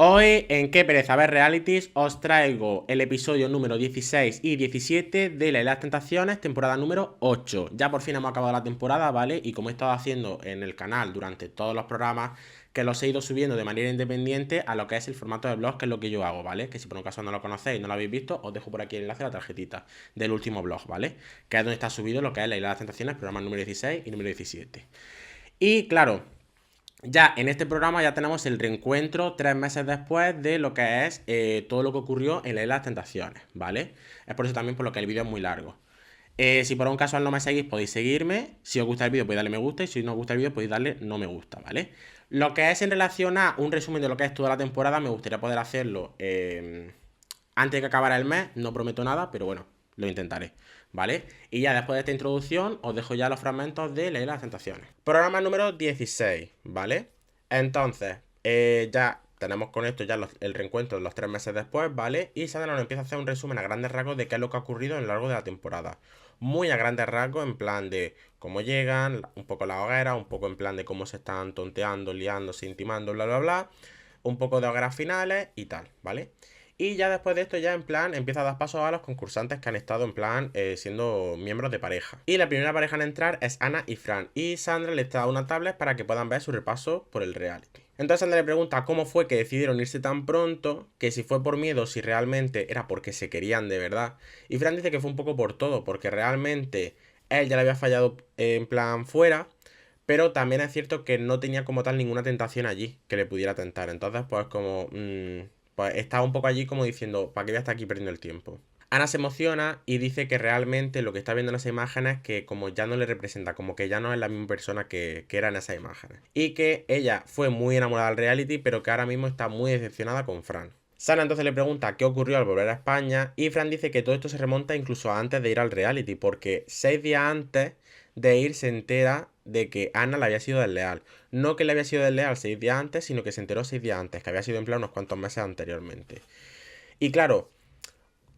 Hoy en Qué pereza ver realities os traigo el episodio número 16 y 17 de La Isla de las Tentaciones, temporada número 8. Ya por fin hemos acabado la temporada, ¿vale? Y como he estado haciendo en el canal durante todos los programas, que los he ido subiendo de manera independiente a lo que es el formato de blog, que es lo que yo hago, ¿vale? Que si por un caso no lo conocéis, no lo habéis visto, os dejo por aquí el enlace a la tarjetita del último blog, ¿vale? Que es donde está subido lo que es La Isla de las Tentaciones, programa número 16 y número 17. Y claro, ya en este programa ya tenemos el reencuentro 3 meses después de lo que es todo lo que ocurrió en la Isla de las Tentaciones, ¿vale? Es por eso también por lo que el vídeo es muy largo. Si por un caso no me seguís, podéis seguirme. Si os gusta el vídeo, podéis darle me gusta. Y si no os gusta el vídeo, podéis darle no me gusta, ¿vale? Lo que es en relación a un resumen de lo que es toda la temporada, me gustaría poder hacerlo antes de que acabara el mes. No prometo nada, pero bueno, lo intentaré, ¿vale? Y ya después de esta introducción, os dejo ya los fragmentos de La Isla de las Tentaciones. Programa número 16, ¿vale? Entonces, ya tenemos con esto ya el reencuentro de los 3 meses después, ¿vale? Y Sandra nos empieza a hacer un resumen a grandes rasgos de qué es lo que ha ocurrido a lo largo de la temporada. Muy a grandes rasgos, en plan de cómo llegan, un poco la hoguera, un poco en plan de cómo se están tonteando, liándose, intimando, bla, bla, bla. Un poco de hogueras finales y tal, ¿vale? Y ya después de esto, ya en plan, empieza a dar paso a los concursantes que han estado en plan siendo miembros de pareja. Y la primera pareja en entrar es Ana y Fran. Y Sandra les da una tablet para que puedan ver su repaso por el reality. Entonces Sandra le pregunta cómo fue que decidieron irse tan pronto, que si fue por miedo, si realmente era porque se querían de verdad. Y Fran dice que fue un poco por todo, porque realmente él ya le había fallado en plan fuera. Pero también es cierto que no tenía como tal ninguna tentación allí que le pudiera tentar. Entonces, pues como pues está un poco allí como diciendo, ¿para qué voy a estar aquí perdiendo el tiempo? Ana se emociona y dice que realmente lo que está viendo en esas imágenes es que como ya no le representa, como que ya no es la misma persona que era en esas imágenes. Y que ella fue muy enamorada del reality, pero que ahora mismo está muy decepcionada con Fran. Sana entonces le pregunta qué ocurrió al volver a España y Fran dice que todo esto se remonta incluso antes de ir al reality, porque 6 días antes de ir se entera de que Ana le había sido desleal. No que le había sido desleal 6 días antes, sino que se enteró 6 días antes, que había sido en plan unos cuantos meses anteriormente. Y claro,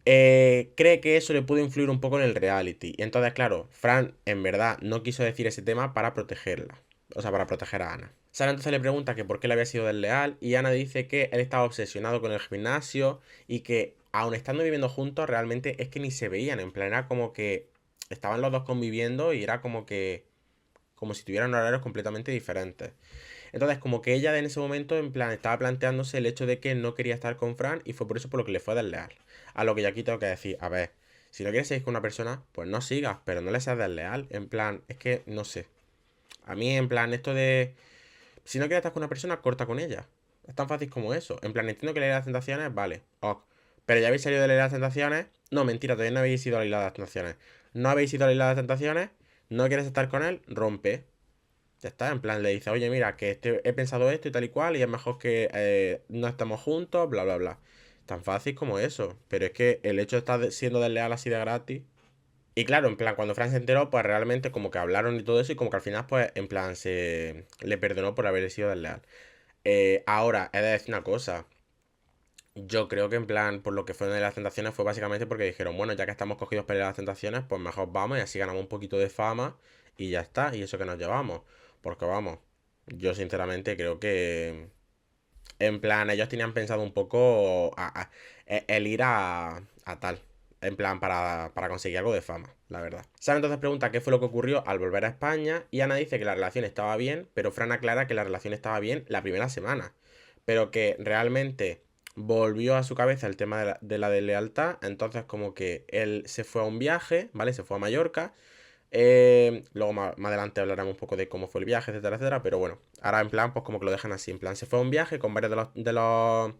cree que eso le pudo influir un poco en el reality. Y entonces, claro, Fran en verdad no quiso decir ese tema para protegerla. O sea, para proteger a Ana. Sara entonces le pregunta que por qué le había sido desleal y Ana dice que él estaba obsesionado con el gimnasio y que aun estando viviendo juntos realmente es que ni se veían. En plan, era como que estaban los dos conviviendo y era como que como si tuvieran horarios completamente diferentes. Entonces, como que ella en ese momento, en plan, estaba planteándose el hecho de que no quería estar con Fran y fue por eso por lo que le fue desleal. A lo que yo aquí tengo que decir, a ver, si no quieres seguir con una persona, pues no sigas, pero no le seas desleal. En plan, es que no sé. A mí, en plan, esto de. Si no quieres estar con una persona, corta con ella. Es tan fácil como eso. En plan, entiendo que la isla de las tentaciones, vale, ok. Pero ya habéis salido de la isla de las tentaciones. No, mentira, todavía no habéis ido a la isla de las tentaciones. No habéis ido a la isla de las tentaciones. No quieres estar con él, rompe. Ya está, en plan le dice, oye, mira, que he pensado esto y tal y cual, y es mejor que no estemos juntos, bla, bla, bla. Tan fácil como eso. Pero es que el hecho de estar siendo desleal así de gratis. Y claro, en plan, cuando Fran se enteró, pues realmente como que hablaron y todo eso, y como que al final, pues, en plan, se le perdonó por haber sido desleal. Ahora, he de decir una cosa. Yo creo que en plan, por lo que fue una de las tentaciones, fue básicamente porque dijeron, bueno, ya que estamos cogidos para ir a las tentaciones, pues mejor vamos y así ganamos un poquito de fama y ya está, y eso que nos llevamos. Porque vamos, yo sinceramente creo que, en plan, ellos tenían pensado un poco el ir a tal, en plan, para conseguir algo de fama, la verdad. Sara entonces pregunta qué fue lo que ocurrió al volver a España y Ana dice que la relación estaba bien, pero Fran aclara que la relación estaba bien la primera semana, pero que realmente volvió a su cabeza el tema de la deslealtad, entonces como que él se fue a un viaje, ¿vale? Se fue a Mallorca. Luego más adelante hablaremos un poco de cómo fue el viaje, etcétera, etcétera. Pero bueno, ahora en plan, pues como que lo dejan así. En plan, se fue a un viaje con varios de los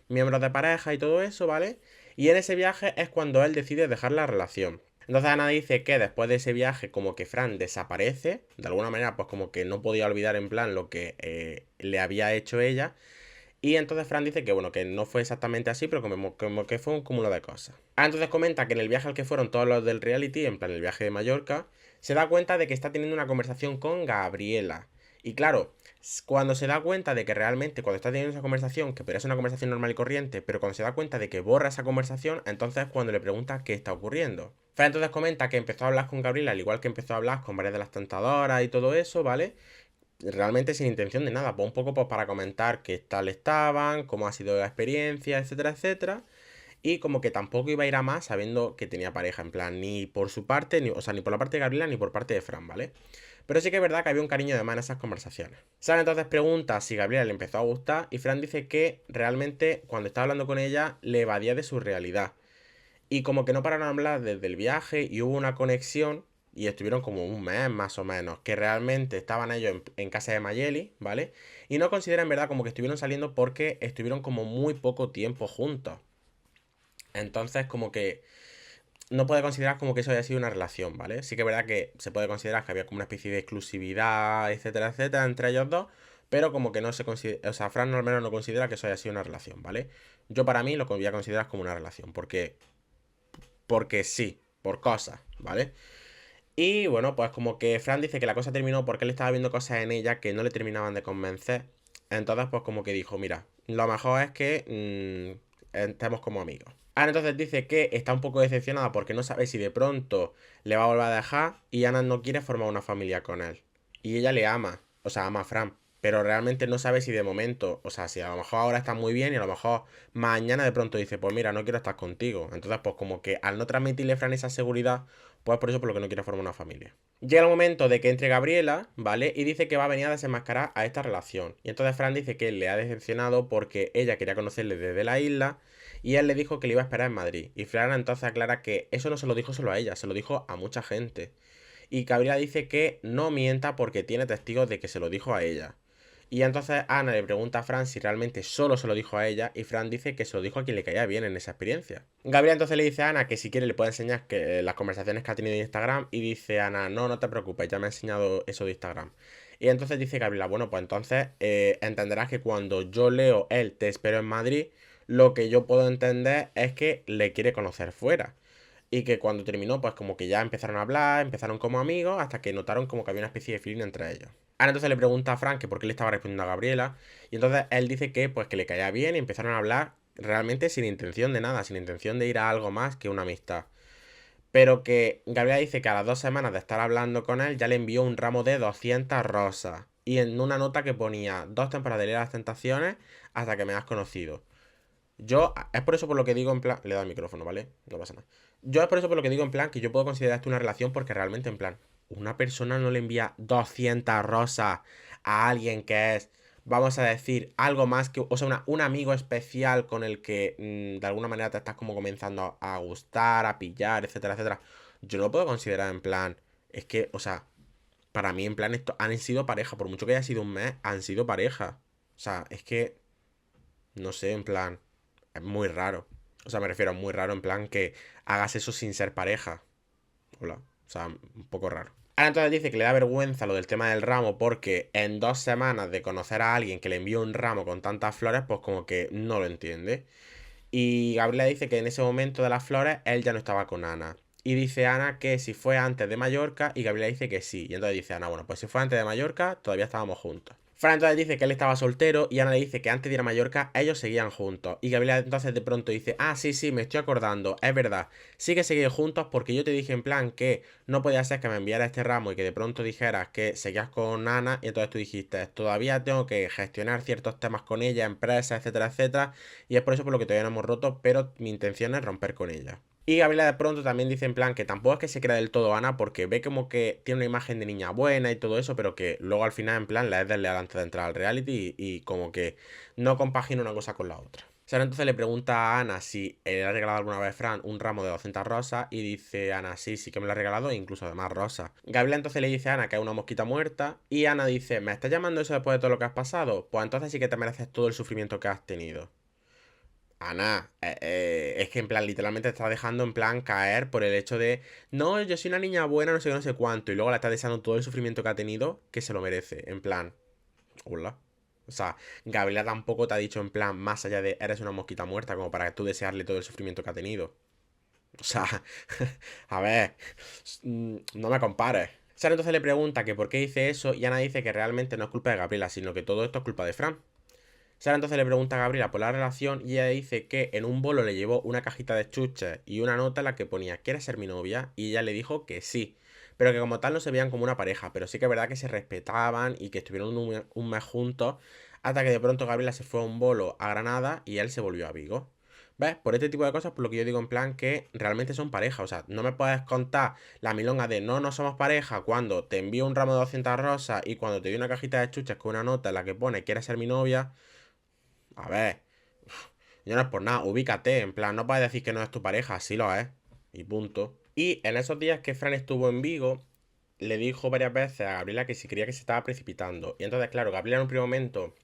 miembros de pareja y todo eso, ¿vale? Y en ese viaje es cuando él decide dejar la relación. Entonces Ana dice que después de ese viaje como que Fran desaparece. De alguna manera, pues como que no podía olvidar en plan lo que le había hecho ella. Y entonces Fran dice que bueno, que no fue exactamente así, pero como que fue un cúmulo de cosas. Entonces comenta que en el viaje al que fueron todos los del reality, en plan el viaje de Mallorca, se da cuenta de que está teniendo una conversación con Gabriela. Y claro, cuando se da cuenta de que realmente cuando está teniendo esa conversación, que pero es una conversación normal y corriente, pero cuando se da cuenta de que borra esa conversación, entonces es cuando le pregunta qué está ocurriendo. Fran entonces comenta que empezó a hablar con Gabriela, al igual que empezó a hablar con varias de las tentadoras y todo eso, ¿vale? realmente sin intención de nada, pues un poco pues para comentar qué tal estaban, cómo ha sido la experiencia, etcétera, etcétera. Y como que tampoco iba a ir a más sabiendo que tenía pareja, en plan, ni por su parte, ni, o sea, ni por la parte de Gabriela, ni por parte de Fran, ¿vale? Pero sí que es verdad que había un cariño de más en esas conversaciones. Sara entonces pregunta si Gabriela le empezó a gustar y Fran dice que realmente cuando estaba hablando con ella le evadía de su realidad. Y como que no pararon de hablar desde el viaje y hubo una conexión y estuvieron como un mes más o menos, que realmente estaban ellos en casa de Mayeli, ¿vale? Y no consideran en verdad como que estuvieron saliendo porque estuvieron como muy poco tiempo juntos. Entonces como que no puede considerar como que eso haya sido una relación, ¿vale? Sí que es verdad que se puede considerar que había como una especie de exclusividad, etcétera, etcétera, entre ellos dos, pero como que no se considera, o sea, Fran al menos no considera que eso haya sido una relación, ¿vale? Yo para mí lo voy a considerar como una relación, porque sí, por cosas, ¿vale? Y bueno, pues como que Fran dice que la cosa terminó porque él estaba viendo cosas en ella que no le terminaban de convencer. Entonces, pues como que dijo, mira, lo mejor es que estemos como amigos. Ana entonces dice que está un poco decepcionada porque no sabe si de pronto le va a volver a dejar y Ana no quiere formar una familia con él. Y ella le ama, o sea, ama a Fran, pero realmente no sabe si de momento, o sea, si a lo mejor ahora está muy bien y a lo mejor mañana de pronto dice, pues mira, no quiero estar contigo. Entonces, pues como que al no transmitirle a Fran esa seguridad, pues por eso por lo que no quiere formar una familia. Llega el momento de que entre Gabriela, ¿vale? Y dice que va a venir a desenmascarar a esta relación. Y entonces Fran dice que le ha decepcionado porque ella quería conocerle desde la isla y él le dijo que le iba a esperar en Madrid. Y Fran entonces aclara que eso no se lo dijo solo a ella, se lo dijo a mucha gente. Y Gabriela dice que no mienta porque tiene testigos de que se lo dijo a ella. Y entonces Ana le pregunta a Fran si realmente solo se lo dijo a ella y Fran dice que se lo dijo a quien le caía bien en esa experiencia. Gabriela entonces le dice a Ana que si quiere le puede enseñar que las conversaciones que ha tenido en Instagram y dice Ana, no, no te preocupes, ya me ha enseñado eso de Instagram. Y entonces dice Gabriela, bueno, pues entonces entenderás que cuando yo leo el te espero en Madrid, lo que yo puedo entender es que le quiere conocer fuera. Y que cuando terminó, pues como que ya empezaron a hablar, empezaron como amigos, hasta que notaron como que había una especie de feeling entre ellos. Ahora entonces le pregunta a Frank que por qué le estaba respondiendo a Gabriela. Y entonces él dice que pues que le caía bien y empezaron a hablar realmente sin intención de nada, sin intención de ir a algo más que una amistad. Pero que Gabriela dice que a las 2 semanas de estar hablando con él ya le envió un ramo de 200 rosas. Y en una nota que ponía 2 temporadas de Ley de las Tentaciones hasta que me has conocido. Es por eso por lo que digo en plan. Le he dado el micrófono, ¿vale? No pasa nada. Yo es por eso por lo que digo en plan que yo puedo considerar esto una relación porque realmente en plan. Una persona no le envía 200 rosas a alguien que es, vamos a decir, algo más que. O sea, un amigo especial con el que de alguna manera te estás como comenzando a gustar, a pillar, etcétera, etcétera. Yo no lo puedo considerar en plan. Es que, o sea, para mí en plan esto han sido pareja. Por mucho que haya sido un mes, han sido pareja. O sea, es que. No sé, en plan. Es muy raro. O sea, me refiero a muy raro en plan que hagas eso sin ser pareja. Hola. O sea, un poco raro. Ahora entonces dice que le da vergüenza lo del tema del ramo porque en 2 semanas de conocer a alguien que le envió un ramo con tantas flores, pues como que no lo entiende. Y Gabriela dice que en ese momento de las flores él ya no estaba con Ana. Y dice Ana que si fue antes de Mallorca y Gabriela dice que sí. Y entonces dice Ana, bueno, pues si fue antes de Mallorca, todavía estábamos juntos. Fran entonces dice que él estaba soltero y Ana le dice que antes de ir a Mallorca ellos seguían juntos. Y Gabriela entonces de pronto dice, ah, sí, sí, me estoy acordando, es verdad, sí que seguís juntos porque yo te dije en plan que no podía ser que me enviara este ramo y que de pronto dijeras que seguías con Ana y entonces tú dijiste, todavía tengo que gestionar ciertos temas con ella, empresas, etcétera, etcétera. Y es por eso por lo que todavía no hemos roto, pero mi intención es romper con ella. Y Gabriela de pronto también dice en plan que tampoco es que se crea del todo Ana porque ve como que tiene una imagen de niña buena y todo eso, pero que luego al final en plan la es desleal antes de entrar al reality y como que no compagina una cosa con la otra. Sara entonces le pregunta a Ana si le ha regalado alguna vez Fran un ramo de 200 rosas y dice Ana, sí, sí que me lo ha regalado e incluso además rosas. Gabriela entonces le dice a Ana que es una mosquita muerta y Ana dice, ¿me estás llamando eso después de todo lo que has pasado? Pues entonces sí que te mereces todo el sufrimiento que has tenido. Ana, es que en plan, literalmente te está dejando en plan caer por el hecho de, no, yo soy una niña buena, no sé qué, no sé cuánto, y luego le está deseando todo el sufrimiento que ha tenido, que se lo merece, en plan, hola. O sea, Gabriela tampoco te ha dicho en plan, más allá de, eres una mosquita muerta, como para tú desearle todo el sufrimiento que ha tenido. O sea, a ver, no me compares. Sara entonces le pregunta que por qué dice eso y Ana dice que realmente no es culpa de Gabriela, sino que todo esto es culpa de Fran. Sara entonces le pregunta a Gabriela por la relación y ella dice que en un bolo le llevó una cajita de chuches y una nota en la que ponía ¿quieres ser mi novia? Y ella le dijo que sí. pero que como tal no se veían como una pareja, pero sí que es verdad que se respetaban y que estuvieron un mes juntos, hasta que de pronto Gabriela se fue a un bolo a Granada y él se volvió a Vigo. ¿Ves? Por este tipo de cosas, por lo que yo digo en plan que realmente son pareja. O sea, no me puedes contar la milonga de no somos pareja cuando te envío un ramo de 200 rosas y cuando te doy una cajita de chuches con una nota en la que pone ¿quieres ser mi novia? A ver, yo no es por nada, ubícate, en plan, no puedes decir que no es tu pareja, sí lo es. Y punto. Y en esos días que Fran estuvo en Vigo, le dijo varias veces a Gabriela que si quería que se estaba precipitando. Y entonces, claro, Gabriela en un primer momento,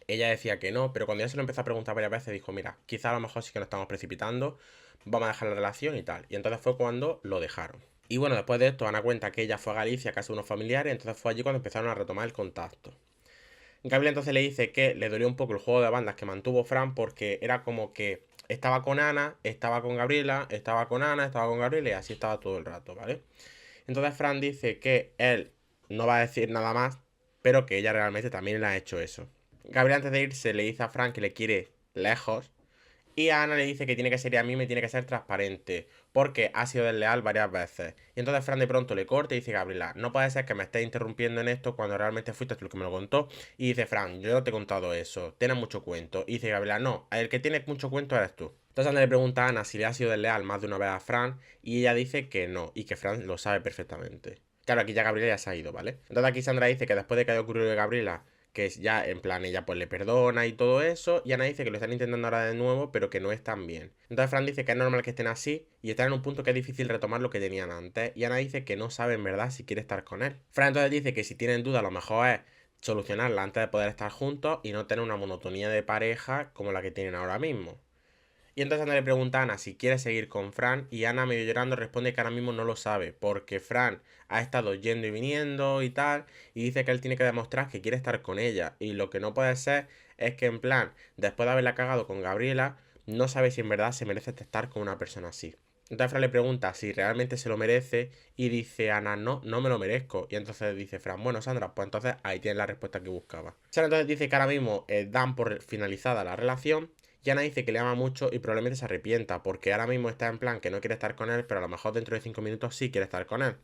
ella decía que no, pero cuando ella se lo empezó a preguntar varias veces, dijo, mira, quizá a lo mejor sí que nos estamos precipitando, vamos a dejar la relación y tal. Y entonces fue cuando lo dejaron. Y bueno, después de esto, Ana cuenta que ella fue a Galicia a casa de unos familiares, entonces fue allí cuando empezaron a retomar el contacto. Gabriela entonces le dice que le dolió un poco el juego de bandas que mantuvo Fran porque era como que estaba con Ana, estaba con Gabriela, estaba con Ana, estaba con Gabriela y así estaba todo el rato, ¿vale? Entonces Fran dice que él no va a decir nada más, pero que ella realmente también le ha hecho eso. Gabriela antes de irse le dice a Fran que le quiere lejos y a Ana le dice que tiene que ser y a mí me tiene que ser transparente, porque ha sido desleal varias veces. Y entonces Fran de pronto le corta y dice, Gabriela, no puede ser que me estés interrumpiendo en esto cuando realmente fuiste tú el que me lo contó. Y dice, Fran, yo no te he contado eso, tienes mucho cuento. Y dice Gabriela, no, el que tiene mucho cuento eres tú. Entonces Ana le pregunta a Ana si le ha sido desleal más de una vez a Fran, y ella dice que no, y que Fran lo sabe perfectamente. Claro, aquí ya Gabriela ya se ha ido, ¿vale? Entonces aquí Sandra dice que después de que haya ocurrido de Gabriela, que es ya en plan ella pues le perdona y todo eso, y Ana dice que lo están intentando ahora de nuevo, pero que no están bien. Entonces Fran dice que es normal que estén así y están en un punto que es difícil retomar lo que tenían antes, y Ana dice que no sabe en verdad si quiere estar con él. Fran entonces dice que si tienen duda lo mejor es solucionarla antes de poder estar juntos y no tener una monotonía de pareja como la que tienen ahora mismo. Y entonces Ana le pregunta a Ana si quiere seguir con Fran y Ana medio llorando responde que ahora mismo no lo sabe porque Fran ha estado yendo y viniendo y tal y dice que él tiene que demostrar que quiere estar con ella y lo que no puede ser es que en plan después de haberla cagado con Gabriela no sabe si en verdad se merece estar con una persona así. Entonces Fran le pregunta si realmente se lo merece y dice Ana, no me lo merezco. Y entonces dice Fran, bueno Sandra, pues entonces ahí tienes la respuesta que buscaba. Sandra entonces dice que ahora mismo dan por finalizada la relación y Ana dice que le ama mucho y probablemente se arrepienta porque ahora mismo está en plan que no quiere estar con él, pero a lo mejor dentro de 5 minutos sí quiere estar con él.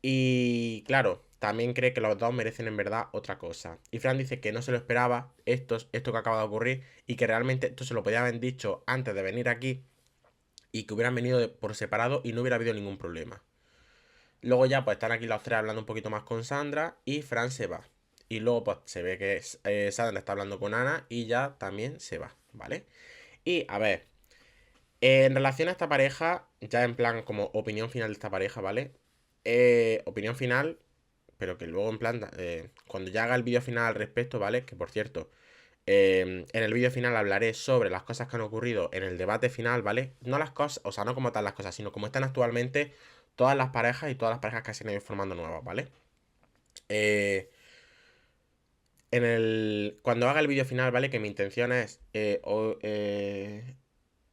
Y claro, también cree que los dos merecen en verdad otra cosa. Y Fran dice que no se lo esperaba esto que acaba de ocurrir y que realmente esto se lo podía haber dicho antes de venir aquí y que hubieran venido por separado y no hubiera habido ningún problema. Luego ya pues están aquí los tres hablando un poquito más con Sandra y Fran se va. Y luego pues se ve que Sandra está hablando con Ana y ya también se va, ¿vale? Y a ver, en relación a esta pareja, ya en plan como opinión final de esta pareja, ¿vale? Opinión final, pero que luego en plan, cuando ya haga el vídeo final al respecto, ¿vale? Que por cierto, en el vídeo final hablaré sobre las cosas que han ocurrido en el debate final, ¿vale? No las cosas, o sea, no como tal las cosas, sino como están actualmente todas las parejas y todas las parejas que se han ido formando nuevas, ¿vale? Eh, cuando haga el vídeo final, ¿vale? Que mi intención es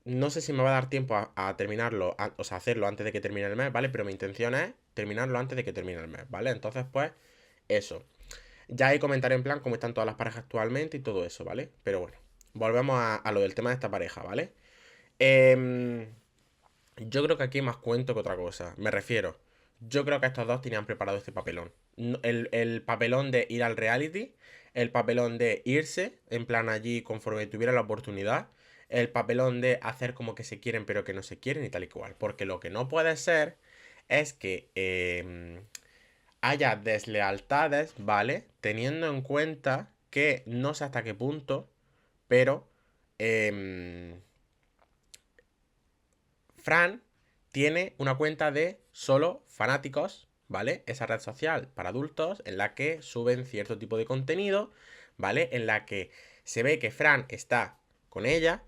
no sé si me va a dar tiempo a terminarlo, o sea, hacerlo antes de que termine el mes, ¿vale? Pero mi intención es terminarlo antes de que termine el mes, ¿vale? Entonces, pues, eso. Ya ahí comentaré en plan cómo están todas las parejas actualmente y todo eso, ¿vale? Pero bueno, volvemos a lo del tema de esta pareja, ¿vale? Em, yo creo que aquí hay más cuento que otra cosa. Me refiero, yo creo que estos dos tenían preparado este papelón. El papelón de ir al reality, el papelón de irse, en plan allí conforme tuviera la oportunidad, el papelón de hacer como que se quieren pero que no se quieren y tal y cual. Porque lo que no puede ser es que haya deslealtades, ¿vale? Teniendo en cuenta que no sé hasta qué punto, pero Fran tiene una cuenta de solo fanáticos, ¿vale? Esa red social para adultos en la que suben cierto tipo de contenido, ¿vale? En la que se ve que Fran está con ella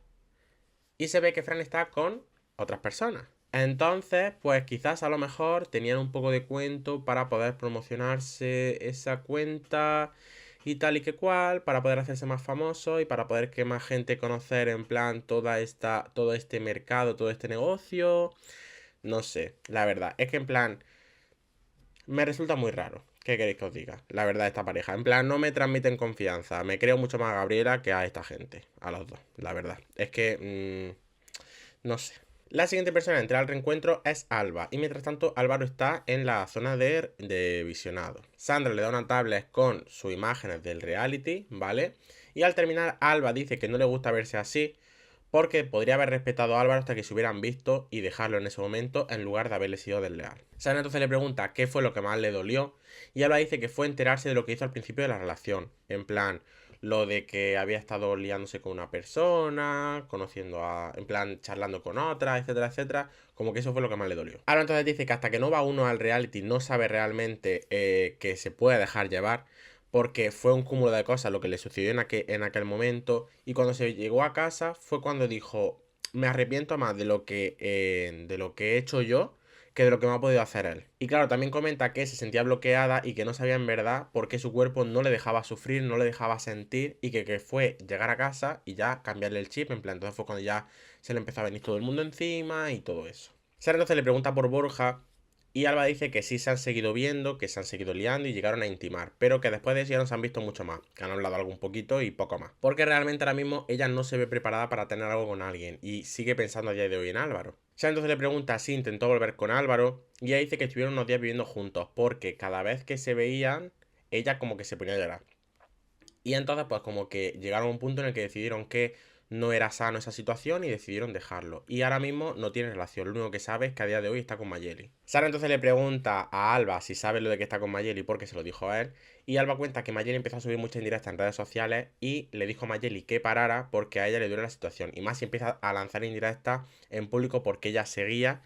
y se ve que Fran está con otras personas. Entonces, pues quizás a lo mejor tenían un poco de cuento para poder promocionarse esa cuenta y tal y que cual, para poder hacerse más famoso y para poder que más gente conocer en plan todo este mercado, todo este negocio. No sé, la verdad, es que en plan, me resulta muy raro. ¿Qué queréis que os diga? La verdad, esta pareja. En plan, no me transmiten confianza. Me creo mucho más a Gabriela que a esta gente. A los dos, la verdad. Es que, no sé. La siguiente persona a entrar al reencuentro es Alba, y mientras tanto Álvaro está en la zona de visionado. Sandra le da una tablet con sus imágenes del reality, ¿vale? Y al terminar Alba dice que no le gusta verse así, porque podría haber respetado a Álvaro hasta que se hubieran visto y dejarlo en ese momento en lugar de haberle sido desleal. Sandra entonces le pregunta qué fue lo que más le dolió y Álvaro dice que fue enterarse de lo que hizo al principio de la relación. En plan, lo de que había estado liándose con una persona, conociendo a, en plan, charlando con otra, etcétera, etcétera. Como que eso fue lo que más le dolió. Ahora entonces dice que hasta que no va uno al reality no sabe realmente que se puede dejar llevar, porque fue un cúmulo de cosas lo que le sucedió en aquel momento, y cuando se llegó a casa fue cuando dijo, me arrepiento más de lo que he hecho yo que de lo que me ha podido hacer él. Y claro, también comenta que se sentía bloqueada y que no sabía en verdad por qué su cuerpo no le dejaba sufrir, no le dejaba sentir, y que fue llegar a casa y ya cambiarle el chip, en plan, entonces fue cuando ya se le empezó a venir todo el mundo encima y todo eso. Sara entonces le pregunta por Borja y Alba dice que sí se han seguido viendo, que se han seguido liando y llegaron a intimar, pero que después de eso ya no se han visto mucho más, que han hablado algo un poquito y poco más. Porque realmente ahora mismo ella no se ve preparada para tener algo con alguien y sigue pensando a día de hoy en Álvaro. Sara entonces le pregunta si intentó volver con Álvaro y ella dice que estuvieron unos días viviendo juntos porque cada vez que se veían, ella como que se ponía a llorar. Y entonces pues como que llegaron a un punto en el que decidieron que no era sano esa situación y decidieron dejarlo. Y ahora mismo no tiene relación, lo único que sabe es que a día de hoy está con Mayeli. Sara entonces le pregunta a Alba si sabe lo de que está con Mayeli porque se lo dijo a él. Y Alba cuenta que Mayeli empezó a subir muchas indirectas en redes sociales y le dijo a Mayeli que parara porque a ella le duele la situación. Y más si empieza a lanzar indirectas en público porque ella seguía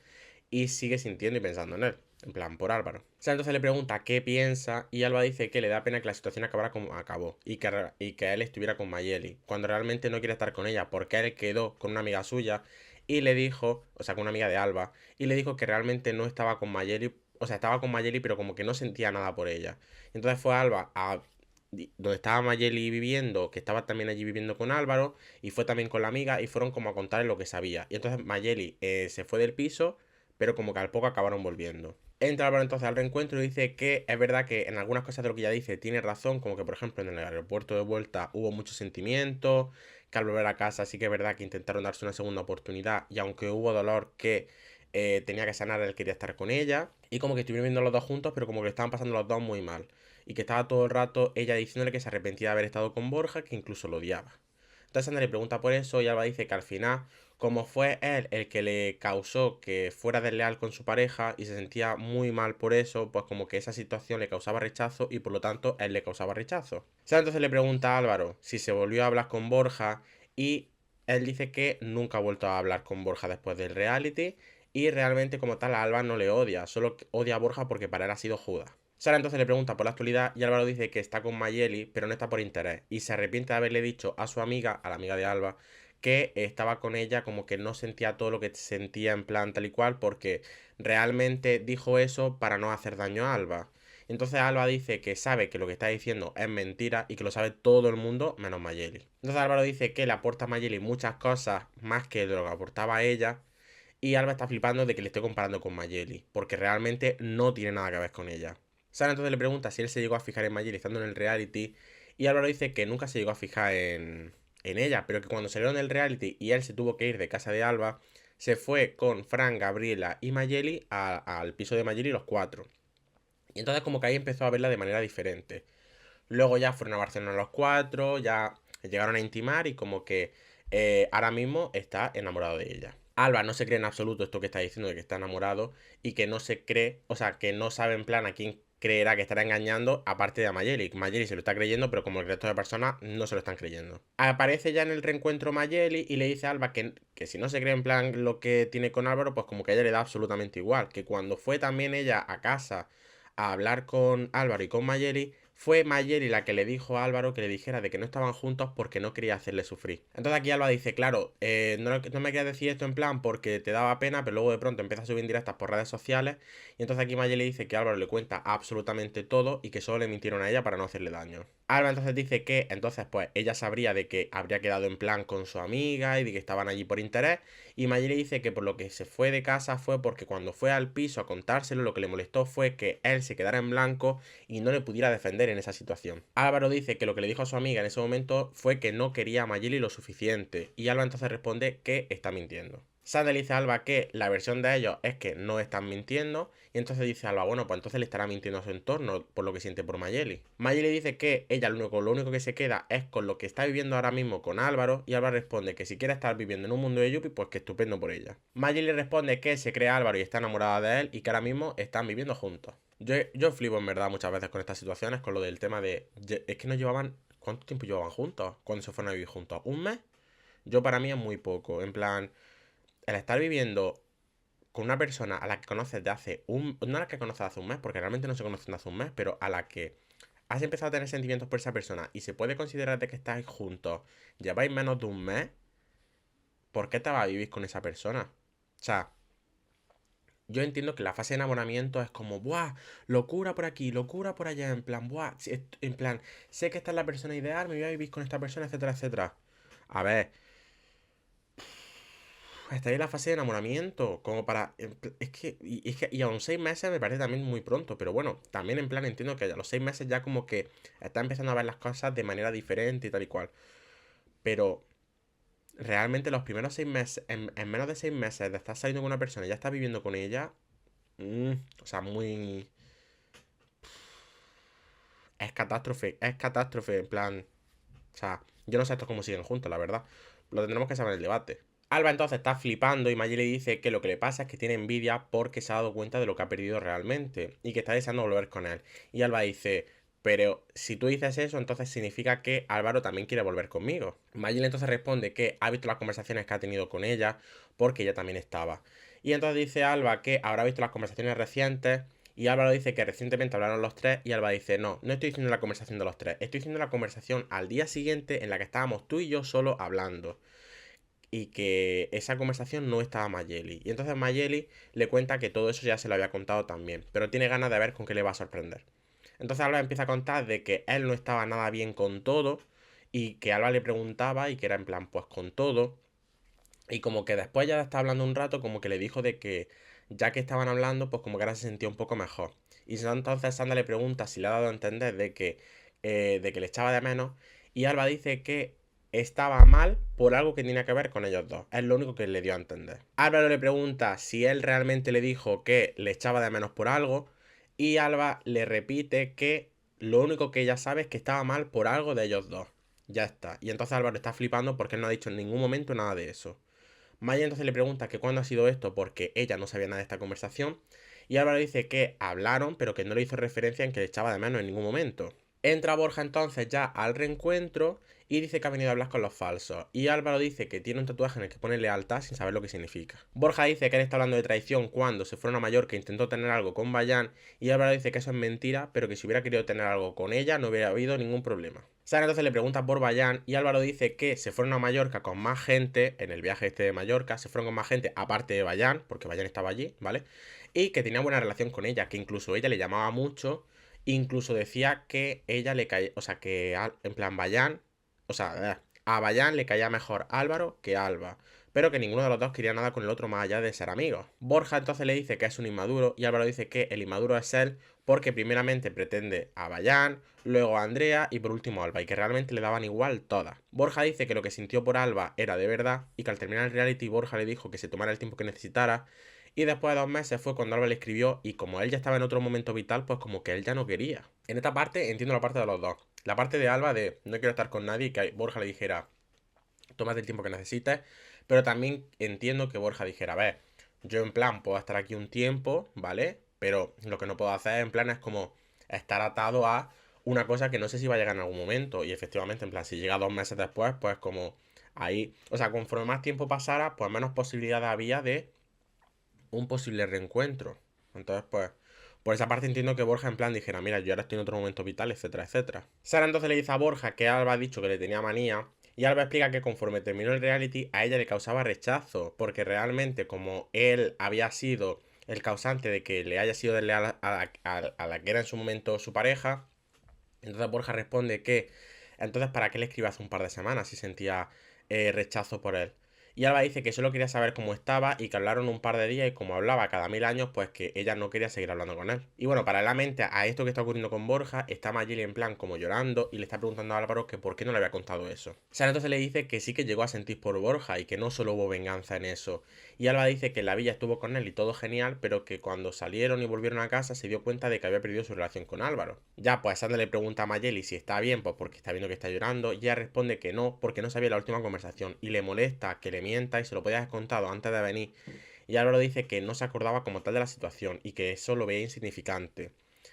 y sigue sintiendo y pensando en él. En plan, por Álvaro. Sara entonces le pregunta qué piensa y Alba dice que le da pena que la situación acabara como acabó y que él estuviera con Mayeli, cuando realmente no quiere estar con ella porque él quedó con una amiga suya y le dijo, o sea, con una amiga de Alba, y le dijo que realmente no estaba con Mayeli, o sea, estaba con Mayeli pero como que no sentía nada por ella. Entonces fue Alba a donde estaba Mayeli viviendo, que estaba también allí viviendo con Álvaro, y fue también con la amiga, y fueron como a contarle lo que sabía. Y entonces Mayeli se fue del piso, pero como que al poco acabaron volviendo. Entra Álvaro entonces al reencuentro y dice que es verdad que en algunas cosas de lo que ella dice tiene razón, como que por ejemplo en el aeropuerto de vuelta hubo mucho sentimiento, que al volver a casa sí que es verdad que intentaron darse una segunda oportunidad y aunque hubo dolor que tenía que sanar, él quería estar con ella y como que estuvieron viendo los dos juntos pero como que le estaban pasando los dos muy mal y que estaba todo el rato ella diciéndole que se arrepentía de haber estado con Borja, que incluso lo odiaba. Entonces Ana le pregunta por eso y Alba dice que al final, como fue él el que le causó que fuera desleal con su pareja y se sentía muy mal por eso, pues como que esa situación le causaba rechazo y por lo tanto él le causaba rechazo. O sea, entonces le pregunta a Álvaro si se volvió a hablar con Borja y él dice que nunca ha vuelto a hablar con Borja después del reality y realmente como tal a Alba no le odia, solo odia a Borja porque para él ha sido Judas. Sara entonces le pregunta por la actualidad y Álvaro dice que está con Mayeli, pero no está por interés. Y se arrepiente de haberle dicho a su amiga, a la amiga de Alba, que estaba con ella como que no sentía todo lo que sentía en plan tal y cual, porque realmente dijo eso para no hacer daño a Alba. Entonces Alba dice que sabe que lo que está diciendo es mentira y que lo sabe todo el mundo menos Mayeli. Entonces Álvaro dice que le aporta a Mayeli muchas cosas más que lo que aportaba a ella. Y Alba está flipando de que le esté comparando con Mayeli, porque realmente no tiene nada que ver con ella. Sara entonces le pregunta si él se llegó a fijar en Mayeli estando en el reality y Álvaro dice que nunca se llegó a fijar en ella, pero que cuando salieron del reality y él se tuvo que ir de casa de Alba, se fue con Fran, Gabriela y Mayeli al piso de Mayeli los cuatro. Y entonces como que ahí empezó a verla de manera diferente. Luego ya fueron a Barcelona los cuatro, ya llegaron a intimar y como que ahora mismo está enamorado de ella. Alba no se cree en absoluto esto que está diciendo de que está enamorado y que no se cree, o sea, que no sabe en plan a quién creerá que estará engañando aparte de a Mayeli. Mayeli se lo está creyendo, pero como el resto de personas no se lo están creyendo. Aparece ya en el reencuentro Mayeli y le dice a Alba que si no se cree en plan lo que tiene con Álvaro, pues como que a ella le da absolutamente igual. Que cuando fue también ella a casa a hablar con Álvaro y con Mayeli, fue Mayeli la que le dijo a Álvaro que le dijera de que no estaban juntos porque no quería hacerle sufrir. Entonces aquí Álvaro dice, claro, no me querías decir esto en plan porque te daba pena, pero luego de pronto empieza a subir indirectas por redes sociales. Y entonces aquí Mayeli dice que Álvaro le cuenta absolutamente todo y que solo le mintieron a ella para no hacerle daño. Álvaro entonces dice que entonces pues ella sabría de que habría quedado en plan con su amiga y de que estaban allí por interés. Y Mayeli dice que por lo que se fue de casa fue porque cuando fue al piso a contárselo lo que le molestó fue que él se quedara en blanco y no le pudiera defender en esa situación. Álvaro dice que lo que le dijo a su amiga en ese momento fue que no quería a Mayeli lo suficiente y Álvaro entonces responde que está mintiendo. Sandra le dice a Alba que la versión de ellos es que no están mintiendo. Y entonces dice Alba, bueno, pues entonces le estará mintiendo a su entorno por lo que siente por Mayeli. Mayeli dice que ella lo único que se queda es con lo que está viviendo ahora mismo con Álvaro. Y Alba responde que si quiere estar viviendo en un mundo de Yuppie, pues que estupendo por ella. Mayeli responde que se cree a Álvaro y está enamorada de él y que ahora mismo están viviendo juntos. Yo flipo en verdad muchas veces con estas situaciones, con lo del tema de... Es que no llevaban... ¿Cuánto tiempo llevaban juntos? Cuando se fueron a vivir juntos. ¿Un mes? Yo para mí es muy poco. En plan, el estar viviendo con una persona a la que conoces de hace un... No a la que conoces de hace un mes, porque realmente no se conocen de hace un mes, pero a la que has empezado a tener sentimientos por esa persona y se puede considerar de que estáis juntos, lleváis menos de un mes, ¿por qué te vas a vivir con esa persona? O sea, yo entiendo que la fase de enamoramiento es como, ¡buah! Locura por aquí, locura por allá, en plan, ¡buah! En plan, sé que esta es la persona ideal, me voy a vivir con esta persona, etcétera, etcétera. A ver, está en la fase de enamoramiento, como para... Y aún 6 meses me parece también muy pronto, pero bueno, también en plan entiendo que a los 6 meses ya como que está empezando a ver las cosas de manera diferente y tal y cual. Pero realmente los primeros 6 meses, en menos de 6 meses de estar saliendo con una persona y ya estás viviendo con ella, mm, o sea, muy... es catástrofe, en plan... O sea, yo no sé esto cómo siguen juntos, la verdad. Lo tendremos que saber en el debate. Alba entonces está flipando y Maggie le dice que lo que le pasa es que tiene envidia porque se ha dado cuenta de lo que ha perdido realmente y que está deseando volver con él. Y Alba dice, pero si tú dices eso, entonces significa que Álvaro también quiere volver conmigo. Maggie entonces responde que ha visto las conversaciones que ha tenido con ella porque ella también estaba. Y entonces dice Alba que habrá visto las conversaciones recientes y Álvaro dice que recientemente hablaron los tres y Alba dice, no, no estoy diciendo la conversación de los tres, estoy diciendo la conversación al día siguiente en la que estábamos tú y yo solo hablando. Y que esa conversación no estaba Mayeli. Y entonces Mayeli le cuenta que todo eso ya se lo había contado también, pero tiene ganas de ver con qué le va a sorprender. Entonces Alba empieza a contar de que él no estaba nada bien con todo y que Alba le preguntaba y que era en plan, pues con todo. Y como que después ya está hablando un rato, como que le dijo de que ya que estaban hablando, pues como que ahora se sentía un poco mejor. Y entonces Sandra le pregunta si le ha dado a entender de que le echaba de menos. Y Alba dice que estaba mal por algo que tenía que ver con ellos dos. Es lo único que le dio a entender. Álvaro le pregunta si él realmente le dijo que le echaba de menos por algo. Y Alba le repite que lo único que ella sabe es que estaba mal por algo de ellos dos. Ya está. Y entonces Álvaro está flipando porque él no ha dicho en ningún momento nada de eso. Maya entonces le pregunta que cuándo ha sido esto porque ella no sabía nada de esta conversación. Y Álvaro dice que hablaron, pero que no le hizo referencia en que le echaba de menos en ningún momento. Entra Borja entonces ya al reencuentro y dice que ha venido a hablar con los falsos. Y Álvaro dice que tiene un tatuaje en el que pone lealtad sin saber lo que significa. Borja dice que él está hablando de traición cuando se fueron a Mallorca e intentó tener algo con Bayán. Y Álvaro dice que eso es mentira, pero que si hubiera querido tener algo con ella no hubiera habido ningún problema. Sara entonces le pregunta por Bayán y Álvaro dice que se fueron a Mallorca con más gente, en el viaje este de Mallorca, se fueron con más gente aparte de Bayán, porque Bayán estaba allí, ¿vale? Y que tenía buena relación con ella, que incluso ella le llamaba mucho. Incluso decía que ella le caía, o sea, que en plan Bayán, o sea, a Bayán le caía mejor Álvaro que Alba, pero que ninguno de los dos quería nada con el otro más allá de ser amigos. Borja entonces le dice que es un inmaduro y Álvaro dice que el inmaduro es él porque primeramente pretende a Bayán, luego a Andrea y por último a Alba y que realmente le daban igual todas. Borja dice que lo que sintió por Alba era de verdad y que al terminar el reality Borja le dijo que se tomara el tiempo que necesitara. Y después de 2 meses fue cuando Alba le escribió y como él ya estaba en otro momento vital, pues como que él ya no quería. En esta parte entiendo la parte de los dos. La parte de Alba de no quiero estar con nadie y que Borja le dijera tómate el tiempo que necesites. Pero también entiendo que Borja dijera, a ver, yo en plan puedo estar aquí un tiempo, ¿vale? Pero lo que no puedo hacer en plan es como estar atado a una cosa que no sé si va a llegar en algún momento. Y efectivamente, en plan, si llega 2 meses después, pues como ahí, o sea, conforme más tiempo pasara, pues menos posibilidad había de un posible reencuentro. Entonces, pues, por esa parte entiendo que Borja en plan dijera, mira, yo ahora estoy en otro momento vital, etcétera, etcétera. Sara entonces le dice a Borja que Alba ha dicho que le tenía manía. Y Alba explica que conforme terminó el reality, a ella le causaba rechazo. Porque realmente, como él había sido el causante de que le haya sido desleal a la que era en su momento su pareja, entonces Borja responde que entonces, ¿para qué le escribe hace un par de semanas si sentía rechazo por él? Y Alba dice que solo quería saber cómo estaba y que hablaron un par de días y como hablaba cada 1000 años, pues que ella no quería seguir hablando con él. Y bueno, paralelamente a esto que está ocurriendo con Borja, está Mayeli en plan como llorando y le está preguntando a Álvaro que por qué no le había contado eso. Sara entonces le dice que sí que llegó a sentir por Borja y que no solo hubo venganza en eso. Y Alba dice que en la villa estuvo con él y todo genial, pero que cuando salieron y volvieron a casa se dio cuenta de que había perdido su relación con Álvaro. Ya, pues Sandra le pregunta a Mayeli si está bien, pues porque está viendo que está llorando, y ella responde que no, porque no sabía la última conversación, y le molesta que le mienta y se lo podía haber contado antes de venir. Y Álvaro dice que no se acordaba como tal de la situación y que eso lo veía insignificante.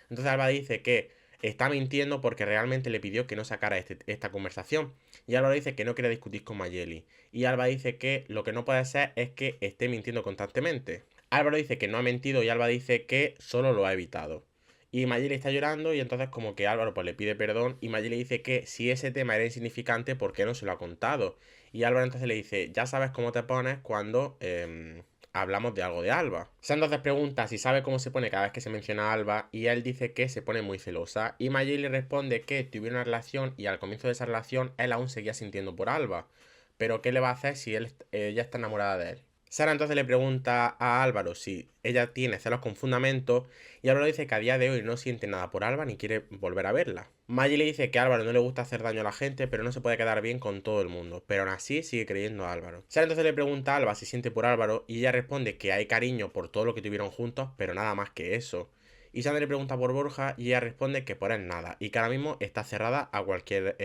Entonces Alba dice que está mintiendo porque realmente le pidió que no sacara esta conversación. Y Álvaro dice que no quiere discutir con Mayeli. Y Alba dice que lo que no puede ser es que esté mintiendo constantemente. Álvaro dice que no ha mentido y Alba dice que solo lo ha evitado. Y Mayeli está llorando y entonces como que Álvaro pues le pide perdón y Mayeli dice que si ese tema era insignificante, ¿por qué no se lo ha contado? Y Álvaro entonces le dice, ya sabes cómo te pones cuando hablamos de algo de Alba. Sam entonces pregunta si sabe cómo se pone cada vez que se menciona a Alba y él dice que se pone muy celosa. Y Mayeli responde que tuvieron una relación y al comienzo de esa relación él aún seguía sintiendo por Alba. Pero ¿qué le va a hacer si ella está enamorada de él? Sara entonces le pregunta a Álvaro si ella tiene celos con fundamento y Álvaro dice que a día de hoy no siente nada por Alba ni quiere volver a verla. Maggie le dice que a Álvaro no le gusta hacer daño a la gente, pero no se puede quedar bien con todo el mundo, pero aún así sigue creyendo a Álvaro. Sara entonces le pregunta a Alba si siente por Álvaro y ella responde que hay cariño por todo lo que tuvieron juntos, pero nada más que eso. Y Sandra le pregunta por Borja y ella responde que por él nada y que ahora mismo está cerrada a cualquier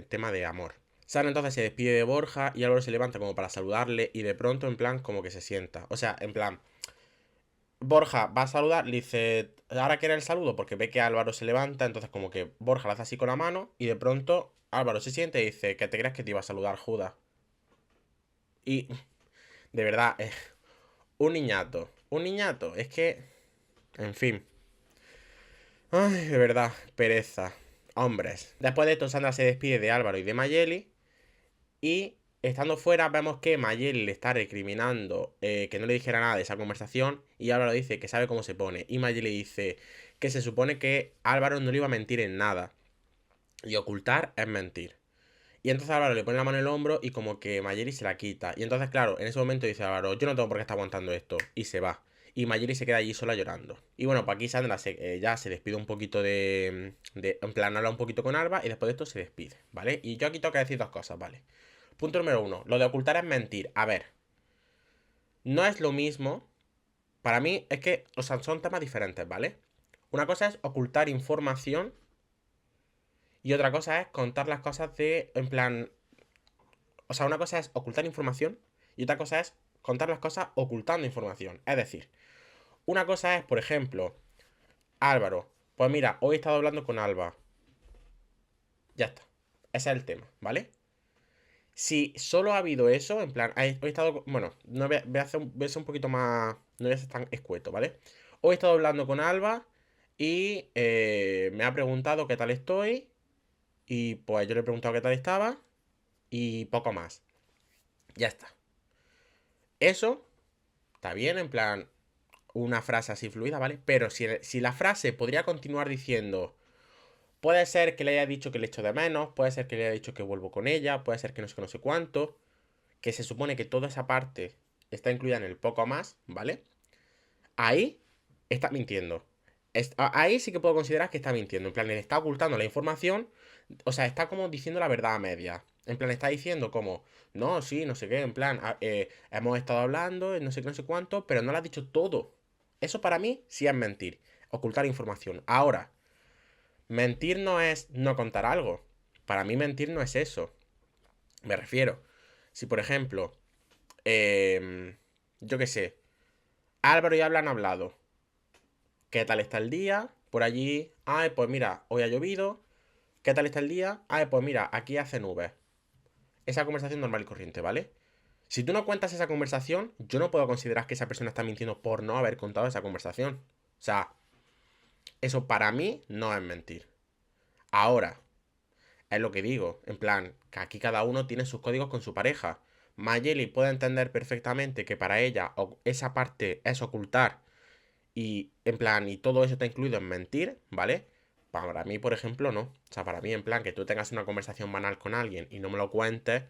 tema de amor. Sara entonces se despide de Borja y Álvaro se levanta como para saludarle y de pronto en plan como que se sienta. O sea, en plan, Borja va a saludar, le dice, ahora quiere el saludo porque ve que Álvaro se levanta, entonces como que Borja le hace así con la mano y de pronto Álvaro se siente y dice, ¿qué te crees que te iba a saludar, Judas? Y de verdad, un niñato, es que, en fin. Ay, de verdad, pereza. Hombres. Después de esto, Sandra se despide de Álvaro y de Mayeli. Y estando fuera, vemos que Mayeli le está recriminando que no le dijera nada de esa conversación. Y Álvaro dice que sabe cómo se pone. Y Mayeli dice que se supone que Álvaro no le iba a mentir en nada. Y ocultar es mentir. Y entonces Álvaro le pone la mano en el hombro y como que Mayeli se la quita. Y entonces, claro, en ese momento dice Álvaro, yo no tengo por qué estar aguantando esto. Y se va. Y Mayeli se queda allí sola llorando. Y bueno, pues aquí Sandra ya se despide un poquito en plan, habla un poquito con Alba y después de esto se despide, ¿vale? Y yo aquí tengo que decir dos cosas, ¿vale? Punto número uno, lo de ocultar es mentir. A ver, no es lo mismo. Para mí es que, o sea, son temas diferentes, ¿vale? Una cosa es ocultar información y otra cosa es contar las cosas en plan, o sea, una cosa es ocultar información y otra cosa es contar las cosas ocultando información. Es decir, una cosa es, por ejemplo, Álvaro, pues mira, hoy he estado hablando con Alba. Ya está. Ese es el tema, ¿vale? Si solo ha habido eso, en plan, hoy he estado. Bueno, no voy a ser un poquito más. No voy a ser tan escueto, ¿vale? Hoy he estado hablando con Alba y me ha preguntado qué tal estoy. Y pues yo le he preguntado qué tal estaba. Y poco más. Ya está. Eso está bien, en plan, una frase así fluida, ¿vale? Pero si la frase podría continuar diciendo. Puede ser que le haya dicho que le echo de menos, puede ser que le haya dicho que vuelvo con ella, puede ser que no sé cuánto, que se supone que toda esa parte está incluida en el poco más, ¿vale? Ahí está mintiendo. Ahí sí que puedo considerar que está mintiendo. En plan, le está ocultando la información, o sea, está como diciendo la verdad a media. En plan, está diciendo como, no, sí, no sé qué, en plan, hemos estado hablando, no sé qué, no sé cuánto, pero no le ha dicho todo. Eso para mí sí es mentir, ocultar información. Ahora, mentir no es no contar algo. Para mí mentir no es eso. Me refiero. Si por ejemplo, yo qué sé, Álvaro y Álvaro han hablado. ¿Qué tal está el día? Por allí, ay, pues mira, hoy ha llovido. ¿Qué tal está el día? Ay, pues mira, aquí hace nubes. Esa conversación normal y corriente, ¿vale? Si tú no cuentas esa conversación, yo no puedo considerar que esa persona está mintiendo por no haber contado esa conversación. O sea, eso para mí no es mentir. Ahora, es lo que digo, en plan, que aquí cada uno tiene sus códigos con su pareja. Mayeli puede entender perfectamente que para ella esa parte es ocultar y en plan, y todo eso está incluido en mentir, ¿vale? Para mí, por ejemplo, no. O sea, para mí, en plan, que tú tengas una conversación banal con alguien y no me lo cuentes,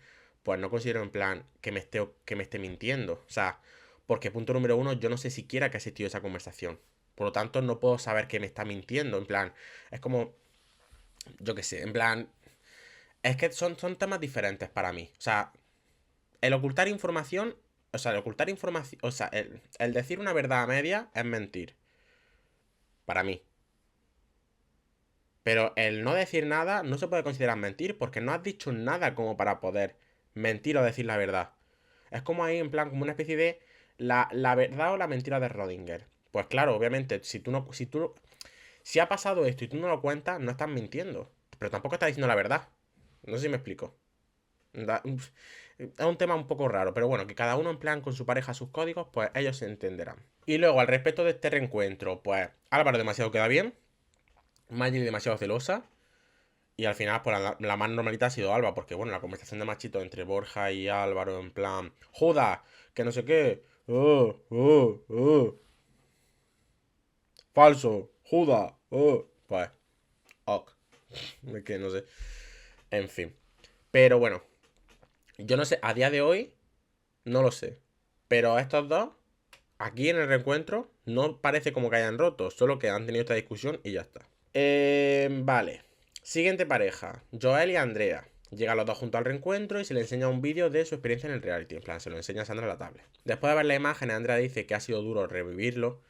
pues no considero en plan que me esté mintiendo. O sea, porque punto número uno, yo no sé siquiera que ha existido esa conversación. Por lo tanto, no puedo saber que me está mintiendo. En plan, es como, yo qué sé, en plan, es que son temas diferentes para mí. O sea, el ocultar información, o sea, el ocultar información, o sea, el decir una verdad a media es mentir. Para mí. Pero el no decir nada no se puede considerar mentir porque no has dicho nada como para poder mentir o decir la verdad. Es como ahí, en plan, como una especie de la verdad o la mentira de Rodinger. Pues claro, obviamente, si ha pasado esto y tú no lo cuentas, no estás mintiendo. Pero tampoco estás diciendo la verdad. No sé si me explico. Es un tema un poco raro, pero bueno, que cada uno en plan con su pareja sus códigos, pues ellos se entenderán. Y luego, al respecto de este reencuentro, pues Álvaro demasiado queda bien, Maggie demasiado celosa, y al final, pues la más normalita ha sido Alba, porque bueno, la conversación de machito entre Borja y Álvaro, en plan, joda, que no sé qué, falso, joda, pues, ok, es que no sé, en fin. Pero bueno, yo no sé, a día de hoy, no lo sé. Pero estos dos, aquí en el reencuentro, no parece como que hayan roto, solo que han tenido esta discusión y ya está. Vale. Siguiente pareja, Joel y Andrea. Llegan los dos juntos al reencuentro y se le enseña un vídeo de su experiencia en el reality. En plan, se lo enseña a Sandra en la tablet. Después de ver la imagen, Andrea dice que ha sido duro revivirlo.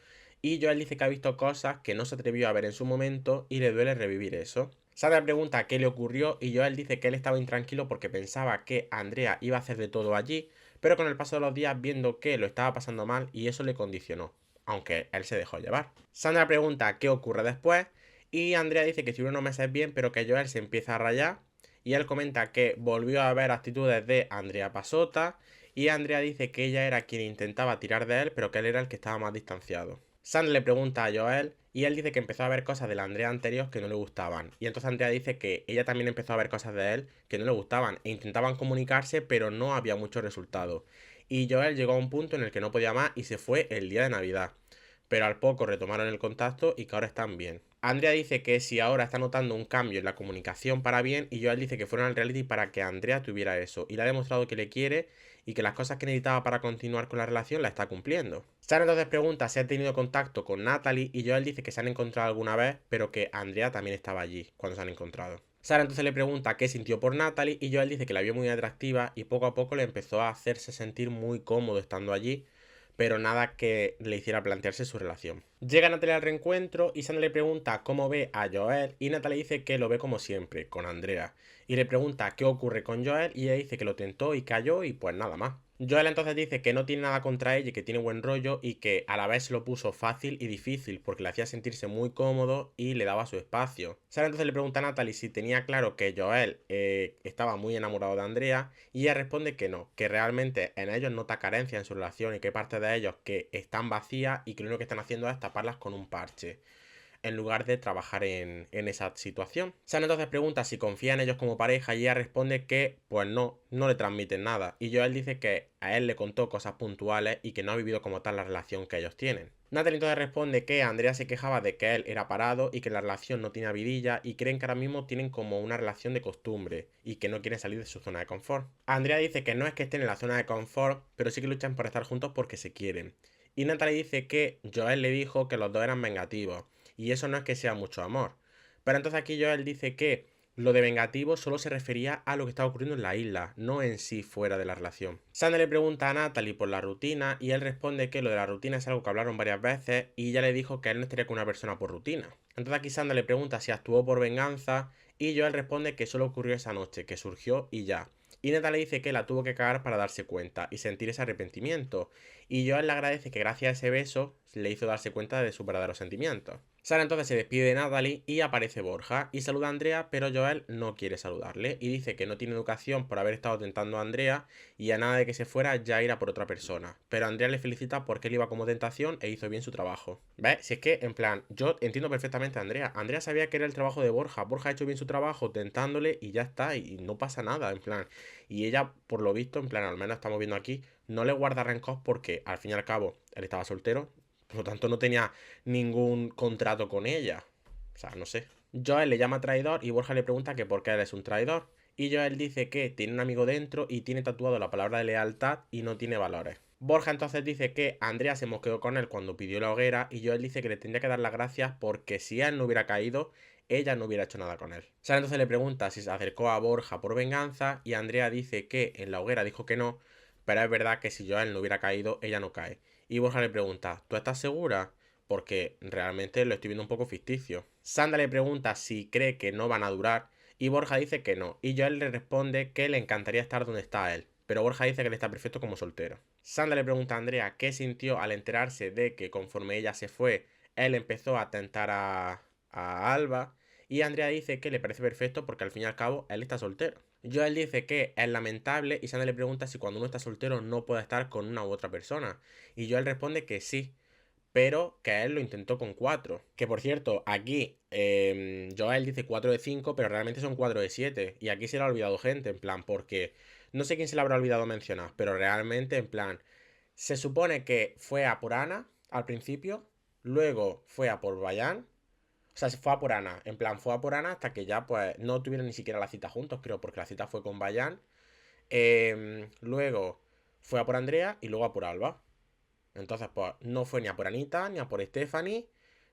Y Joel dice que ha visto cosas que no se atrevió a ver en su momento y le duele revivir eso. Sandra pregunta qué le ocurrió y Joel dice que él estaba intranquilo porque pensaba que Andrea iba a hacer de todo allí, pero con el paso de los días viendo que lo estaba pasando mal y eso le condicionó, aunque él se dejó llevar. Sandra pregunta qué ocurre después y Andrea dice que estuvo unos meses bien, pero que Joel se empieza a rayar. Y él comenta que volvió a ver actitudes de Andrea Pasota. Y Andrea dice que ella era quien intentaba tirar de él, pero que él era el que estaba más distanciado. Sandra le pregunta a Joel y él dice que empezó a ver cosas de la Andrea anterior que no le gustaban. Y entonces Andrea dice que ella también empezó a ver cosas de él que no le gustaban. E intentaban comunicarse, pero no había mucho resultado. Y Joel llegó a un punto en el que no podía más y se fue el día de Navidad. Pero al poco retomaron el contacto y que ahora están bien. Andrea dice que si ahora está notando un cambio en la comunicación para bien y Joel dice que fueron al reality para que Andrea tuviera eso y le ha demostrado que le quiere y que las cosas que necesitaba para continuar con la relación la está cumpliendo. Sara entonces pregunta si ha tenido contacto con Natalie y Joel dice que se han encontrado alguna vez pero que Andrea también estaba allí cuando se han encontrado. Sara entonces le pregunta qué sintió por Natalie y Joel dice que la vio muy atractiva y poco a poco le empezó a hacerse sentir muy cómodo estando allí, pero nada que le hiciera plantearse su relación. Llega Natalie al reencuentro y Sandra le pregunta cómo ve a Joel y Natalie dice que lo ve como siempre, con Andrea. Y le pregunta qué ocurre con Joel y ella dice que lo tentó y cayó y pues nada más. Joel entonces dice que no tiene nada contra ella y que tiene buen rollo y que a la vez se lo puso fácil y difícil porque le hacía sentirse muy cómodo y le daba su espacio. Sara entonces le pregunta a Natalie si tenía claro que Joel estaba muy enamorado de Andrea y ella responde que no, que realmente en ellos nota carencia en su relación y que hay partes de ellos que están vacías y que lo único que están haciendo es taparlas con un parche en lugar de trabajar en esa situación. Sam entonces pregunta si confía en ellos como pareja y ella responde que pues no le transmiten nada. Y Joel dice que a él le contó cosas puntuales y que no ha vivido como tal la relación que ellos tienen. Natalie entonces responde que Andrea se quejaba de que él era parado y que la relación no tenía vidilla y creen que ahora mismo tienen como una relación de costumbre y que no quieren salir de su zona de confort. Andrea dice que no es que estén en la zona de confort, pero sí que luchan por estar juntos porque se quieren. Y Natalie dice que Joel le dijo que los dos eran vengativos y eso no es que sea mucho amor. Pero entonces aquí Joel dice que lo de vengativo solo se refería a lo que estaba ocurriendo en la isla, no en sí fuera de la relación. Sandra le pregunta a Natalie por la rutina y él responde que lo de la rutina es algo que hablaron varias veces y ella le dijo que él no estaría con una persona por rutina. Entonces aquí Sandra le pregunta si actuó por venganza y Joel responde que solo ocurrió esa noche, que surgió y ya. Y Natalie le dice que la tuvo que cagar para darse cuenta y sentir ese arrepentimiento. Y Joel le agradece que gracias a ese beso le hizo darse cuenta de sus verdaderos sentimientos. Sara entonces se despide de Natalie y aparece Borja y saluda a Andrea, pero Joel no quiere saludarle y dice que no tiene educación por haber estado tentando a Andrea y a nada de que se fuera ya irá por otra persona. Pero Andrea le felicita porque él iba como tentación e hizo bien su trabajo. ¿Ves? Si es que, en plan, yo entiendo perfectamente a Andrea. Andrea sabía que era el trabajo de Borja. Borja ha hecho bien su trabajo tentándole y ya está, y no pasa nada, en plan. Y ella, por lo visto, en plan, al menos estamos viendo aquí, no le guarda rencor porque, al fin y al cabo, él estaba soltero. Por lo tanto, no tenía ningún contrato con ella. O sea, no sé. Joel le llama traidor y Borja le pregunta que por qué él es un traidor. Y Joel dice que tiene un amigo dentro y tiene tatuado la palabra de lealtad y no tiene valores. Borja entonces dice que Andrea se mosqueó con él cuando pidió la hoguera y Joel dice que le tendría que dar las gracias porque si él no hubiera caído, ella no hubiera hecho nada con él. Sara entonces le pregunta si se acercó a Borja por venganza y Andrea dice que en la hoguera dijo que no, pero es verdad que si Joel no hubiera caído, ella no cae. Y Borja le pregunta, ¿tú estás segura? Porque realmente lo estoy viendo un poco ficticio. Sandra le pregunta si cree que no van a durar y Borja dice que no. Y Joel le responde que le encantaría estar donde está él. Pero Borja dice que él está perfecto como soltero. Sandra le pregunta a Andrea qué sintió al enterarse de que conforme ella se fue, él empezó a tentar a Alba. Y Andrea dice que le parece perfecto porque al fin y al cabo él está soltero. Joel dice que es lamentable y Sandra le pregunta si cuando uno está soltero no puede estar con una u otra persona. Y Joel responde que sí, pero que él lo intentó con 4. Que por cierto, aquí Joel dice 4 de 5, pero realmente son 4 de 7. Y aquí se le ha olvidado gente, en plan, porque no sé quién se le habrá olvidado mencionar, pero realmente, en plan, se supone que fue a por Ana al principio, luego fue a por Bayan. O sea, se fue a por Ana, en plan, fue a por Ana hasta que ya, pues, no tuvieron ni siquiera la cita juntos, creo, porque la cita fue con Bayan. Luego fue a por Andrea y luego a por Alba. Entonces, pues, no fue ni a por Anita, ni a por Stephanie,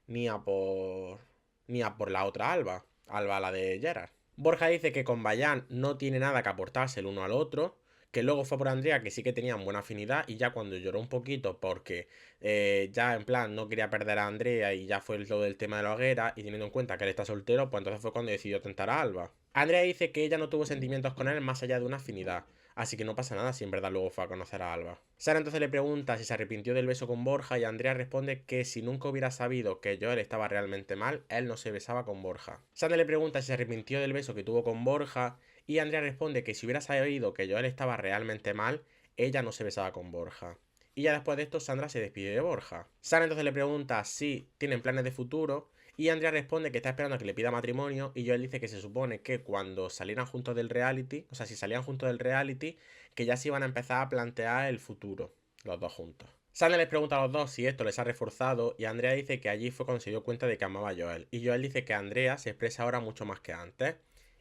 ni a por. Ni a por la otra Alba. Alba, la de Gerard. Borja dice que con Bayan no tiene nada que aportarse el uno al otro. Que luego fue por Andrea, que sí que tenían buena afinidad. Y ya cuando lloró un poquito, porque ya en plan no quería perder a Andrea y ya fue lo del tema de la hoguera. Y teniendo en cuenta que él está soltero, pues entonces fue cuando decidió tentar a Alba. Andrea dice que ella no tuvo sentimientos con él más allá de una afinidad. Así que no pasa nada si en verdad luego fue a conocer a Alba. Sara entonces le pregunta si se arrepintió del beso con Borja y Andrea responde que si nunca hubiera sabido que Joel estaba realmente mal, él no se besaba con Borja. Sandra le pregunta si se arrepintió del beso que tuvo con Borja y Andrea responde que si hubiera sabido que Joel estaba realmente mal, ella no se besaba con Borja. Y ya después de esto Sandra se despide de Borja. Sara entonces le pregunta si tienen planes de futuro y Andrea responde que está esperando a que le pida matrimonio y Joel dice que se supone que cuando salieran juntos del reality, o sea, si salían juntos del reality, que ya se iban a empezar a plantear el futuro, los dos juntos. Sandra les pregunta a los dos si esto les ha reforzado y Andrea dice que allí fue cuando se dio cuenta de que amaba a Joel. Y Joel dice que Andrea se expresa ahora mucho más que antes.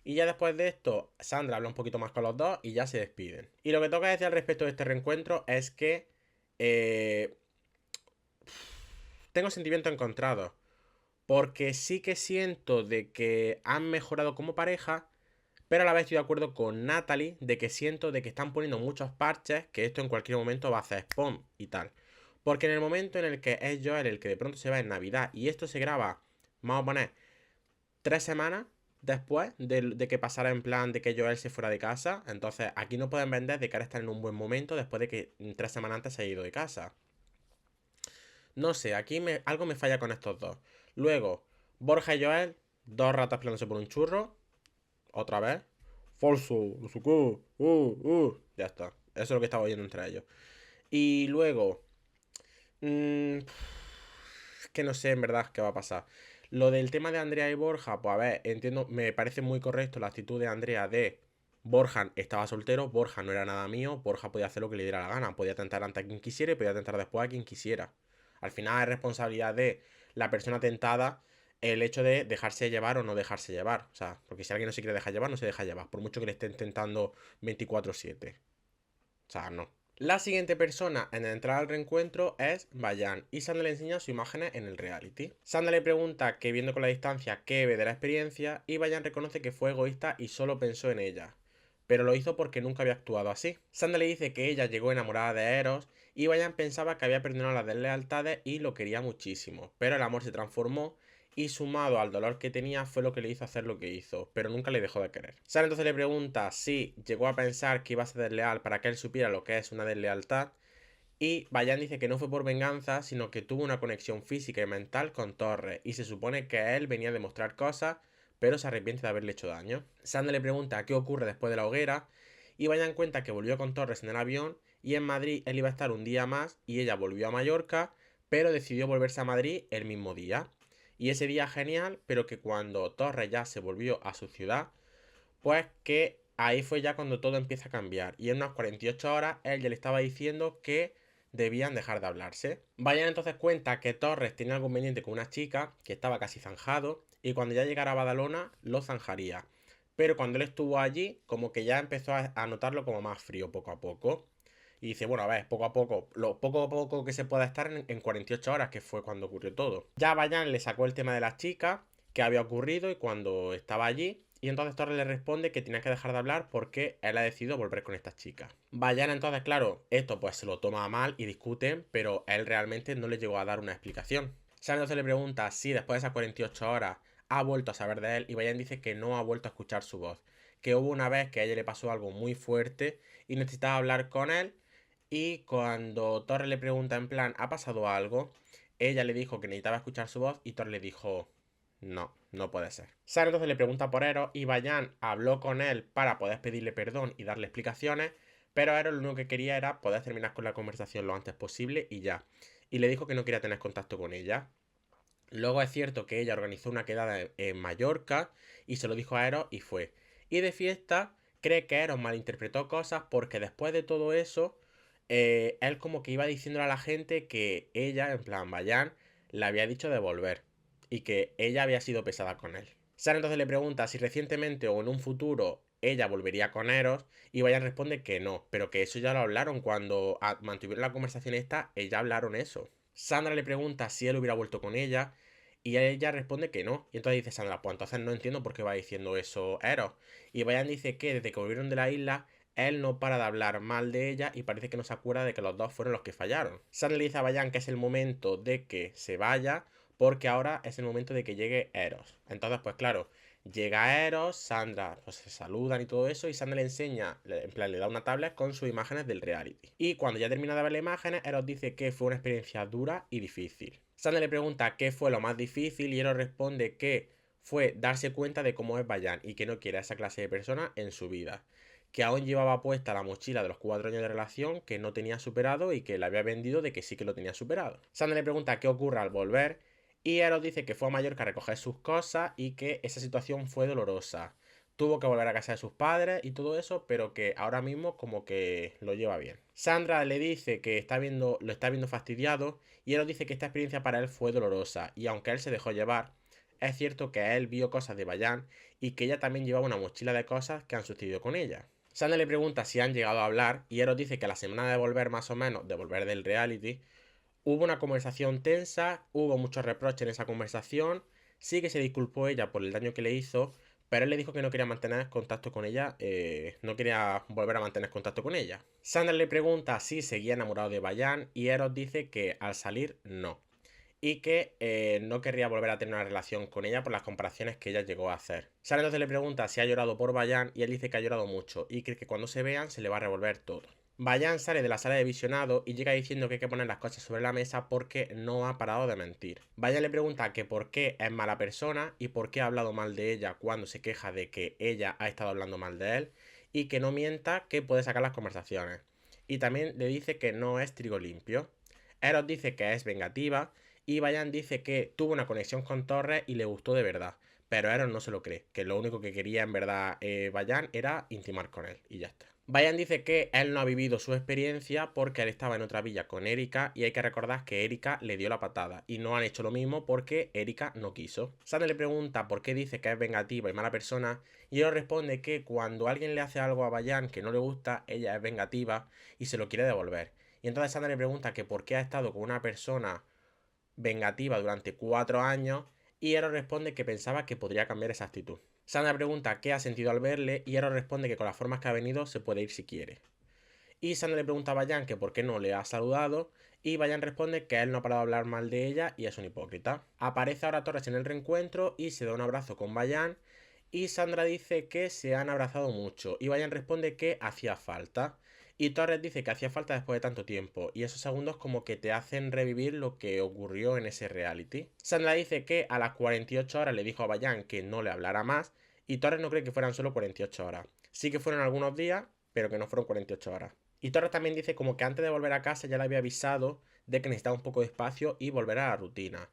Y ya después de esto, Sandra habla un poquito más con los dos y ya se despiden. Y lo que toca decir al respecto de este reencuentro es que eh, tengo sentimientos encontrados. Porque sí que siento de que han mejorado como pareja, pero a la vez estoy de acuerdo con Natalie de que siento de que están poniendo muchos parches, que esto en cualquier momento va a hacer spam y tal. Porque en el momento en el que es Joel el que de pronto se va en Navidad y esto se graba, vamos a poner, 3 semanas después de que pasara en plan de que Joel se fuera de casa, entonces aquí no pueden vender de que ahora están en un buen momento después de que 3 semanas antes se haya ido de casa. No sé, aquí algo me falla con estos dos. Luego, Borja y Joel, dos ratas peleándose por un churro. Otra vez. Falso, no sé qué. Ya está. Eso es lo que estaba oyendo entre ellos. Y luego. Es que no sé en verdad qué va a pasar. Lo del tema de Andrea y Borja, pues a ver, entiendo, me parece muy correcto la actitud de Andrea de Borja estaba soltero, Borja no era nada mío, Borja podía hacer lo que le diera la gana, podía tentar antes a quien quisiera y podía tentar después a quien quisiera. Al final es responsabilidad de la persona tentada el hecho de dejarse llevar o no dejarse llevar. O sea, porque si alguien no se quiere dejar llevar, no se deja llevar, por mucho que le estén tentando 24/7. O sea, no. La siguiente persona en entrar al reencuentro es Bayan y Sandra le enseña sus imágenes en el reality. Sandra le pregunta que viendo con la distancia qué ve de la experiencia y Bayan reconoce que fue egoísta y solo pensó en ella, pero lo hizo porque nunca había actuado así. Sandra le dice que ella llegó enamorada de Eros y Bayan pensaba que había perdonado las deslealtades y lo quería muchísimo, pero el amor se transformó y sumado al dolor que tenía fue lo que le hizo hacer lo que hizo, pero nunca le dejó de querer. Sara entonces le pregunta si llegó a pensar que iba a ser desleal para que él supiera lo que es una deslealtad y Bayan dice que no fue por venganza, sino que tuvo una conexión física y mental con Torres y se supone que él venía a demostrar cosas, pero se arrepiente de haberle hecho daño. Sandra le pregunta qué ocurre después de la hoguera y Bayan cuenta que volvió con Torres en el avión y en Madrid él iba a estar un día más y ella volvió a Mallorca, pero decidió volverse a Madrid el mismo día. Y ese día genial, pero que cuando Torres ya se volvió a su ciudad, pues que ahí fue ya cuando todo empieza a cambiar. Y en unas 48 horas él ya le estaba diciendo que debían dejar de hablarse. Vayan entonces cuenta que Torres tenía algo pendiente con una chica que estaba casi zanjado y cuando ya llegara a Badalona lo zanjaría. pero cuando él estuvo allí, como que ya empezó a notarlo como más frío poco a poco. Y dice, bueno, a ver, poco a poco, lo poco a poco que se pueda estar en 48 horas, que fue cuando ocurrió todo. Ya Bayan le sacó el tema de las chicas, que había ocurrido y cuando estaba allí. Y entonces Torres le responde que tenía que dejar de hablar porque él ha decidido volver con estas chicas. Bayan entonces, claro, esto pues se lo toma a mal y discuten, pero él realmente no le llegó a dar una explicación. Sam entonces le pregunta si después de esas 48 horas ha vuelto a saber de él y Bayan dice que no ha vuelto a escuchar su voz. Que hubo una vez que a ella le pasó algo muy fuerte y necesitaba hablar con él. Y cuando Torres le pregunta en plan, ¿ha pasado algo? Ella le dijo que necesitaba escuchar su voz y Torres le dijo, no, no puede ser. Sara entonces le pregunta por Eros y Bayan habló con él para poder pedirle perdón y darle explicaciones, pero Eros lo único que quería era poder terminar con la conversación lo antes posible y ya. Y le dijo que no quería tener contacto con ella. Luego es cierto que ella organizó una quedada en Mallorca y se lo dijo a Eros y fue. Y de fiesta cree que Eros malinterpretó cosas porque después de todo eso él como que iba diciéndole a la gente que ella, en plan Bayan, le había dicho de volver y que ella había sido pesada con él. Sara entonces le pregunta si recientemente o en un futuro ella volvería con Eros y Bayan responde que no, pero que eso ya lo hablaron cuando mantuvieron la conversación esta, ella hablaron eso. Sandra le pregunta si él hubiera vuelto con ella y ella responde que no. Y entonces dice Sandra, pues entonces no entiendo por qué va diciendo eso Eros. Y Bayan dice que desde que volvieron de la isla él no para de hablar mal de ella y parece que no se acuerda de que los dos fueron los que fallaron. Sandra le dice a Bayan que es el momento de que se vaya porque ahora es el momento de que llegue Eros. Entonces, pues claro, llega Eros, Sandra, pues se saludan y todo eso y Sandra le enseña, en plan le da una tablet con sus imágenes del reality. Y cuando ya termina de ver las imágenes, Eros dice que fue una experiencia dura y difícil. Sandra le pregunta qué fue lo más difícil y Eros responde que fue darse cuenta de cómo es Bayan y que no quiere a esa clase de persona en su vida, que aún llevaba puesta la mochila de los 4 años de relación que no tenía superado y que le había vendido de que sí que lo tenía superado. Sandra le pregunta qué ocurre al volver y Eros dice que fue a Mallorca a recoger sus cosas y que esa situación fue dolorosa. Tuvo que volver a casa de sus padres y todo eso, pero que ahora mismo como que lo lleva bien. Sandra le dice que lo está viendo fastidiado y Eros dice que esta experiencia para él fue dolorosa y aunque él se dejó llevar, es cierto que él vio cosas de Bayan y que ella también llevaba una mochila de cosas que han sucedido con ella. Sandra le pregunta si han llegado a hablar y Eros dice que a la semana de volver más o menos, de volver del reality, hubo una conversación tensa, hubo muchos reproches en esa conversación, sí que se disculpó ella por el daño que le hizo, pero él le dijo que no quería mantener contacto con ella, no quería volver a mantener contacto con ella. Sandra le pregunta si seguía enamorado de Bayan y Eros dice que al salir no. Y que no querría volver a tener una relación con ella por las comparaciones que ella llegó a hacer. Sara entonces le pregunta si ha llorado por Bayan y él dice que ha llorado mucho y cree que cuando se vean se le va a revolver todo. Bayan sale de la sala de visionado y llega diciendo que hay que poner las cosas sobre la mesa porque no ha parado de mentir. Bayan le pregunta que por qué es mala persona y por qué ha hablado mal de ella cuando se queja de que ella ha estado hablando mal de él y que no mienta, que puede sacar las conversaciones. Y también le dice que no es trigo limpio. Eros dice que es vengativa y Bayan dice que tuvo una conexión con Torres y le gustó de verdad, pero Eros no se lo cree, que lo único que quería en verdad Bayan era intimar con él y ya está. Bayan dice que él no ha vivido su experiencia porque él estaba en otra villa con Erika y hay que recordar que Erika le dio la patada y no han hecho lo mismo porque Erika no quiso. Sandra le pregunta por qué dice que es vengativa y mala persona y él responde que cuando alguien le hace algo a Bayan que no le gusta, ella es vengativa y se lo quiere devolver. Y entonces Sandra le pregunta que por qué ha estado con una persona vengativa durante 4 años y Eros responde que pensaba que podría cambiar esa actitud. Sandra pregunta qué ha sentido al verle y Eros responde que con las formas que ha venido se puede ir si quiere. Y Sandra le pregunta a Bayan que por qué no le ha saludado y Bayan responde que él no ha parado de hablar mal de ella y es un hipócrita. Aparece ahora Torres en el reencuentro y se da un abrazo con Bayan y Sandra dice que se han abrazado mucho y Bayan responde que hacía falta. Y Torres dice que hacía falta después de tanto tiempo y esos segundos como que te hacen revivir lo que ocurrió en ese reality. Sandra dice que a las 48 horas le dijo a Bayan que no le hablara más y Torres no cree que fueran solo 48 horas. Sí que fueron algunos días, pero que no fueron 48 horas. Y Torres también dice como que antes de volver a casa ya le había avisado de que necesitaba un poco de espacio y volver a la rutina.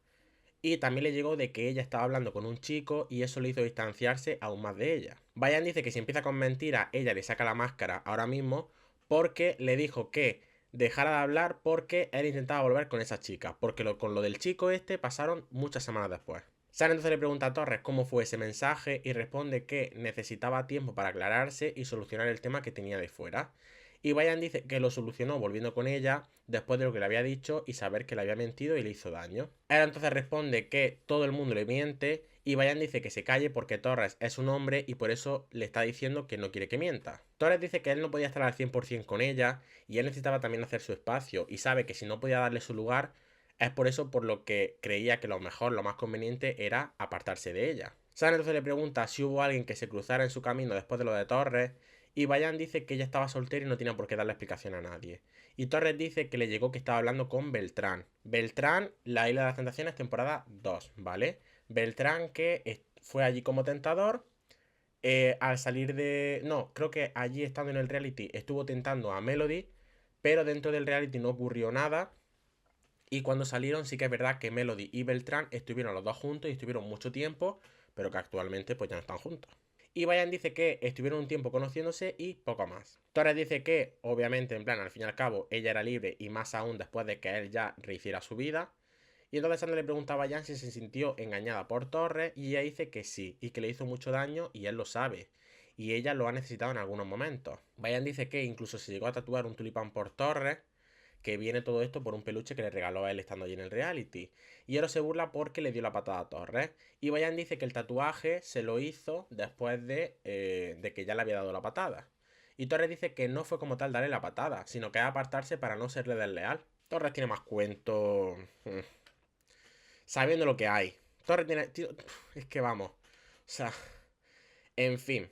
Y también le llegó de que ella estaba hablando con un chico y eso le hizo distanciarse aún más de ella. Bayan dice que si empieza con mentiras, ella le saca la máscara ahora mismo porque le dijo que dejara de hablar porque él intentaba volver con esa chica. Porque con lo del chico este pasaron muchas semanas después. Sara entonces le pregunta a Torres cómo fue ese mensaje y responde que necesitaba tiempo para aclararse y solucionar el tema que tenía de fuera. Y Bayan dice que lo solucionó volviendo con ella después de lo que le había dicho y saber que le había mentido y le hizo daño. Él entonces responde que todo el mundo le miente y Bayan dice que se calle porque Torres es un hombre y por eso le está diciendo que no quiere que mienta. Torres dice que él no podía estar al 100% con ella y él necesitaba también hacer su espacio y sabe que si no podía darle su lugar es por eso por lo que creía que lo mejor, lo más conveniente era apartarse de ella. San entonces le pregunta si hubo alguien que se cruzara en su camino después de lo de Torres y Bayan dice que ella estaba soltera y no tenía por qué darle explicación a nadie. Y Torres dice que le llegó que estaba hablando con Beltrán. Beltrán, La Isla de las Tentaciones, temporada 2, ¿vale? Beltrán que fue allí como tentador. Al salir de... No, creo que allí estando en el reality estuvo tentando a Melody, pero dentro del reality no ocurrió nada. Y cuando salieron sí que es verdad que Melody y Beltrán estuvieron los dos juntos y estuvieron mucho tiempo, pero que actualmente pues ya no están juntos. Y Bayan dice que estuvieron un tiempo conociéndose y poco más. Torres dice que, obviamente, en plan, al fin y al cabo, ella era libre y más aún después de que él ya rehiciera su vida. Y entonces Sandra le pregunta a Bayan si se sintió engañada por Torres y ella dice que sí, y que le hizo mucho daño y él lo sabe. Y ella lo ha necesitado en algunos momentos. Bayan dice que incluso se llegó a tatuar un tulipán por Torres, que viene todo esto por un peluche que le regaló a él estando allí en el reality. Y Ero se burla porque le dio la patada a Torres. Y Bayan dice que el tatuaje se lo hizo después de que ya le había dado la patada. Y Torres dice que no fue como tal darle la patada, sino que es apartarse para no serle desleal. Torres tiene más cuento. Sabiendo lo que hay. Torres tiene... Tío, es que vamos. O sea... En fin.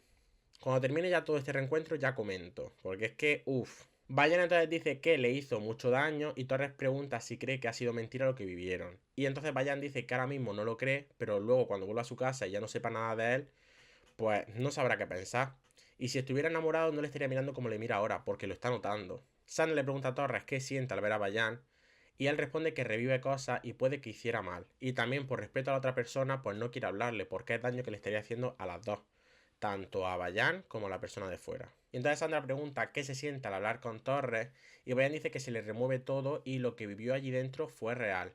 Cuando termine ya todo este reencuentro ya comento. Porque es que, uff. Bayan entonces dice que le hizo mucho daño y Torres pregunta si cree que ha sido mentira lo que vivieron. Y entonces Bayan dice que ahora mismo no lo cree, pero luego cuando vuelva a su casa y ya no sepa nada de él, pues no sabrá qué pensar. Y si estuviera enamorado no le estaría mirando como le mira ahora, porque lo está notando. San le pregunta a Torres qué siente al ver a Bayan y él responde que revive cosas y puede que hiciera mal. Y también por respeto a la otra persona, pues no quiere hablarle porque es daño que le estaría haciendo a las dos, tanto a Bayan como a la persona de fuera. Y entonces Sandra pregunta qué se siente al hablar con Torres y Bayan dice que se le remueve todo y lo que vivió allí dentro fue real,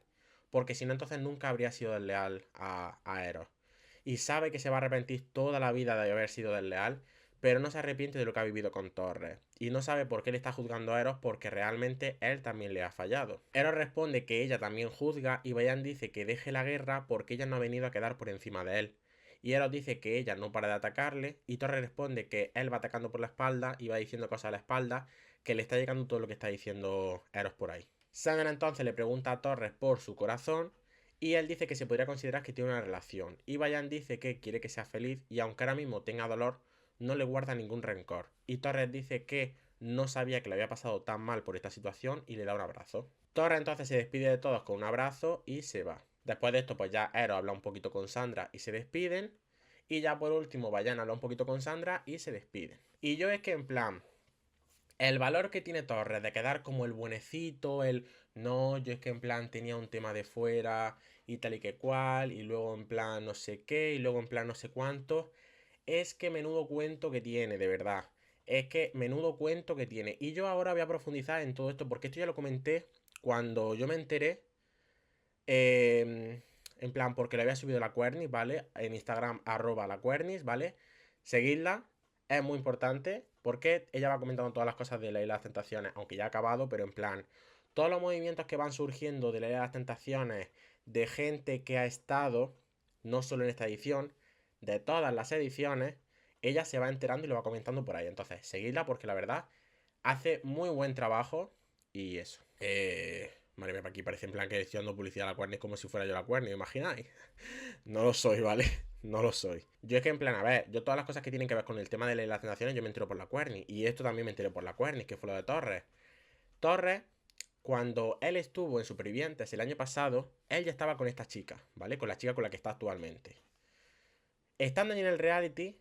porque si no entonces nunca habría sido desleal a Eros. Y sabe que se va a arrepentir toda la vida de haber sido desleal, pero no se arrepiente de lo que ha vivido con Torres. Y no sabe por qué le está juzgando a Eros porque realmente él también le ha fallado. Eros responde que ella también juzga y Bayan dice que deje la guerra porque ella no ha venido a quedar por encima de él. Y Eros dice que ella no para de atacarle y Torres responde que él va atacando por la espalda y va diciendo cosas a la espalda, que le está llegando todo lo que está diciendo Eros por ahí. Sandra entonces le pregunta a Torres por su corazón y él dice que se podría considerar que tiene una relación. Y Bayan dice que quiere que sea feliz y aunque ahora mismo tenga dolor, no le guarda ningún rencor. Y Torres dice que no sabía que le había pasado tan mal por esta situación y le da un abrazo. Torres entonces se despide de todos con un abrazo y se va. Después de esto, pues ya Eros habla un poquito con Sandra y se despiden. Y ya por último, Bayan habla un poquito con Sandra y se despiden. Y yo es que en plan, el valor que tiene Torres de quedar como el buenecito, el no, yo es que en plan tenía un tema de fuera y tal y que cual, y luego en plan no sé qué, y luego en plan no sé cuánto, es que menudo cuento que tiene, de verdad. Es que menudo cuento que tiene. Y yo ahora voy a profundizar en todo esto, porque esto ya lo comenté cuando yo me enteré. En plan, porque le había subido la Cuernis, ¿vale? En Instagram, @lacuernis, ¿vale? Seguidla, es muy importante, porque ella va comentando todas las cosas de la Isla de las Tentaciones, aunque ya ha acabado, pero en plan, todos los movimientos que van surgiendo de la Isla de las Tentaciones, de gente que ha estado, no solo en esta edición, de todas las ediciones, ella se va enterando y lo va comentando por ahí. Entonces, seguidla porque la verdad hace muy buen trabajo y eso. Madre mía, aquí parece en plan que estoy dando publicidad a la Cuerny como si fuera yo la Cuerny, ¿me imagináis? No lo soy, ¿vale? No lo soy. Yo es que en plan, a ver, yo todas las cosas que tienen que ver con el tema de las tentaciones yo me entero por la Cuerny. Y esto también me enteré por la Cuerny, que fue lo de Torres. Torres, cuando él estuvo en Supervivientes el año pasado, él ya estaba con esta chica, ¿vale? Con la chica con la que está actualmente. Estando allí en el reality,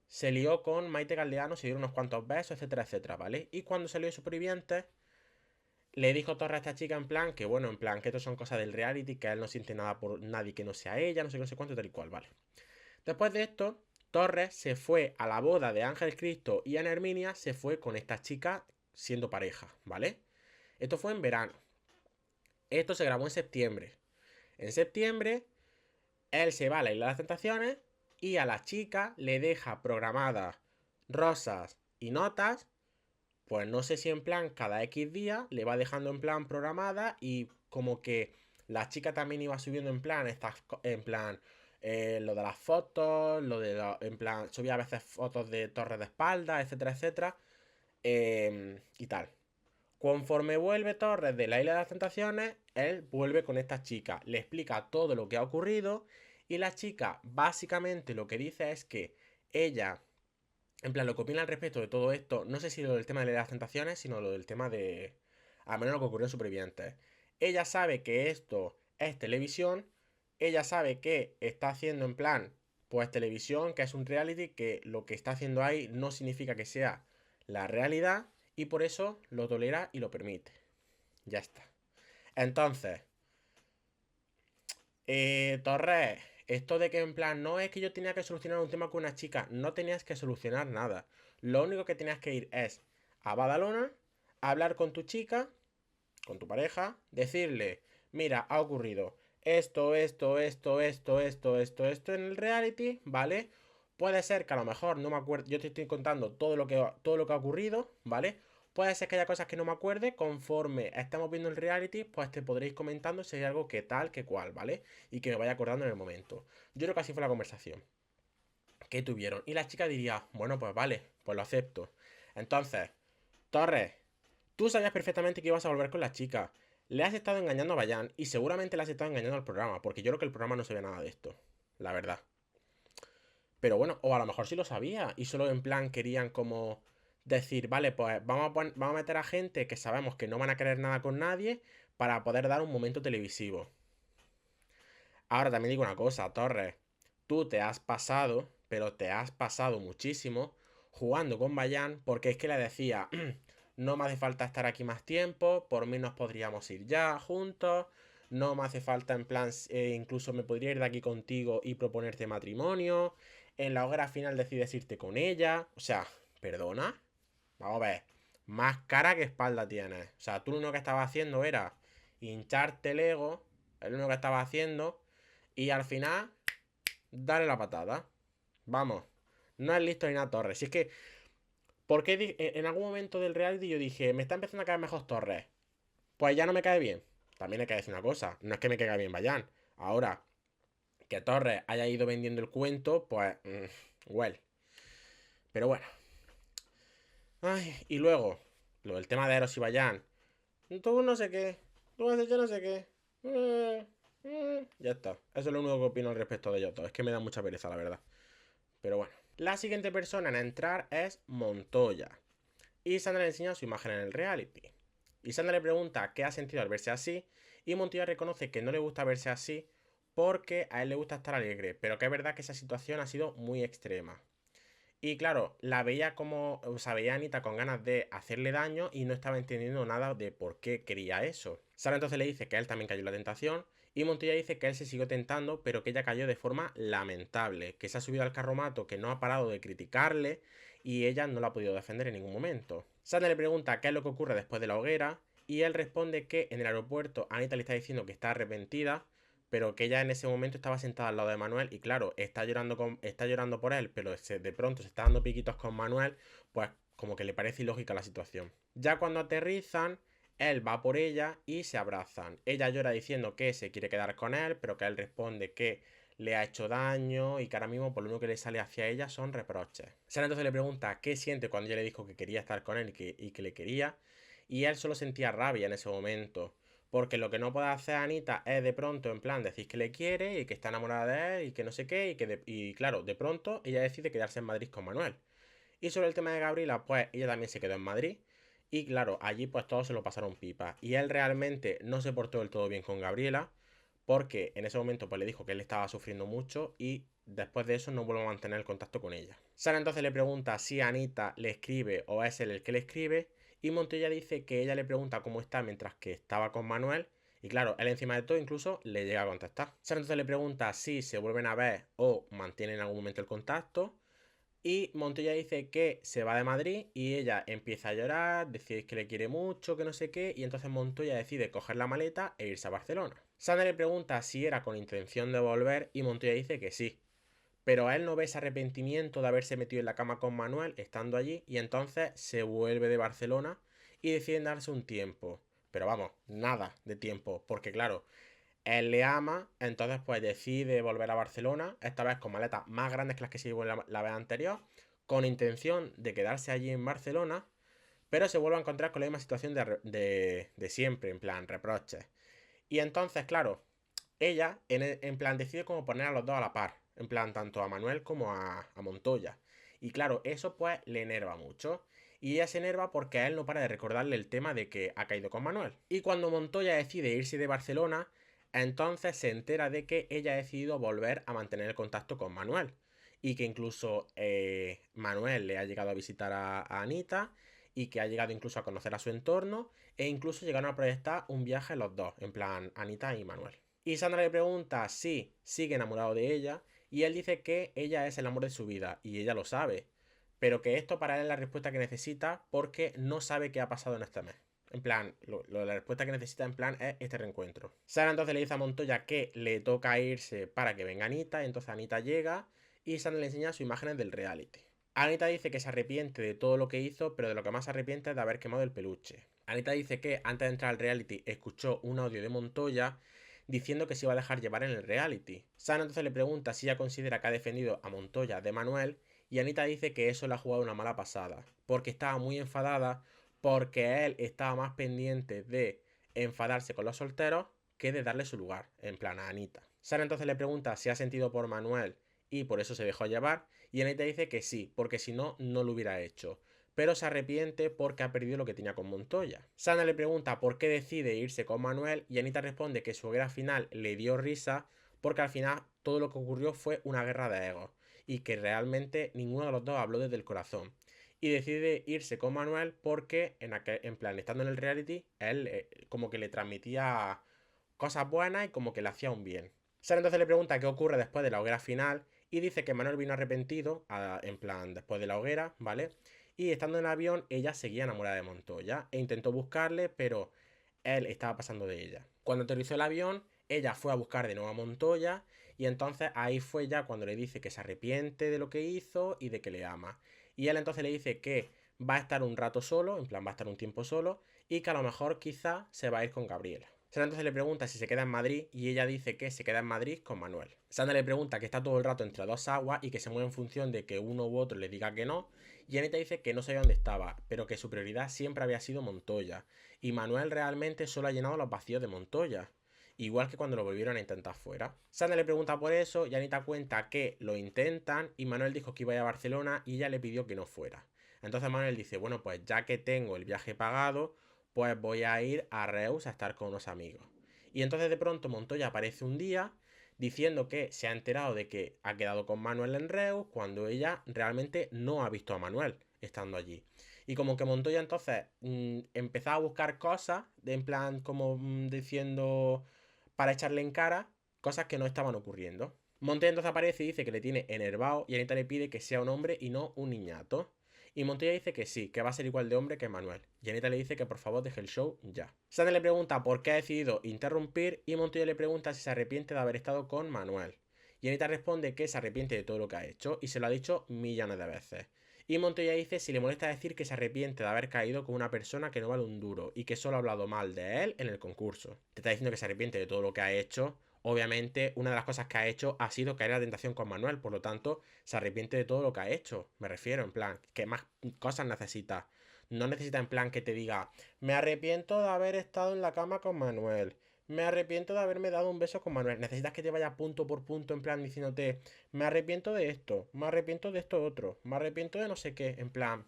se lió con Maite Galdeano, se dieron unos cuantos besos, etcétera, etcétera, ¿vale? Y cuando salió de Supervivientes, le dijo Torres a esta chica en plan que, bueno, en plan que esto son cosas del reality, que él no siente nada por nadie que no sea ella, no sé qué, no sé cuánto, tal y cual, ¿vale? Después de esto, Torres se fue a la boda de Ángel Cristo y Ana Herminia se fue con esta chica siendo pareja, ¿vale? Esto fue en verano. Esto se grabó en septiembre. En septiembre, Él se va a la isla de las tentaciones y a la chica le deja programadas rosas y notas. Pues no sé si en plan cada X días le va dejando en plan programada y como que la chica también iba subiendo en plan lo de las fotos, en plan subía a veces fotos de torres de espalda, etcétera, etcétera, y tal. Conforme vuelve Torres de la Isla de las Tentaciones, él vuelve con esta chica, le explica todo lo que ha ocurrido y la chica básicamente lo que dice es que ella, en plan, lo que opina al respecto de todo esto, no sé si lo del tema de las tentaciones, sino lo del tema de, al menos lo que ocurrió en Supervivientes. Ella sabe que esto es televisión, ella sabe que está haciendo en plan, pues televisión, que es un reality, que lo que está haciendo ahí no significa que sea la realidad y por eso lo tolera y lo permite. Ya está. Entonces, Torres, esto de que en plan, no es que yo tenía que solucionar un tema con una chica, no tenías que solucionar nada. Lo único que tenías que ir es a Badalona, a hablar con tu chica, con tu pareja, decirle, mira, ha ocurrido esto en el reality, ¿vale? Puede ser que a lo mejor no me acuerdo, yo te estoy contando todo lo que ha ocurrido, ¿vale? Puede ser que haya cosas que no me acuerde, conforme estamos viendo el reality, pues te podréis comentando si hay algo que tal, que cual, ¿vale? Y que me vaya acordando en el momento. Yo creo que así fue la conversación que tuvieron. Y la chica diría, bueno, pues vale, pues lo acepto. Entonces, Torres, tú sabías perfectamente que ibas a volver con la chica. Le has estado engañando a Bayan y seguramente le has estado engañando al programa, porque yo creo que el programa no sabía nada de esto, la verdad. Pero bueno, o a lo mejor sí lo sabía y solo en plan querían como decir, vale, pues vamos a meter a gente que sabemos que no van a querer nada con nadie para poder dar un momento televisivo. Ahora también digo una cosa, Torres, tú te has pasado, pero te has pasado muchísimo jugando con Bayan porque es que le decía, no me hace falta estar aquí más tiempo, por mí nos podríamos ir ya juntos, no me hace falta en plan, incluso me podría ir de aquí contigo y proponerte matrimonio, en la hoguera final decides irte con ella, o sea, perdona, vamos a ver, más cara que espalda tienes, o sea, tú lo único que estabas haciendo era hincharte el ego, es lo único que estabas haciendo, y al final, dale la patada. Vamos. No es listo ni nada Torres. Si es que, ¿por qué en algún momento del reality yo dije, me está empezando a caer mejor Torres? Pues ya no me cae bien. También hay que decir una cosa. No es que me caiga bien Bayan. Ahora, que Torres haya ido vendiendo el cuento, pues, well. Pero bueno. Ay, y luego, lo del tema de Eros y Bayan. Tú no sé qué. Tú haces yo no sé qué. Ya está. Eso es lo único que opino al respecto de ellos dos. Es que me da mucha pereza, la verdad. Pero bueno. La siguiente persona en entrar es Montoya. Y Sandra le enseña su imagen en el reality. Y Sandra le pregunta qué ha sentido al verse así. Y Montoya reconoce que no le gusta verse así porque a él le gusta estar alegre. Pero que es verdad que esa situación ha sido muy extrema. Y claro, la veía como, o sea, veía a Anita con ganas de hacerle daño y no estaba entendiendo nada de por qué quería eso. Sara entonces le dice que él también cayó en la tentación y Montoya dice que él se siguió tentando, pero que ella cayó de forma lamentable, que se ha subido al carromato, que no ha parado de criticarle y ella no la ha podido defender en ningún momento. Sara le pregunta qué es lo que ocurre después de la hoguera y él responde que en el aeropuerto Anita le está diciendo que está arrepentida pero que ella en ese momento estaba sentada al lado de Manuel y claro, está llorando por él, pero de pronto se está dando piquitos con Manuel, pues como que le parece ilógica la situación. Ya cuando aterrizan, él va por ella y se abrazan. Ella llora diciendo que se quiere quedar con él, pero que él responde que le ha hecho daño y que ahora mismo por lo único que le sale hacia ella son reproches. Sara entonces le pregunta qué siente cuando ella le dijo que quería estar con él y que le quería, y él solo sentía rabia en ese momento. Porque lo que no puede hacer Anita es de pronto, en plan, decir que le quiere y que está enamorada de él y que no sé qué. Y claro, de pronto ella decide quedarse en Madrid con Manuel. Y sobre el tema de Gabriela, pues ella también se quedó en Madrid. Y claro, allí pues todos se lo pasaron pipa. Y él realmente no se portó del todo bien con Gabriela. Porque en ese momento pues le dijo que él estaba sufriendo mucho y después de eso no vuelve a mantener el contacto con ella. Sara entonces le pregunta si Anita le escribe o es él el que le escribe. Y Montoya dice que ella le pregunta cómo está mientras que estaba con Manuel. Y claro, él encima de todo incluso le llega a contestar. Sara entonces le pregunta si se vuelven a ver o mantienen en algún momento el contacto. Y Montoya dice que se va de Madrid y ella empieza a llorar, decir que le quiere mucho, que no sé qué, y entonces Montoya decide coger la maleta e irse a Barcelona. Sandra le pregunta si era con intención de volver y Montoya dice que sí. Pero a él no ve ese arrepentimiento de haberse metido en la cama con Manuel estando allí y entonces se vuelve de Barcelona y deciden darse un tiempo. Pero vamos, nada de tiempo, porque claro, él le ama, entonces pues decide volver a Barcelona, esta vez con maletas más grandes que las que se llevó la vez anterior, con intención de quedarse allí en Barcelona, pero se vuelve a encontrar con la misma situación de siempre, en plan reproches. Y entonces, claro, ella en plan decide como poner a los dos a la par, en plan tanto a Manuel como a Montoya. Y claro, eso pues le enerva mucho. Y ella se enerva porque a él no para de recordarle el tema de que ha caído con Manuel. Y cuando Montoya decide irse de Barcelona, entonces se entera de que ella ha decidido volver a mantener el contacto con Manuel. Y que incluso Manuel le ha llegado a visitar a Anita y que ha llegado incluso a conocer a su entorno e incluso llegaron a proyectar un viaje los dos, en plan Anita y Manuel. Y Sandra le pregunta si sigue enamorado de ella y él dice que ella es el amor de su vida y ella lo sabe, pero que esto para él es la respuesta que necesita porque no sabe qué ha pasado en este mes. En plan, la respuesta que necesita en plan es este reencuentro. Sara entonces le dice a Montoya que le toca irse para que venga Anita, entonces Anita llega y Sandra le enseña sus imágenes del reality. Anita dice que se arrepiente de todo lo que hizo, pero de lo que más se arrepiente es de haber quemado el peluche. Anita dice que antes de entrar al reality escuchó un audio de Montoya diciendo que se iba a dejar llevar en el reality. Sana entonces le pregunta si ella considera que ha defendido a Montoya de Manuel y Anita dice que eso le ha jugado una mala pasada, porque estaba muy enfadada porque él estaba más pendiente de enfadarse con los solteros que de darle su lugar, en plan a Anita. Sara entonces le pregunta si ha sentido por Manuel y por eso se dejó llevar, y Anita dice que sí, porque si no, no lo hubiera hecho. Pero se arrepiente porque ha perdido lo que tenía con Montoya. Sana le pregunta por qué decide irse con Manuel y Anita responde que su hoguera final le dio risa porque al final todo lo que ocurrió fue una guerra de egos y que realmente ninguno de los dos habló desde el corazón. Y decide irse con Manuel porque en plan, estando en el reality, él como que le transmitía cosas buenas y como que le hacía un bien. Sara entonces le pregunta qué ocurre después de la hoguera final y dice que Manuel vino arrepentido, en plan, después de la hoguera, ¿vale? Y estando en el avión, ella seguía enamorada de Montoya e intentó buscarle, pero él estaba pasando de ella. Cuando aterrizó el avión, ella fue a buscar de nuevo a Montoya y entonces ahí fue ya cuando le dice que se arrepiente de lo que hizo y de que le ama. Y él entonces le dice que va a estar un rato solo, en plan va a estar un tiempo solo, y que a lo mejor quizá se va a ir con Gabriela. Sandra entonces le pregunta si se queda en Madrid y ella dice que se queda en Madrid con Manuel. Sandra le pregunta que está todo el rato entre dos aguas y que se mueve en función de que uno u otro le diga que no. Y Anita dice que no sabía dónde estaba, pero que su prioridad siempre había sido Montoya. Y Manuel realmente solo ha llenado los vacíos de Montoya. Igual que cuando lo volvieron a intentar fuera. Sandra le pregunta por eso y Anita cuenta que lo intentan y Manuel dijo que iba a ir a Barcelona y ella le pidió que no fuera. Entonces Manuel dice, bueno, pues ya que tengo el viaje pagado, pues voy a ir a Reus a estar con unos amigos. Y entonces de pronto Montoya aparece un día diciendo que se ha enterado de que ha quedado con Manuel en Reus cuando ella realmente no ha visto a Manuel estando allí. Y como que Montoya entonces empezaba a buscar cosas, en plan como diciendo para echarle en cara cosas que no estaban ocurriendo. Montoya entonces aparece y dice que le tiene enervado y Anita le pide que sea un hombre y no un niñato. Y Montoya dice que sí, que va a ser igual de hombre que Manuel. Y Anita le dice que por favor deje el show ya. Sandra le pregunta por qué ha decidido interrumpir y Montoya le pregunta si se arrepiente de haber estado con Manuel. Y Anita responde que se arrepiente de todo lo que ha hecho y se lo ha dicho millones de veces. Y Montoya dice si le molesta decir que se arrepiente de haber caído con una persona que no vale un duro y que solo ha hablado mal de él en el concurso. Te está diciendo que se arrepiente de todo lo que ha hecho. Obviamente, una de las cosas que ha hecho ha sido caer en la tentación con Manuel, por lo tanto, se arrepiente de todo lo que ha hecho. Me refiero, en plan, ¿qué más cosas necesita? No necesita en plan que te diga, me arrepiento de haber estado en la cama con Manuel. Me arrepiento de haberme dado un beso con Manuel. Necesitas que te vaya punto por punto, en plan, diciéndote, me arrepiento de esto, me arrepiento de esto otro, me arrepiento de no sé qué, en plan,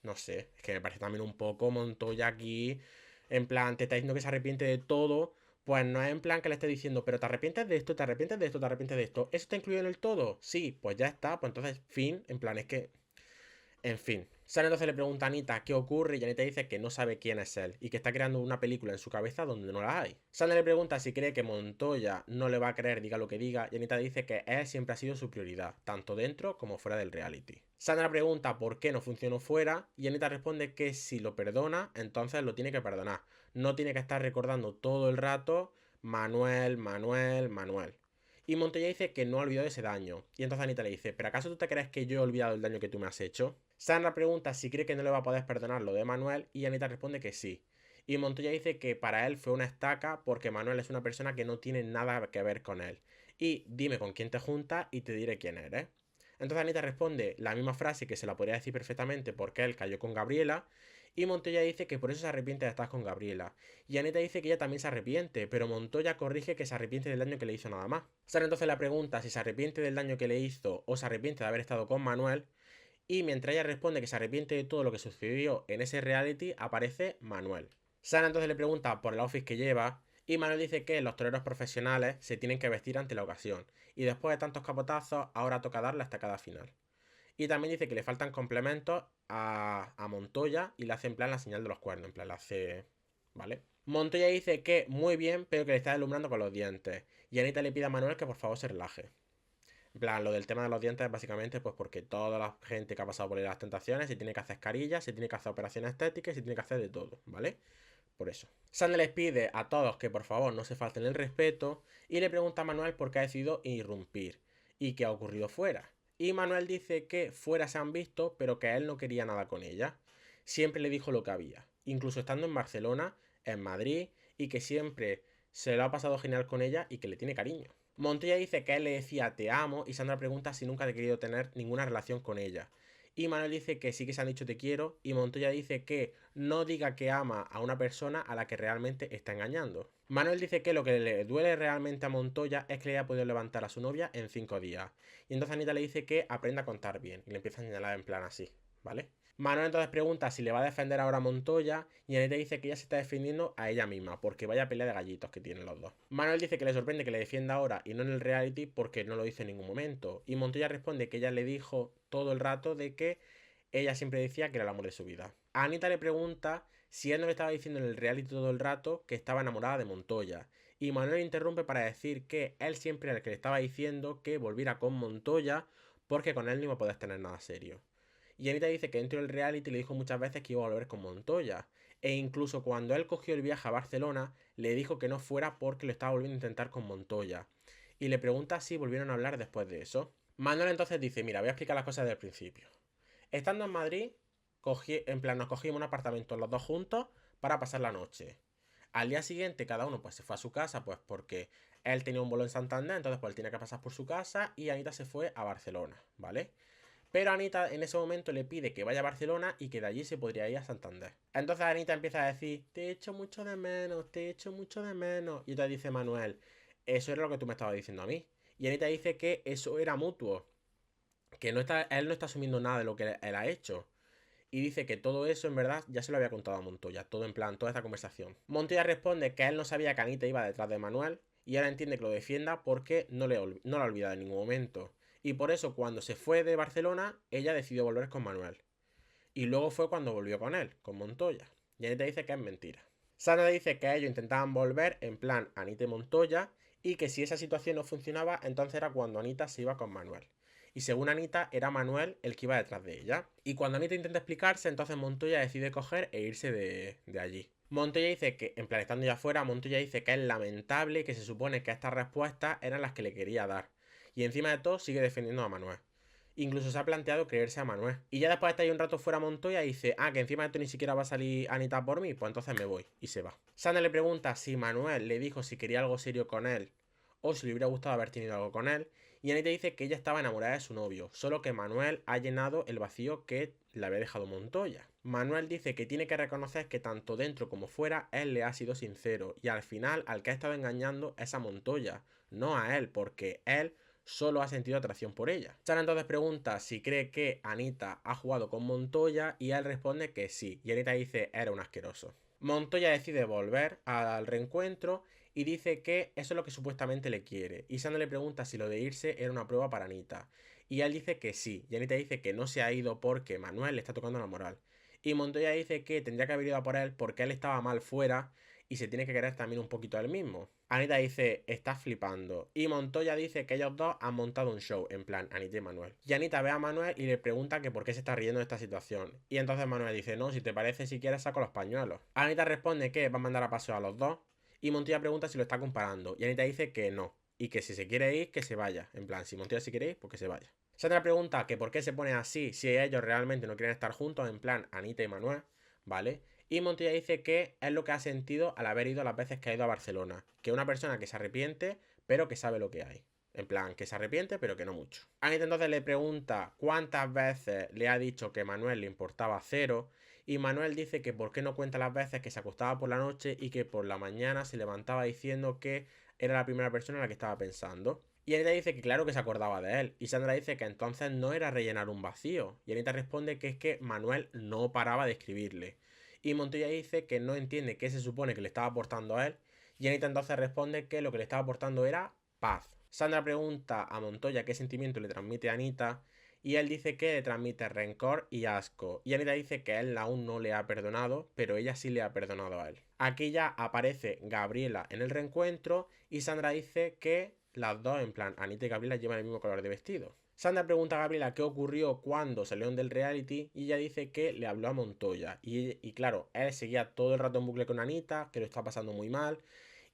no sé, es que me parece también un poco Montoya aquí, en plan, te está diciendo que se arrepiente de todo, pues no es en plan que le esté diciendo, pero te arrepientes de esto, te arrepientes de esto, te arrepientes de esto. ¿Eso está incluido en el todo? Sí, pues ya está, pues entonces, fin, en plan, es que, en fin, Sara entonces le pregunta a Anita qué ocurre y Anita dice que no sabe quién es él y que está creando una película en su cabeza donde no la hay. Sandra le pregunta si cree que Montoya no le va a creer diga lo que diga y Anita dice que él siempre ha sido su prioridad, tanto dentro como fuera del reality. Sandra pregunta por qué no funcionó fuera y Anita responde que si lo perdona, entonces lo tiene que perdonar. No tiene que estar recordando todo el rato Manuel, Manuel, Manuel. Y Montoya dice que no ha olvidado ese daño. Y entonces Anita le dice, ¿pero acaso tú te crees que yo he olvidado el daño que tú me has hecho? Sandra pregunta si cree que no le va a poder perdonar lo de Manuel y Anita responde que sí. Y Montoya dice que para él fue una estaca porque Manuel es una persona que no tiene nada que ver con él. Y dime con quién te juntas y te diré quién eres. Entonces Anita responde la misma frase que se la podría decir perfectamente porque él cayó con Gabriela. Y Montoya dice que por eso se arrepiente de estar con Gabriela. Y Anita dice que ella también se arrepiente, pero Montoya corrige que se arrepiente del daño que le hizo nada más. Sara entonces le pregunta si se arrepiente del daño que le hizo o se arrepiente de haber estado con Manuel. Y mientras ella responde que se arrepiente de todo lo que sucedió en ese reality, aparece Manuel. Sara entonces le pregunta por el outfit que lleva. Y Manuel dice que los toreros profesionales se tienen que vestir ante la ocasión. Y después de tantos capotazos, ahora toca darle la estacada final. Y también dice que le faltan complementos a Montoya y le hace en plan la señal de los cuernos. En plan, la hace. ¿Vale? Montoya dice que muy bien, pero que le está deslumbrando con los dientes. Y Anita le pide a Manuel que por favor se relaje. En plan, lo del tema de los dientes es básicamente pues porque toda la gente que ha pasado por las tentaciones se tiene que hacer carillas, se tiene que hacer operaciones estéticas y se tiene que hacer de todo, ¿vale? Por eso. Sandra les pide a todos que por favor no se falten el respeto y le pregunta a Manuel por qué ha decidido irrumpir y qué ha ocurrido fuera. Y Manuel dice que fuera se han visto, pero que él no quería nada con ella. Siempre le dijo lo que había, incluso estando en Barcelona, en Madrid, y que siempre se lo ha pasado genial con ella y que le tiene cariño. Montoya dice que él le decía te amo y Sandra pregunta si nunca ha querido tener ninguna relación con ella. Y Manuel dice que sí que se han dicho te quiero y Montoya dice que no diga que ama a una persona a la que realmente está engañando. Manuel dice que lo que le duele realmente a Montoya es que le haya podido levantar a su novia en 5 días. Y entonces Anita le dice que aprenda a contar bien y le empieza a señalar en plan así, ¿vale? Manuel entonces pregunta si le va a defender ahora a Montoya y Anita dice que ella se está defendiendo a ella misma porque vaya pelea de gallitos que tienen los dos. Manuel dice que le sorprende que le defienda ahora y no en el reality porque no lo dice en ningún momento. Y Montoya responde que ella le dijo todo el rato de que ella siempre decía que era el amor de su vida. A Anita le pregunta si él no le estaba diciendo en el reality todo el rato que estaba enamorada de Montoya. Y Manuel interrumpe para decir que él siempre era el que le estaba diciendo que volviera con Montoya porque con él no iba a poder tener nada serio. Y Anita dice que dentro del reality le dijo muchas veces que iba a volver con Montoya. E incluso cuando él cogió el viaje a Barcelona, le dijo que no fuera porque lo estaba volviendo a intentar con Montoya. Y le pregunta si volvieron a hablar después de eso. Manuel entonces dice, mira, voy a explicar las cosas desde el principio. Estando en Madrid, nos cogimos un apartamento los dos juntos para pasar la noche. Al día siguiente cada uno pues se fue a su casa pues porque él tenía un vuelo en Santander, entonces pues él tenía que pasar por su casa y Anita se fue a Barcelona, ¿vale? Pero Anita en ese momento le pide que vaya a Barcelona y que de allí se podría ir a Santander. Entonces Anita empieza a decir, te echo mucho de menos, te echo mucho de menos. Y entonces dice Manuel, eso era lo que tú me estabas diciendo a mí. Y Anita dice que eso era mutuo, que no está, él no está asumiendo nada de lo que él ha hecho. Y dice que todo eso en verdad ya se lo había contado a Montoya, todo en plan, toda esta conversación. Montoya responde que él no sabía que Anita iba detrás de Manuel y ahora entiende que lo defienda porque no la olvida en ningún momento. Y por eso cuando se fue de Barcelona, ella decidió volver con Manuel. Y luego fue cuando volvió con él, con Montoya. Y Anita dice que es mentira. Sandra dice que ellos intentaban volver en plan Anita y Montoya y que si esa situación no funcionaba, entonces era cuando Anita se iba con Manuel. Y según Anita, era Manuel el que iba detrás de ella. Y cuando Anita intenta explicarse, entonces Montoya decide coger e irse de allí. Montoya dice que, en plan, estando ya afuera, Montoya dice que es lamentable y que se supone que estas respuestas eran las que le quería dar. Y encima de todo sigue defendiendo a Manuel. Incluso se ha planteado creerse a Manuel. Y ya después de estar ahí un rato fuera Montoya y dice, ah, que encima de esto ni siquiera va a salir Anita por mí, pues entonces me voy. Y se va. Sandra le pregunta si Manuel le dijo si quería algo serio con él o si le hubiera gustado haber tenido algo con él. Y Anita dice que ella estaba enamorada de su novio, solo que Manuel ha llenado el vacío que le había dejado Montoya. Manuel dice que tiene que reconocer que tanto dentro como fuera él le ha sido sincero y al final al que ha estado engañando es a Montoya, no a él, porque él solo ha sentido atracción por ella. Sara entonces pregunta si cree que Anita ha jugado con Montoya y él responde que sí. Y Anita dice era un asqueroso. Montoya decide volver al reencuentro y dice que eso es lo que supuestamente le quiere. Y Sandra le pregunta si lo de irse era una prueba para Anita. Y él dice que sí. Y Anita dice que no se ha ido porque Manuel le está tocando la moral. Y Montoya dice que tendría que haber ido a por él porque él estaba mal fuera y se tiene que querer también un poquito a él mismo. Anita dice, estás flipando. Y Montoya dice que ellos dos han montado un show, en plan, Anita y Manuel. Y Anita ve a Manuel y le pregunta que por qué se está riendo de esta situación. Y entonces Manuel dice, no, si te parece, si quieres saco los pañuelos. Anita responde que va a mandar a paseo a los dos. Y Montoya pregunta si lo está comparando. Y Anita dice que no. Y que si se quiere ir, que se vaya. En plan, si Montoya se quiere ir, pues que se vaya. Sandra pregunta que por qué se pone así si ellos realmente no quieren estar juntos, en plan, Anita y Manuel, ¿vale? Y Montoya dice que es lo que ha sentido al haber ido las veces que ha ido a Barcelona. Que una persona que se arrepiente, pero que sabe lo que hay. En plan, que se arrepiente, pero que no mucho. Anita entonces le pregunta cuántas veces le ha dicho que Manuel le importaba cero. Y Manuel dice que por qué no cuenta las veces que se acostaba por la noche y que por la mañana se levantaba diciendo que era la primera persona en la que estaba pensando. Y Anita dice que claro que se acordaba de él. Y Sandra dice que entonces no era rellenar un vacío. Y Anita responde que es que Manuel no paraba de escribirle. Y Montoya dice que no entiende qué se supone que le estaba aportando a él. Y Anita entonces responde que lo que le estaba aportando era paz. Sandra pregunta a Montoya qué sentimiento le transmite a Anita. Y él dice que le transmite rencor y asco. Y Anita dice que él aún no le ha perdonado, pero ella sí le ha perdonado a él. Aquí ya aparece Gabriela en el reencuentro y Sandra dice que las dos, en plan, Anita y Gabriela llevan el mismo color de vestido. Sandra pregunta a Gabriela qué ocurrió cuando salieron del reality y ella dice que le habló a Montoya. Y claro, él seguía todo el rato en bucle con Anita, que lo está pasando muy mal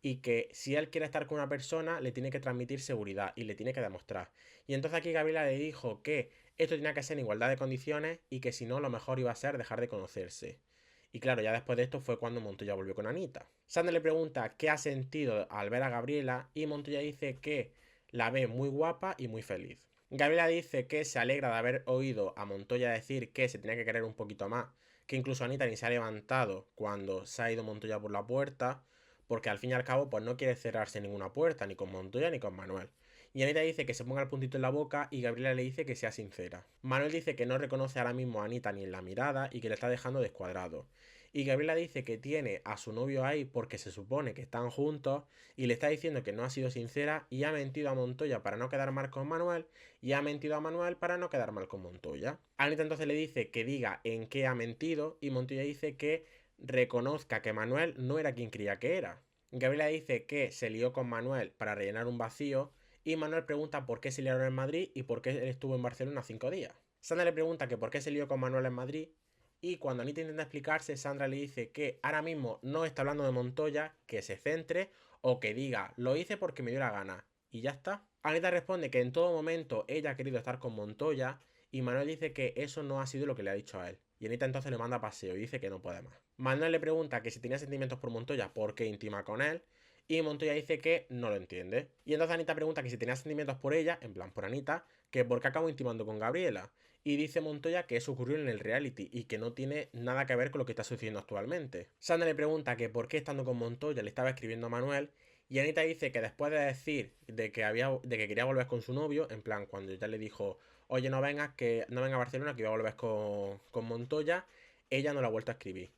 y que si él quiere estar con una persona le tiene que transmitir seguridad y le tiene que demostrar. Y entonces aquí Gabriela le dijo que esto tenía que ser en igualdad de condiciones y que si no lo mejor iba a ser dejar de conocerse. Y claro, ya después de esto fue cuando Montoya volvió con Anita. Sandra le pregunta qué ha sentido al ver a Gabriela y Montoya dice que la ve muy guapa y muy feliz. Gabriela dice que se alegra de haber oído a Montoya decir que se tenía que querer un poquito más, que incluso Anita ni se ha levantado cuando se ha ido Montoya por la puerta, porque al fin y al cabo pues no quiere cerrarse ninguna puerta, ni con Montoya ni con Manuel. Y Anita dice que se ponga el puntito en la boca y Gabriela le dice que sea sincera. Manuel dice que no reconoce ahora mismo a Anita ni en la mirada y que le está dejando descuadrado. Y Gabriela dice que tiene a su novio ahí porque se supone que están juntos y le está diciendo que no ha sido sincera y ha mentido a Montoya para no quedar mal con Manuel y ha mentido a Manuel para no quedar mal con Montoya. Anita entonces le dice que diga en qué ha mentido y Montoya dice que reconozca que Manuel no era quien creía que era. Gabriela dice que se lió con Manuel para rellenar un vacío y Manuel pregunta por qué se liaron en Madrid y por qué él estuvo en Barcelona 5 días. Sandra le pregunta que por qué se lió con Manuel en Madrid y cuando Anita intenta explicarse, Sandra le dice que ahora mismo no está hablando de Montoya, que se centre o que diga, lo hice porque me dio la gana. Y ya está. Anita responde que en todo momento ella ha querido estar con Montoya y Manuel dice que eso no ha sido lo que le ha dicho a él. Y Anita entonces le manda a paseo y dice que no puede más. Manuel le pregunta que si tenía sentimientos por Montoya, ¿por qué intima con él? Y Montoya dice que no lo entiende. Y entonces Anita pregunta que si tenía sentimientos por ella, en plan por Anita, que por qué acabó intimando con Gabriela. Y dice Montoya que eso ocurrió en el reality y que no tiene nada que ver con lo que está sucediendo actualmente. Sandra le pregunta que por qué estando con Montoya le estaba escribiendo a Manuel. Y Anita dice que después de decir de que quería volver con su novio, en plan cuando ya le dijo, oye no vengas, que no venga a Barcelona, que iba a volver con Montoya, ella no la ha vuelto a escribir.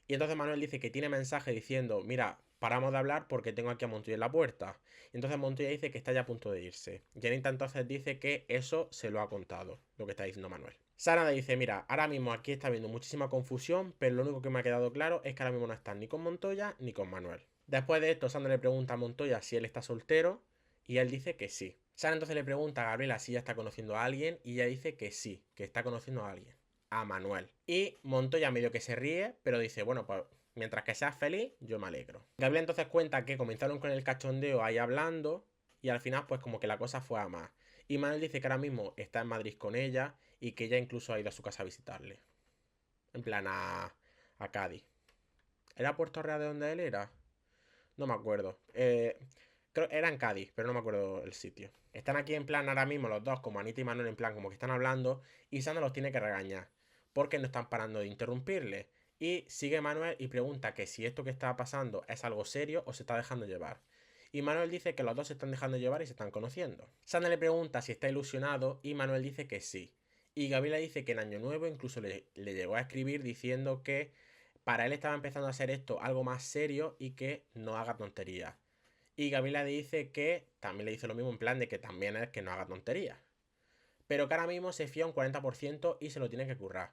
Y entonces Manuel dice que tiene mensaje diciendo, mira, paramos de hablar porque tengo aquí a Montoya en la puerta. Y entonces Montoya dice que está ya a punto de irse. Y Anita entonces dice que eso se lo ha contado, lo que está diciendo Manuel. Sara le dice, mira, ahora mismo aquí está habiendo muchísima confusión, pero lo único que me ha quedado claro es que ahora mismo no están ni con Montoya ni con Manuel. Después de esto, Sandra le pregunta a Montoya si él está soltero y él dice que sí. Sara entonces le pregunta a Gabriela si ella está conociendo a alguien y ella dice que sí, que está conociendo a alguien. A Manuel. Y Montoya medio que se ríe, pero dice, bueno, pues mientras que seas feliz, yo me alegro. Gabriela entonces cuenta que comenzaron con el cachondeo ahí hablando y al final pues como que la cosa fue a más. Y Manuel dice que ahora mismo está en Madrid con ella y que ella incluso ha ido a su casa a visitarle. En plan a Cádiz. ¿Era Puerto Real de donde él era? No me acuerdo. Creo era en Cádiz, pero no me acuerdo el sitio. Están aquí en plan ahora mismo los dos, como Anita y Manuel, en plan como que están hablando y Sandra los tiene que regañar porque no están parando de interrumpirle. Y sigue Manuel y pregunta que si esto que está pasando es algo serio o se está dejando llevar. Y Manuel dice que los dos se están dejando llevar y se están conociendo. Sandra le pregunta si está ilusionado y Manuel dice que sí. Y Gabriela dice que en Año Nuevo incluso le llegó a escribir diciendo que para él estaba empezando a hacer esto algo más serio y que no haga tonterías. Y Gabriela dice que también le dice lo mismo en plan de que también es que no haga tonterías. pero que ahora mismo se fía un 40% y se lo tiene que currar.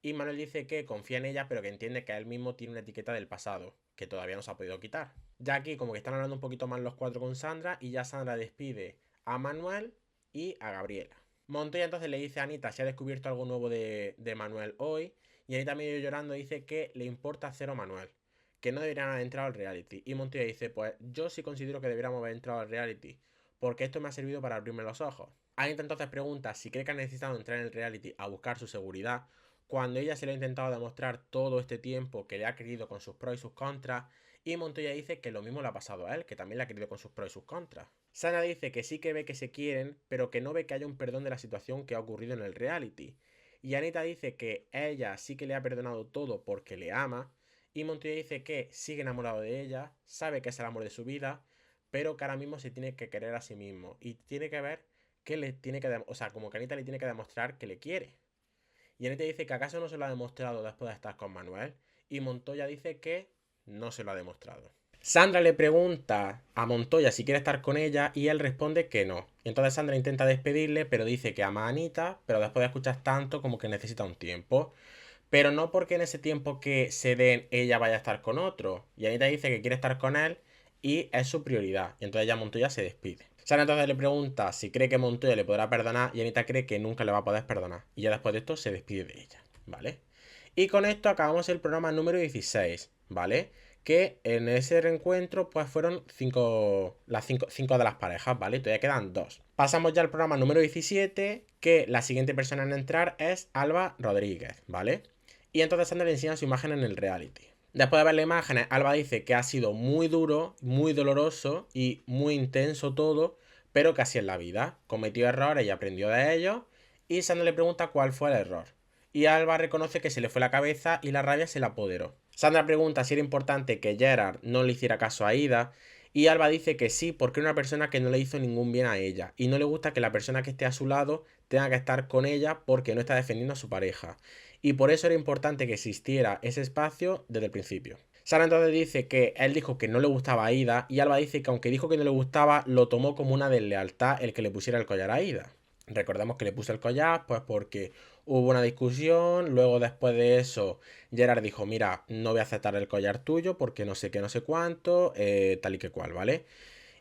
Y Manuel dice que confía en ella, pero que entiende que él mismo tiene una etiqueta del pasado, que todavía no se ha podido quitar. Ya aquí como que están hablando un poquito más los cuatro con Sandra y ya Sandra despide a Manuel y a Gabriela. Montoya entonces le dice a Anita si ha descubierto algo nuevo de Manuel hoy, y Anita medio llorando dice que le importa cero Manuel, que no deberían haber entrado al reality. Y Montoya dice, pues yo sí considero que deberíamos haber entrado al reality, porque esto me ha servido para abrirme los ojos. Anita entonces pregunta si cree que ha necesitado entrar en el reality a buscar su seguridad, cuando ella se lo ha intentado demostrar todo este tiempo, que le ha querido con sus pros y sus contras, y Montoya dice que lo mismo le ha pasado a él, que también le ha querido con sus pros y sus contras. Sana dice que sí que ve que se quieren, pero que no ve que haya un perdón de la situación que ha ocurrido en el reality. Y Anita dice que ella sí que le ha perdonado todo porque le ama, y Montoya dice que sigue enamorado de ella, sabe que es el amor de su vida, pero que ahora mismo se tiene que querer a sí mismo y tiene que ver que le tiene que, o sea, como que Anita le tiene que demostrar que le quiere. Y Anita dice que acaso no se lo ha demostrado después de estar con Manuel. Y Montoya dice que no se lo ha demostrado. Sandra le pregunta a Montoya si quiere estar con ella y él responde que no. Y entonces Sandra intenta despedirle, pero dice que ama a Anita, pero después de escuchar tanto como que necesita un tiempo. Pero no porque en ese tiempo que se den ella vaya a estar con otro. Y Anita dice que quiere estar con él y es su prioridad. Y entonces ya Montoya se despide. Sara entonces le pregunta si cree que Montoya le podrá perdonar y Anita cree que nunca le va a poder perdonar. Y ya después de esto se despide de ella, ¿vale? Y con esto acabamos el programa número 16, ¿vale? Que en ese reencuentro pues fueron cinco de las parejas, ¿vale? Todavía quedan 2. Pasamos ya al programa número 17, que la siguiente persona en entrar es Alba Rodríguez, ¿vale? Y entonces Sandra le enseña su imagen en el reality. Después de ver las imágenes, Alba dice que ha sido muy duro, muy doloroso y muy intenso todo, pero que así es la vida. Cometió errores y aprendió de ellos. Y Sandra le pregunta cuál fue el error. Y Alba reconoce que se le fue la cabeza y la rabia se la apoderó. Sandra pregunta si era importante que Gerard no le hiciera caso a Ida. Y Alba dice que sí, porque era una persona que no le hizo ningún bien a ella. Y no le gusta que la persona que esté a su lado tenga que estar con ella porque no está defendiendo a su pareja. Y por eso era importante que existiera ese espacio desde el principio. Sara entonces dice que él dijo que no le gustaba a Ida y Alba dice que aunque dijo que no le gustaba, lo tomó como una deslealtad el que le pusiera el collar a Ida. Recordemos que le puso el collar pues porque hubo una discusión, luego después de eso Gerard dijo, mira, no voy a aceptar el collar tuyo porque no sé qué, no sé cuánto, tal y que cual, ¿vale?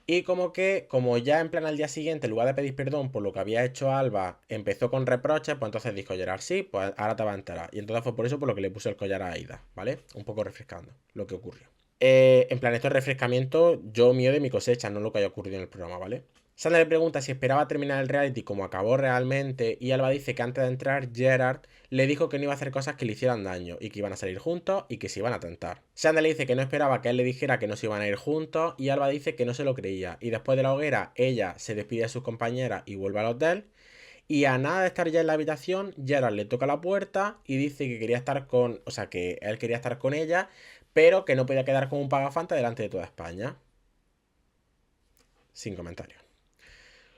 Y como ya en plan al día siguiente, en lugar de pedir perdón por lo que había hecho Alba, empezó con reproches, pues entonces dijo Gerard, sí, pues ahora te va a enterar. Y entonces fue por eso por lo que le puso el collar a Aida, ¿vale? Un poco refrescando lo que ocurrió. En plan, esto es refrescamiento yo mío de mi cosecha, no lo que haya ocurrido en el programa, ¿vale? Sandra le pregunta si esperaba terminar el reality como acabó realmente y Alba dice que antes de entrar Gerard le dijo que no iba a hacer cosas que le hicieran daño y que iban a salir juntos y que se iban a tentar. Sandra le dice que no esperaba que él le dijera que no se iban a ir juntos y Alba dice que no se lo creía y después de la hoguera ella se despide de sus compañeras y vuelve al hotel y a nada de estar ya en la habitación Gerard le toca la puerta y dice que quería estar con, o sea que él quería estar con ella pero que no podía quedar como un pagafanta delante de toda España. Sin comentarios.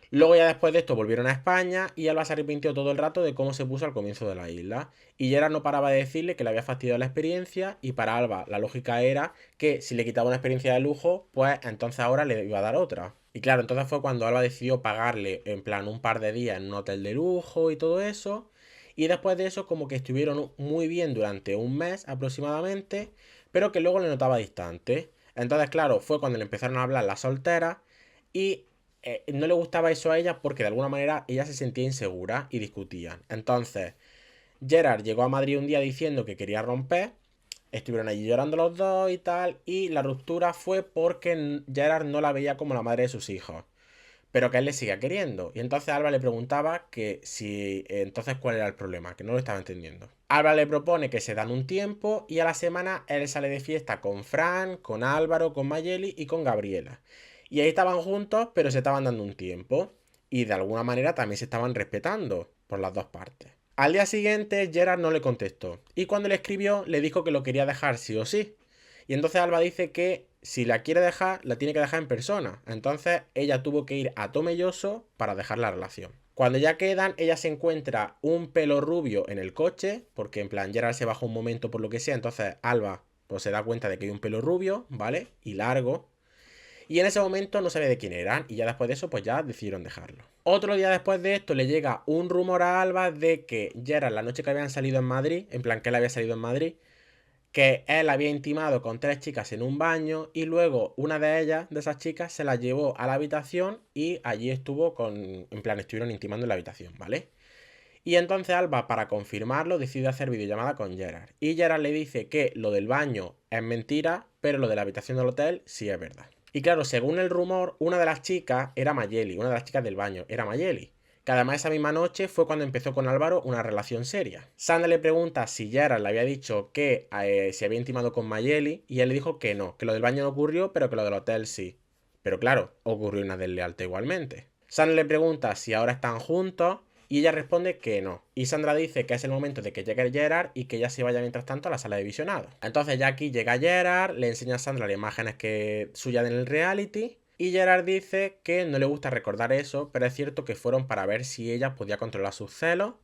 Luego ya después de esto volvieron a España y Alba se arrepintió todo el rato de cómo se puso al comienzo de la isla. Y Gerard no paraba de decirle que le había fastidiado la experiencia y para Alba la lógica era que si le quitaba una experiencia de lujo, pues entonces ahora le iba a dar otra. Y claro, entonces fue cuando Alba decidió pagarle en plan un par de días en un hotel de lujo y todo eso. Y después de eso como que estuvieron muy bien durante un mes aproximadamente, pero que luego le notaba distante. Entonces claro, fue cuando le empezaron a hablar las solteras y no le gustaba eso a ella porque de alguna manera ella se sentía insegura y discutían. Entonces, Gerard llegó a Madrid un día diciendo que quería romper. Estuvieron allí llorando los dos y tal. Y la ruptura fue porque Gerard no la veía como la madre de sus hijos. Pero que él le seguía queriendo. Y entonces Alba le preguntaba que si entonces cuál era el problema, que no lo estaba entendiendo. Alba le propone que se dan un tiempo y a la semana él sale de fiesta con Fran, con Álvaro, con Mayeli y con Gabriela. Y ahí estaban juntos, pero se estaban dando un tiempo. Y de alguna manera también se estaban respetando por las dos partes. Al día siguiente, Gerard no le contestó. Y cuando le escribió, le dijo que lo quería dejar sí o sí. Y entonces Alba dice que si la quiere dejar, la tiene que dejar en persona. Entonces ella tuvo que ir a Tomelloso para dejar la relación. Cuando ya quedan, ella se encuentra un pelo rubio en el coche, porque en plan Gerard se bajó un momento por lo que sea, entonces Alba pues se da cuenta de que hay un pelo rubio, ¿vale? Y largo. Y en ese momento no sabía de quién eran y ya después de eso pues ya decidieron dejarlo. Otro día después de esto le llega un rumor a Alba de que Gerard la noche que habían salido en Madrid, en plan que él había salido en Madrid, que él había intimado con 3 chicas en un baño y luego una de ellas, de esas chicas, se la llevó a la habitación y allí estuvo en plan estuvieron intimando en la habitación, ¿vale? Y entonces Alba, para confirmarlo, decide hacer videollamada con Gerard. Y Gerard le dice que lo del baño es mentira, pero lo de la habitación del hotel sí es verdad. Y claro, según el rumor, una de las chicas era Mayeli, una de las chicas del baño era Mayeli. Que además esa misma noche fue cuando empezó con Álvaro una relación seria. Sandra le pregunta si Gerard le había dicho que se había intimado con Mayeli y él le dijo que no, que lo del baño no ocurrió, pero que lo del hotel sí. Pero claro, ocurrió una deslealtad igualmente. Sandra le pregunta si ahora están juntos y ella responde que no. Y Sandra dice que es el momento de que llegue Gerard y que ella se vaya mientras tanto a la sala de visionado. Entonces ya aquí llega Gerard, le enseña a Sandra las imágenes suyas en el reality. Y Gerard dice que no le gusta recordar eso, pero es cierto que fueron para ver si ella podía controlar sus celos.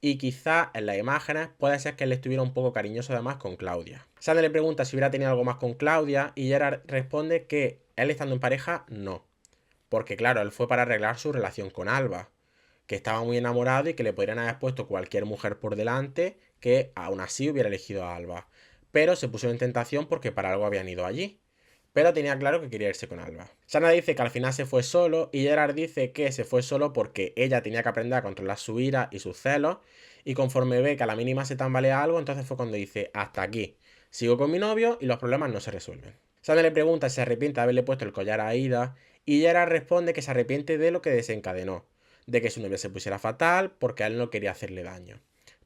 Y quizá en las imágenes puede ser que él estuviera un poco cariñoso además con Claudia. Sandra le pregunta si hubiera tenido algo más con Claudia y Gerard responde que él estando en pareja no. Porque claro, él fue para arreglar su relación con Alba, que estaba muy enamorado y que le podrían haber puesto cualquier mujer por delante que aún así hubiera elegido a Alba. Pero se puso en tentación porque para algo habían ido allí. Pero tenía claro que quería irse con Alba. Sandra dice que al final se fue solo y Gerard dice que se fue solo porque ella tenía que aprender a controlar su ira y sus celos y conforme ve que a la mínima se tambalea algo, entonces fue cuando dice hasta aquí, sigo con mi novio y los problemas no se resuelven. Sandra le pregunta si se arrepiente de haberle puesto el collar a Aida y Gerard responde que se arrepiente de lo que desencadenó, de que su novia se pusiera fatal porque a él no quería hacerle daño,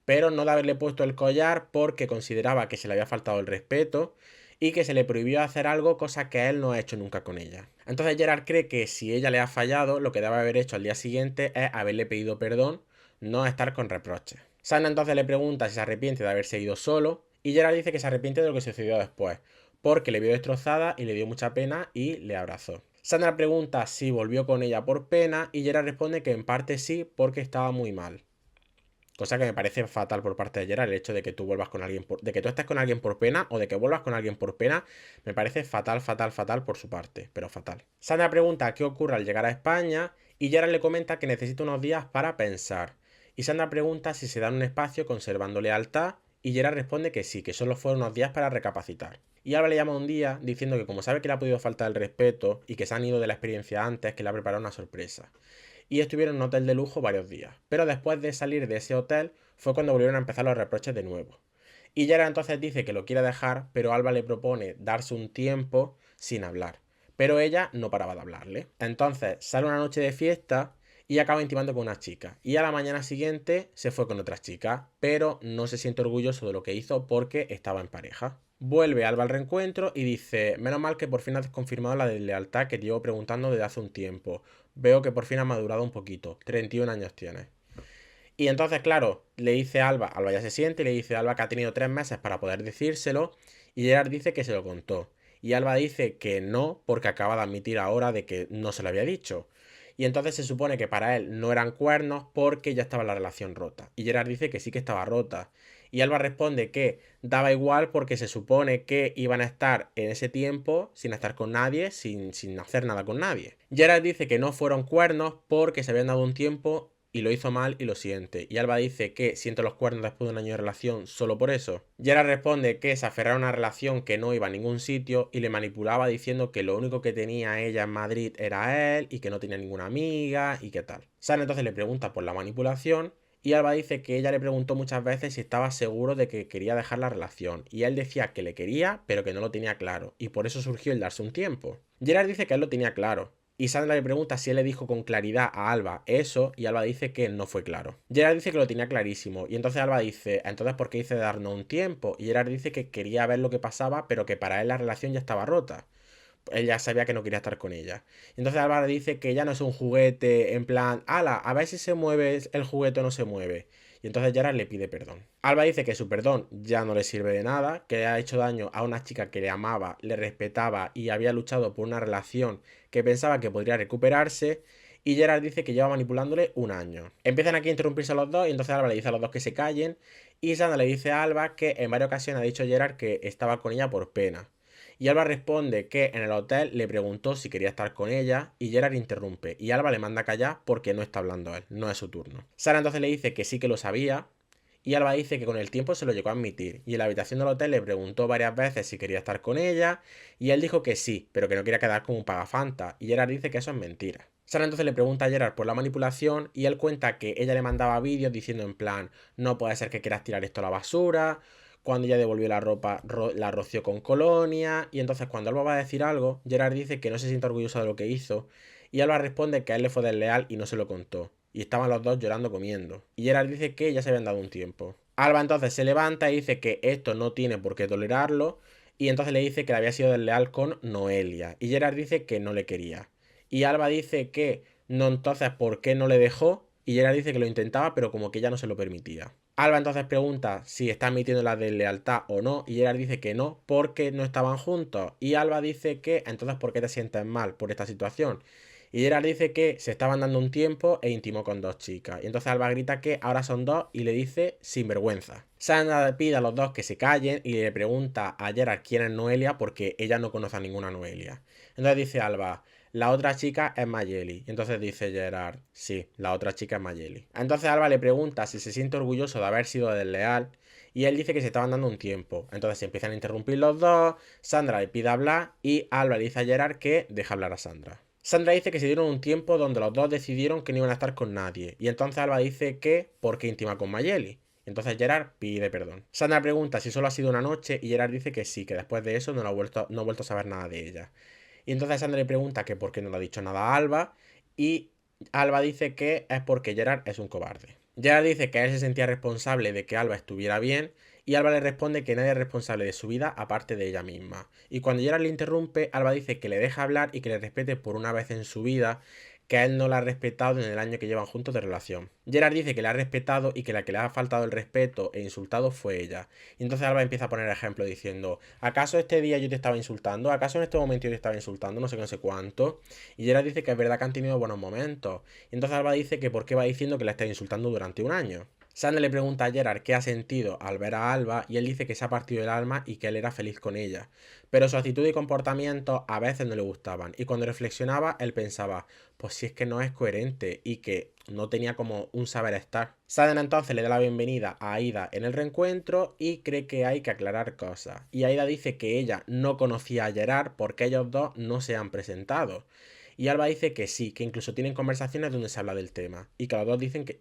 pero no de haberle puesto el collar porque consideraba que se le había faltado el respeto y que se le prohibió hacer algo, cosa que él no ha hecho nunca con ella. Entonces Gerard cree que si ella le ha fallado, lo que debe haber hecho al día siguiente es haberle pedido perdón, no estar con reproches. Sandra entonces le pregunta si se arrepiente de haberse ido solo y Gerard dice que se arrepiente de lo que sucedió después, porque le vio destrozada y le dio mucha pena y le abrazó. Sandra pregunta si volvió con ella por pena y Gerard responde que en parte sí porque estaba muy mal. Cosa que me parece fatal por parte de Gerard, el hecho de que tú vuelvas con alguien de que tú estés con alguien por pena o de que vuelvas con alguien por pena, me parece fatal, fatal, fatal por su parte, pero fatal. Sandra pregunta qué ocurre al llegar a España y Gerard le comenta que necesita unos días para pensar. Y Sandra pregunta si se dan un espacio conservando lealtad y Gerard responde que sí, que solo fueron unos días para recapacitar. Y Alba le llama un día diciendo que como sabe que le ha podido faltar el respeto y que se han ido de la experiencia antes, que le ha preparado una sorpresa. Y estuvieron en un hotel de lujo varios días. Pero después de salir de ese hotel fue cuando volvieron a empezar los reproches de nuevo. Y Gerard entonces dice que lo quiere dejar, pero Alba le propone darse un tiempo sin hablar. Pero ella no paraba de hablarle. Entonces sale una noche de fiesta y acaba intimando con una chica. Y a la mañana siguiente se fue con otras chicas, pero no se siente orgulloso de lo que hizo porque estaba en pareja. Vuelve Alba al reencuentro y dice, menos mal que por fin has confirmado la deslealtad que te llevo preguntando desde hace un tiempo. Veo que por fin has madurado un poquito. 31 años tienes. Y entonces, claro, le dice a Alba ya se siente y le dice a Alba que ha tenido 3 meses para poder decírselo y Gerard dice que se lo contó. Y Alba dice que no porque acaba de admitir ahora de que no se lo había dicho. Y entonces se supone que para él no eran cuernos porque ya estaba la relación rota. Y Gerard dice que sí que estaba rota. Y Alba responde que daba igual porque se supone que iban a estar en ese tiempo sin estar con nadie, sin hacer nada con nadie. Gerard dice que no fueron cuernos porque se habían dado un tiempo y lo hizo mal y lo siente. Y Alba dice que siente los cuernos después de un año de relación solo por eso. Gerard responde que se aferraba a una relación que no iba a ningún sitio y le manipulaba diciendo que lo único que tenía ella en Madrid era él y que no tenía ninguna amiga y qué tal. Sara entonces le pregunta por la manipulación y Alba dice que ella le preguntó muchas veces si estaba seguro de que quería dejar la relación y él decía que le quería pero que no lo tenía claro y por eso surgió el darse un tiempo. Gerard dice que él lo tenía claro. Y Sandra le pregunta si él le dijo con claridad a Alba eso y Alba dice que no fue claro. Gerard dice que lo tenía clarísimo y entonces Alba dice, entonces ¿por qué dice darnos un tiempo? Y Gerard dice que quería ver lo que pasaba pero que para él la relación ya estaba rota. Él ya sabía que no quería estar con ella. Entonces Alba le dice que ya no es un juguete en plan, ala, a ver si se mueve el juguete o no se mueve. Y entonces Gerard le pide perdón. Alba dice que su perdón ya no le sirve de nada, que le ha hecho daño a una chica que le amaba, le respetaba y había luchado por una relación que pensaba que podría recuperarse. Y Gerard dice que lleva manipulándole un año. Empiezan aquí a interrumpirse los dos y entonces Alba le dice a los dos que se callen. Y Sandra le dice a Alba que en varias ocasiones ha dicho Gerard que estaba con ella por pena. Y Alba responde que en el hotel le preguntó si quería estar con ella y Gerard interrumpe y Alba le manda a callar porque no está hablando él, no es su turno. Sara entonces le dice que sí que lo sabía y Alba dice que con el tiempo se lo llegó a admitir y en la habitación del hotel le preguntó varias veces si quería estar con ella y él dijo que sí, pero que no quería quedar como un pagafanta y Gerard dice que eso es mentira. Sara entonces le pregunta a Gerard por la manipulación y él cuenta que ella le mandaba vídeos diciendo en plan, no puede ser que quieras tirar esto a la basura. Cuando ella devolvió la ropa, la roció con colonia. Y entonces cuando Alba va a decir algo, Gerard dice que no se siente orgulloso de lo que hizo. Y Alba responde que a él le fue desleal y no se lo contó. Y estaban los dos llorando comiendo. Y Gerard dice que ya se habían dado un tiempo. Alba entonces se levanta y dice que esto no tiene por qué tolerarlo. Y entonces le dice que le había sido desleal con Noelia. Y Gerard dice que no le quería. Y Alba dice que no, entonces ¿por qué no le dejó? Y Gerard dice que lo intentaba, pero como que ella no se lo permitía. Alba entonces pregunta si está admitiendo la deslealtad o no, y Gerard dice que no, porque no estaban juntos. Y Alba dice que entonces ¿por qué te sientes mal por esta situación? Y Gerard dice que se estaban dando un tiempo e intimó con dos chicas. Y entonces Alba grita que ahora son dos y le dice sinvergüenza. Sandra le pide a los dos que se callen y le pregunta a Gerard quién es Noelia porque ella no conoce a ninguna Noelia. Entonces dice Alba, la otra chica es Mayeli. Y entonces dice Gerard, sí, la otra chica es Mayeli. Entonces Alba le pregunta si se siente orgulloso de haber sido desleal. Y él dice que se estaban dando un tiempo. Entonces se empiezan a interrumpir los dos. Sandra le pide hablar y Alba le dice a Gerard que deja hablar a Sandra. Sandra dice que se dieron un tiempo donde los dos decidieron que no iban a estar con nadie. Y entonces Alba dice que porque intima con Mayeli. Entonces Gerard pide perdón. Sandra pregunta si solo ha sido una noche y Gerard dice que sí, que después de eso no ha vuelto a saber nada de ella. Y entonces Sandra le pregunta que por qué no le ha dicho nada a Alba y Alba dice que es porque Gerard es un cobarde. Gerard dice que él se sentía responsable de que Alba estuviera bien y Alba le responde que nadie es responsable de su vida aparte de ella misma. Y cuando Gerard le interrumpe, Alba dice que le deja hablar y que le respete por una vez en su vida, que a él no la ha respetado en el año que llevan juntos de relación. Gerard dice que le ha respetado y que la que le ha faltado el respeto e insultado fue ella. Y entonces Alba empieza a poner ejemplo diciendo, ¿acaso este día yo te estaba insultando? ¿Acaso en este momento yo te estaba insultando? No sé qué, no sé cuánto. Y Gerard dice que es verdad que han tenido buenos momentos. Y entonces Alba dice que por qué va diciendo que la está insultando durante un año. Sandra le pregunta a Gerard qué ha sentido al ver a Alba y él dice que se ha partido el alma y que él era feliz con ella. Pero su actitud y comportamiento a veces no le gustaban y cuando reflexionaba él pensaba, pues si es que no es coherente y que no tenía como un saber estar. Sandra entonces le da la bienvenida a Aida en el reencuentro y cree que hay que aclarar cosas. Y Aida dice que ella no conocía a Gerard porque ellos dos no se han presentado. Y Alba dice que sí, que incluso tienen conversaciones donde se habla del tema. Y que los dos dicen que,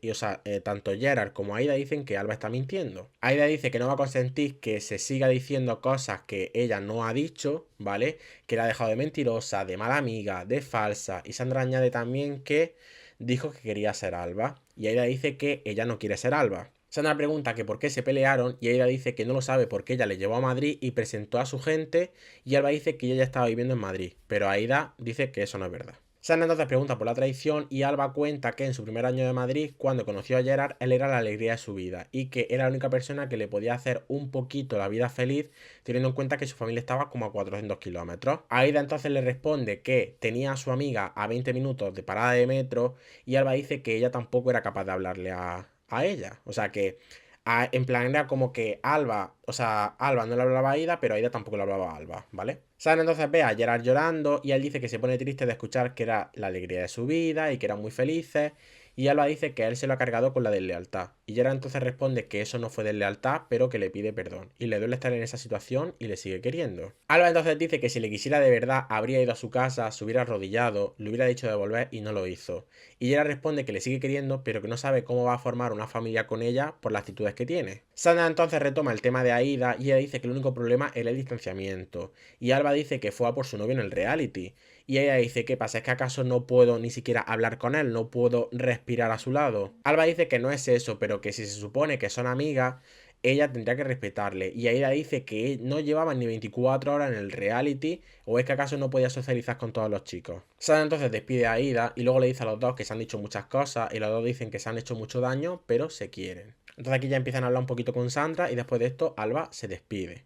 tanto Gerard como Aida dicen que Alba está mintiendo. Aida dice que no va a consentir que se siga diciendo cosas que ella no ha dicho, ¿vale? Que la ha dejado de mentirosa, de mala amiga, de falsa. Y Sandra añade también que dijo que quería ser Alba. Y Aida dice que ella no quiere ser Alba. Sandra pregunta que por qué se pelearon y Aida dice que no lo sabe porque ella le llevó a Madrid y presentó a su gente y Alba dice que ella ya estaba viviendo en Madrid, pero Aida dice que eso no es verdad. Sandra entonces pregunta por la traición y Alba cuenta que en su primer año de Madrid, cuando conoció a Gerard, él era la alegría de su vida y que era la única persona que le podía hacer un poquito la vida feliz, teniendo en cuenta que su familia estaba como a 400 kilómetros. Aida entonces le responde que tenía a su amiga a 20 minutos de parada de metro y Alba dice que ella tampoco era capaz de hablarle a ella. O sea que en plan era como que Alba, o sea, Alba no le hablaba a Aida, pero Aida tampoco le hablaba a Alba, ¿vale? Sandra entonces ve a Gerard llorando y él dice que se pone triste de escuchar que era la alegría de su vida y que eran muy felices. Y Alba dice que él se lo ha cargado con la deslealtad. Y Gerard entonces responde que eso no fue deslealtad, pero que le pide perdón. Y le duele estar en esa situación y le sigue queriendo. Alba entonces dice que si le quisiera de verdad, habría ido a su casa, se hubiera arrodillado, le hubiera dicho de volver y no lo hizo. Y Gerard responde que le sigue queriendo, pero que no sabe cómo va a formar una familia con ella por las actitudes que tiene. Sandra entonces retoma el tema de Aida y ella dice que el único problema era el distanciamiento. Y Alba dice que fue a por su novio en el reality. Y ella dice, ¿qué pasa? ¿Es que acaso no puedo ni siquiera hablar con él? ¿No puedo respirar a su lado? Alba dice que no es eso, pero que si se supone que son amigas, ella tendría que respetarle. Y Aida dice que no llevaban ni 24 horas en el reality, o es que acaso no podía socializar con todos los chicos. Sandra entonces despide a Aida y luego le dice a los dos que se han dicho muchas cosas y los dos dicen que se han hecho mucho daño, pero se quieren. Entonces aquí ya empiezan a hablar un poquito con Sandra y después de esto Alba se despide.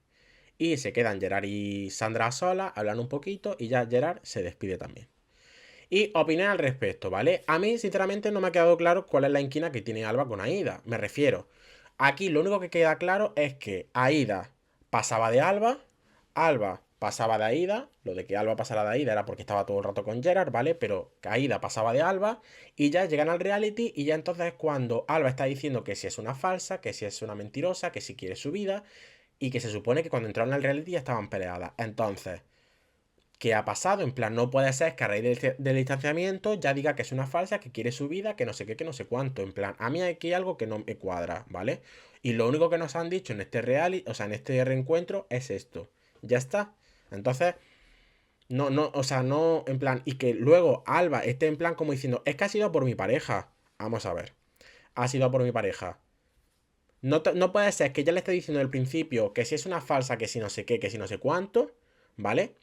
Y se quedan Gerard y Sandra solas, hablan un poquito y ya Gerard se despide también. Y opiné al respecto, ¿vale? A mí, sinceramente, no me ha quedado claro cuál es la inquina que tiene Alba con Aida. Me refiero. Aquí lo único que queda claro es que Aida pasaba de Alba, Alba pasaba de Aida, lo de que Alba pasara de Aida era porque estaba todo el rato con Gerard, ¿vale? Pero que Aida pasaba de Alba y ya llegan al reality y ya entonces es cuando Alba está diciendo que si es una falsa, que si es una mentirosa, que si quiere su vida y que se supone que cuando entraron al reality ya estaban peleadas. Entonces, ¿qué ha pasado? En plan, no puede ser que a raíz del distanciamiento ya diga que es una falsa, que quiere su vida, que no sé qué, que no sé cuánto. En plan, a mí aquí hay algo que no me cuadra, ¿vale? Y lo único que nos han dicho en este reality, o sea, en este reencuentro es esto. Ya está. Entonces, no, o sea, no, en plan, y que luego Alba esté en plan como diciendo, es que ha sido por mi pareja. Vamos a ver. Ha sido por mi pareja. No puede ser que ya le esté diciendo al principio que si es una falsa, que si no sé qué, que si no sé cuánto, ¿vale?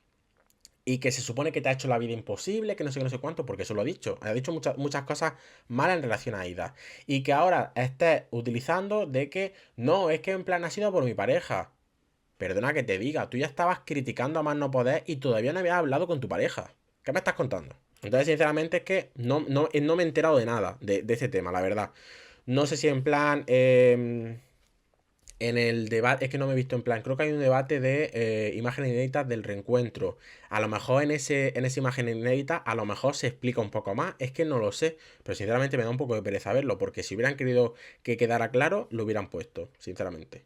Y que se supone que te ha hecho la vida imposible, que no sé qué, no sé cuánto, porque eso lo ha dicho. Ha dicho muchas cosas malas en relación a Aida. Y que ahora estés utilizando de que no, es que en plan ha sido por mi pareja. Perdona que te diga, tú ya estabas criticando a más no poder y todavía no habías hablado con tu pareja. ¿Qué me estás contando? Entonces, sinceramente, es que no me he enterado de nada de ese tema, la verdad. No sé si en plan. En el debate, es que no me he visto en plan, creo que hay un debate de imágenes inéditas del reencuentro. A lo mejor en esa imagen inédita, a lo mejor se explica un poco más, es que no lo sé, pero sinceramente me da un poco de pereza verlo, porque si hubieran querido que quedara claro, lo hubieran puesto, sinceramente.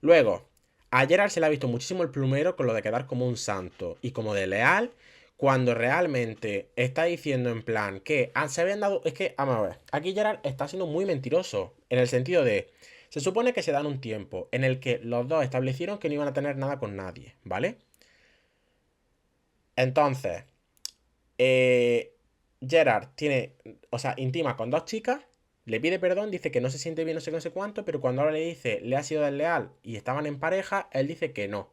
Luego, a Gerard se le ha visto muchísimo el plumero con lo de quedar como un santo y como de leal, cuando realmente está diciendo en plan que se habían dado. Es que, vamos a ver, aquí Gerard está siendo muy mentiroso, en el sentido de. Se supone que se dan un tiempo en el que los dos establecieron que no iban a tener nada con nadie, ¿vale? Entonces, eh, Gerard tiene, o sea, intima con dos chicas, le pide perdón, dice que no se siente bien, no sé qué, no sé cuánto, pero cuando ahora le dice, le ha sido desleal y estaban en pareja, él dice que no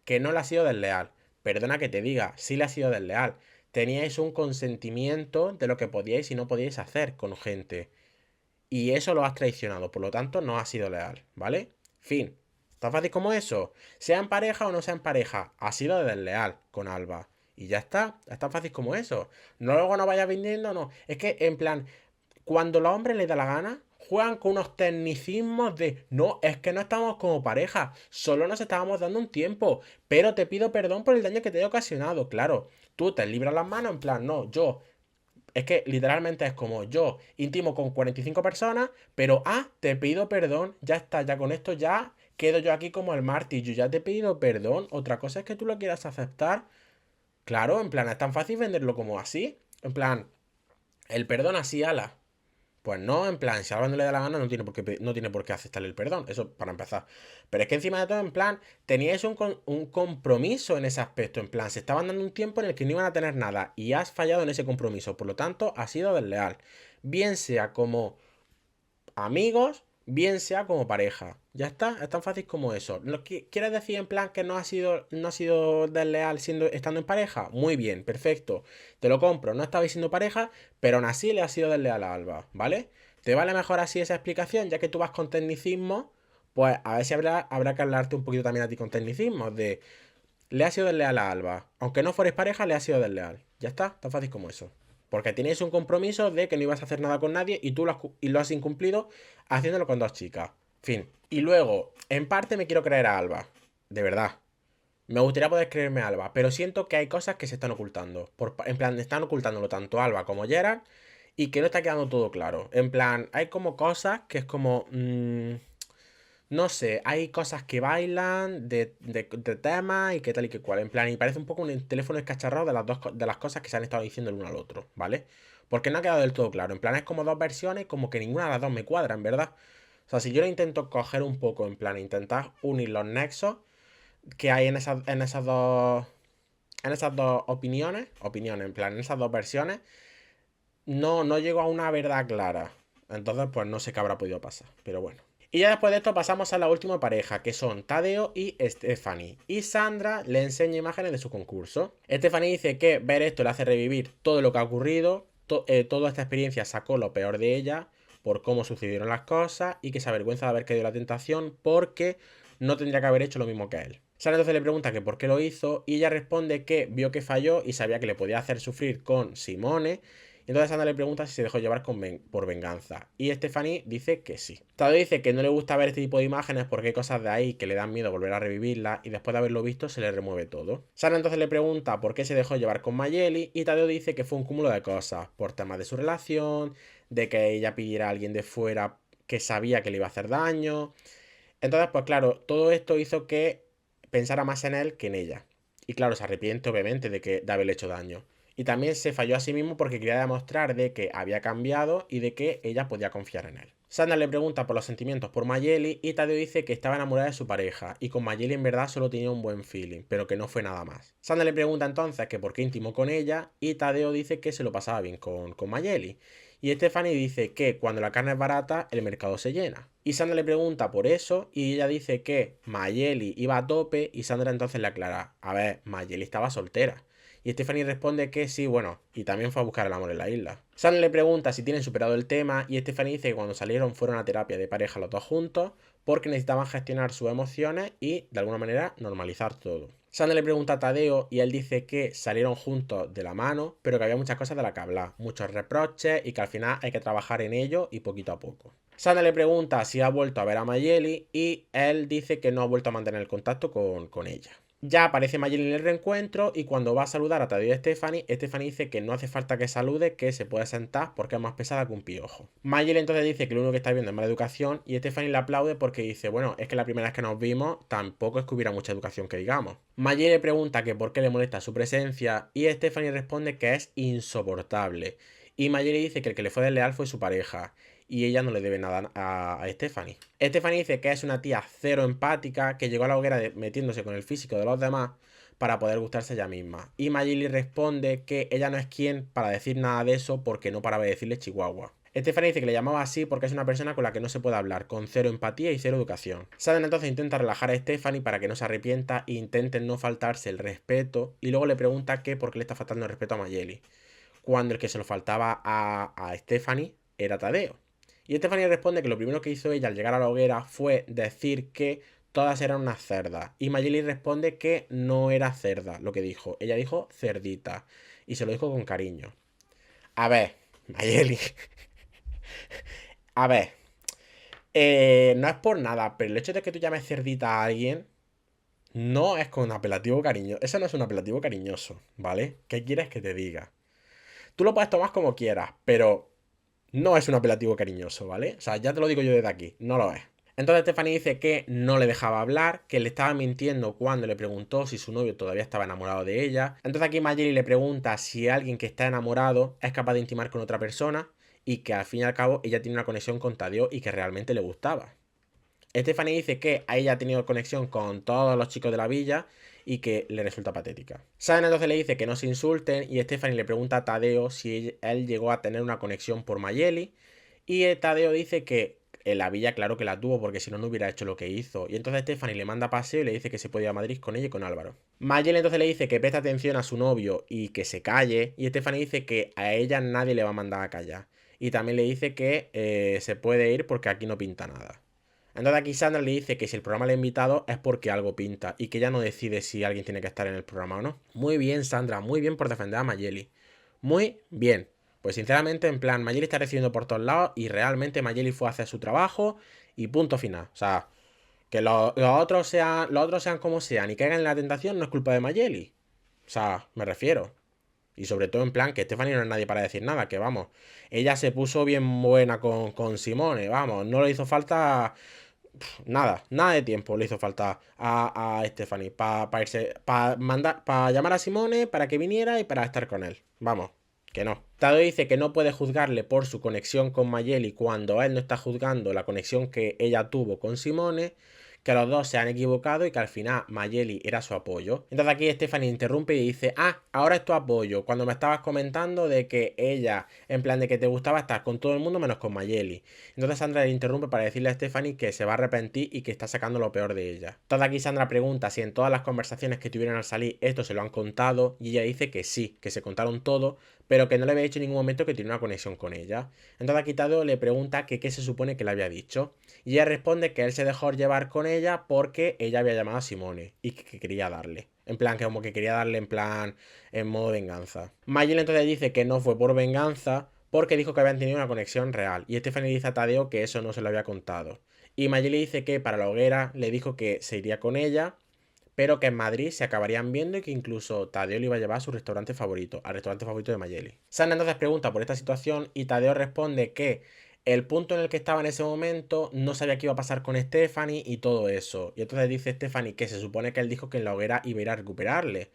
le ha sido desleal. Perdona que te diga, sí le ha sido desleal. Teníais un consentimiento de lo que podíais y no podíais hacer con gente. Y eso lo has traicionado, por lo tanto no has sido leal, ¿vale? Fin. Tan fácil como eso. Sea en pareja o no sea en pareja, ha sido desleal con Alba. Y ya está, es tan fácil como eso. No luego no vayas vendiendo, no. Es que, en plan, cuando los hombres les da la gana, juegan con unos tecnicismos de, no, es que no estamos como pareja, solo nos estábamos dando un tiempo, pero te pido perdón por el daño que te he ocasionado. Claro, tú te libras las manos, en plan, no, yo es que literalmente es como yo intimo con 45 personas, pero te pido perdón, ya está, ya con esto ya quedo yo aquí como el mártir, yo ya te he pedido perdón, otra cosa es que tú lo quieras aceptar. Claro, en plan, es tan fácil venderlo como así, en plan, el perdón así, ala. Pues no, en plan, si a Alba no le da la gana, no tiene por qué aceptarle el perdón. Eso para empezar. Pero es que encima de todo, en plan, teníais un compromiso en ese aspecto. En plan, se estaban dando un tiempo en el que no iban a tener nada. Y has fallado en ese compromiso. Por lo tanto, has sido desleal. Bien sea como amigos, bien sea como pareja. Ya está, es tan fácil como eso. ¿Quieres decir en plan que no ha sido desleal estando en pareja? Muy bien, perfecto. Te lo compro, no estabais siendo pareja, pero aún así le ha sido desleal a Alba, ¿vale? ¿Te vale mejor así esa explicación? Ya que tú vas con tecnicismo, pues a ver si habrá que hablarte un poquito también a ti con tecnicismo. Le ha sido desleal a Alba. Aunque no fuerais pareja, le ha sido desleal. Ya está, tan fácil como eso. Porque tenéis un compromiso de que no ibas a hacer nada con nadie y tú lo has incumplido haciéndolo con dos chicas. Fin. Y luego, en parte me quiero creer a Alba. De verdad. Me gustaría poder creerme a Alba. Pero siento que hay cosas que se están ocultando. En plan, están ocultándolo tanto Alba como Gerard. Y que no está quedando todo claro. En plan, hay como cosas que es como. No sé, hay cosas que bailan de temas y qué tal y qué cual. En plan, y parece un poco un teléfono escacharrado de las cosas que se han estado diciendo el uno al otro, ¿vale? Porque no ha quedado del todo claro. En plan, es como dos versiones, como que ninguna de las dos me cuadra, en verdad. O sea, si yo lo intento coger un poco, en plan, intentar unir los nexos que hay en esas dos opiniones, en plan, en esas dos versiones, no llego a una verdad clara. Entonces, pues no sé qué habrá podido pasar. Pero bueno. Y ya después de esto pasamos a la última pareja, que son Tadeo y Stephanie. Y Sandra le enseña imágenes de su concurso. Stephanie dice que ver esto le hace revivir todo lo que ha ocurrido. Toda esta experiencia sacó lo peor de ella por cómo sucedieron las cosas y que se avergüenza de haber caído en la tentación porque no tendría que haber hecho lo mismo que él. Sara entonces le pregunta que por qué lo hizo y ella responde que vio que falló y sabía que le podía hacer sufrir con Simone Y entonces Sandra le pregunta si se dejó llevar por venganza. Y Stephanie dice que sí. Tadeo dice que no le gusta ver este tipo de imágenes porque hay cosas de ahí que le dan miedo volver a revivirlas y después de haberlo visto se le remueve todo. Sandra entonces le pregunta por qué se dejó llevar con Mayeli y Tadeo dice que fue un cúmulo de cosas, por temas de su relación, de que ella pidiera a alguien de fuera que sabía que le iba a hacer daño. Entonces, pues claro, todo esto hizo que pensara más en él que en ella. Y claro, se arrepiente obviamente de haberle hecho daño. Y también se falló a sí mismo porque quería demostrar de que había cambiado y de que ella podía confiar en él. Sandra le pregunta por los sentimientos por Mayeli y Tadeo dice que estaba enamorada de su pareja y con Mayeli en verdad solo tenía un buen feeling, pero que no fue nada más. Sandra le pregunta entonces que por qué intimó con ella y Tadeo dice que se lo pasaba bien con Mayeli. Y Stephanie dice que cuando la carne es barata, el mercado se llena. Y Sandra le pregunta por eso y ella dice que Mayeli iba a tope y Sandra entonces le aclara, a ver, Mayeli estaba soltera. Y Stephanie responde que sí, bueno, y también fue a buscar el amor en la isla. Sandra le pregunta si tienen superado el tema y Stephanie dice que cuando salieron fueron a terapia de pareja los dos juntos porque necesitaban gestionar sus emociones y de alguna manera normalizar todo. Sandra le pregunta a Tadeo y él dice que salieron juntos de la mano, pero que había muchas cosas de las que hablar, muchos reproches y que al final hay que trabajar en ello y poquito a poco. Sandra le pregunta si ha vuelto a ver a Mayeli y él dice que no ha vuelto a mantener el contacto con ella. Ya aparece Mayeli en el reencuentro y cuando va a saludar a Tadeo y Stephanie dice que no hace falta que salude, que se puede sentar porque es más pesada que un piojo. Mayeli entonces dice que lo único que está viendo es mala educación y Stephanie le aplaude porque dice, bueno, es que la primera vez que nos vimos tampoco es que hubiera mucha educación que digamos. Mayeli le pregunta que por qué le molesta su presencia y Stephanie responde que es insoportable. Y Mayeli dice que el que le fue desleal fue su pareja y ella no le debe nada a Stephanie. Stephanie dice que es una tía cero empática que llegó a la hoguera metiéndose con el físico de los demás para poder gustarse ella misma. Y Mayeli responde que ella no es quien para decir nada de eso porque no paraba de decirle Chihuahua. Stephanie dice que le llamaba así porque es una persona con la que no se puede hablar, con cero empatía y cero educación. Sandra entonces intenta relajar a Stephanie para que no se arrepienta e intenten no faltarse el respeto y luego le pregunta que por qué le está faltando el respeto a Mayeli, cuando el que se lo faltaba a Stephanie era Tadeo. Y Stephanie responde que lo primero que hizo ella al llegar a la hoguera fue decir que todas eran unas cerdas. Y Mayeli responde que no era cerda lo que dijo. Ella dijo cerdita. Y se lo dijo con cariño. A ver, Mayeli. A ver. No es por nada, pero el hecho de que tú llames cerdita a alguien no es con un apelativo cariñoso. Eso no es un apelativo cariñoso, ¿vale? ¿Qué quieres que te diga? Tú lo puedes tomar como quieras, pero no es un apelativo cariñoso, ¿vale? O sea, ya te lo digo yo desde aquí, no lo es. Entonces Stephanie dice que no le dejaba hablar, que le estaba mintiendo cuando le preguntó si su novio todavía estaba enamorado de ella. Entonces aquí Mayeli le pregunta si alguien que está enamorado es capaz de intimar con otra persona y que al fin y al cabo ella tiene una conexión con Tadeo y que realmente le gustaba. Stephanie dice que a ella ha tenido conexión con todos los chicos de la villa y que le resulta patética. Sana entonces le dice que no se insulten y Stephanie le pregunta a Tadeo si él llegó a tener una conexión por Mayeli y Tadeo dice que en la villa claro que la tuvo porque si no, no hubiera hecho lo que hizo. Y entonces Stephanie le manda paseo y le dice que se puede ir a Madrid con ella y con Álvaro. Mayeli entonces le dice que preste atención a su novio y que se calle y Stephanie dice que a ella nadie le va a mandar a callar. Y también le dice que se puede ir porque aquí no pinta nada. Entonces aquí Sandra le dice que si el programa le ha invitado es porque algo pinta y que ella no decide si alguien tiene que estar en el programa o no. Muy bien, Sandra, muy bien por defender a Mayeli. Muy bien. Pues sinceramente, en plan, Mayeli está recibiendo por todos lados y realmente Mayeli fue a hacer su trabajo y punto final. O sea, que los otros sean como sean y caigan en la tentación no es culpa de Mayeli. O sea, me refiero. Y sobre todo en plan que Stephanie no es nadie para decir nada, que vamos, ella se puso bien buena con Simone, vamos, no le hizo falta nada de tiempo le hizo falta a Stephanie para llamar a Simone, para que viniera y para estar con él. Vamos, que no. Tadeo dice que no puede juzgarle por su conexión con Mayeli cuando él no está juzgando la conexión que ella tuvo con Simone, que los dos se han equivocado y que al final Mayeli era su apoyo. Entonces aquí Stephanie interrumpe y dice, ahora es tu apoyo, cuando me estabas comentando de que ella, en plan de que te gustaba estar con todo el mundo menos con Mayeli. Entonces Sandra le interrumpe para decirle a Stephanie que se va a arrepentir y que está sacando lo peor de ella. Entonces aquí Sandra pregunta si en todas las conversaciones que tuvieron al salir esto se lo han contado y ella dice que sí, que se contaron todo, pero que no le había dicho en ningún momento que tiene una conexión con ella. Entonces aquí Tadeo le pregunta que qué se supone que le había dicho y ella responde que él se dejó llevar con ella porque ella había llamado a Simone y que quería darle. En plan, que como que quería darle en plan, en modo venganza. Mayeli entonces dice que no fue por venganza porque dijo que habían tenido una conexión real. Y Stephanie dice a Tadeo que eso no se lo había contado. Y Mayeli dice que para la hoguera le dijo que se iría con ella, pero que en Madrid se acabarían viendo y que incluso Tadeo le iba a llevar a su restaurante favorito, al restaurante favorito de Mayeli. Sandra entonces pregunta por esta situación y Tadeo responde que el punto en el que estaba en ese momento no sabía qué iba a pasar con Stephanie y todo eso. Y entonces dice Stephanie que se supone que él dijo que en la hoguera iba a ir a recuperarle.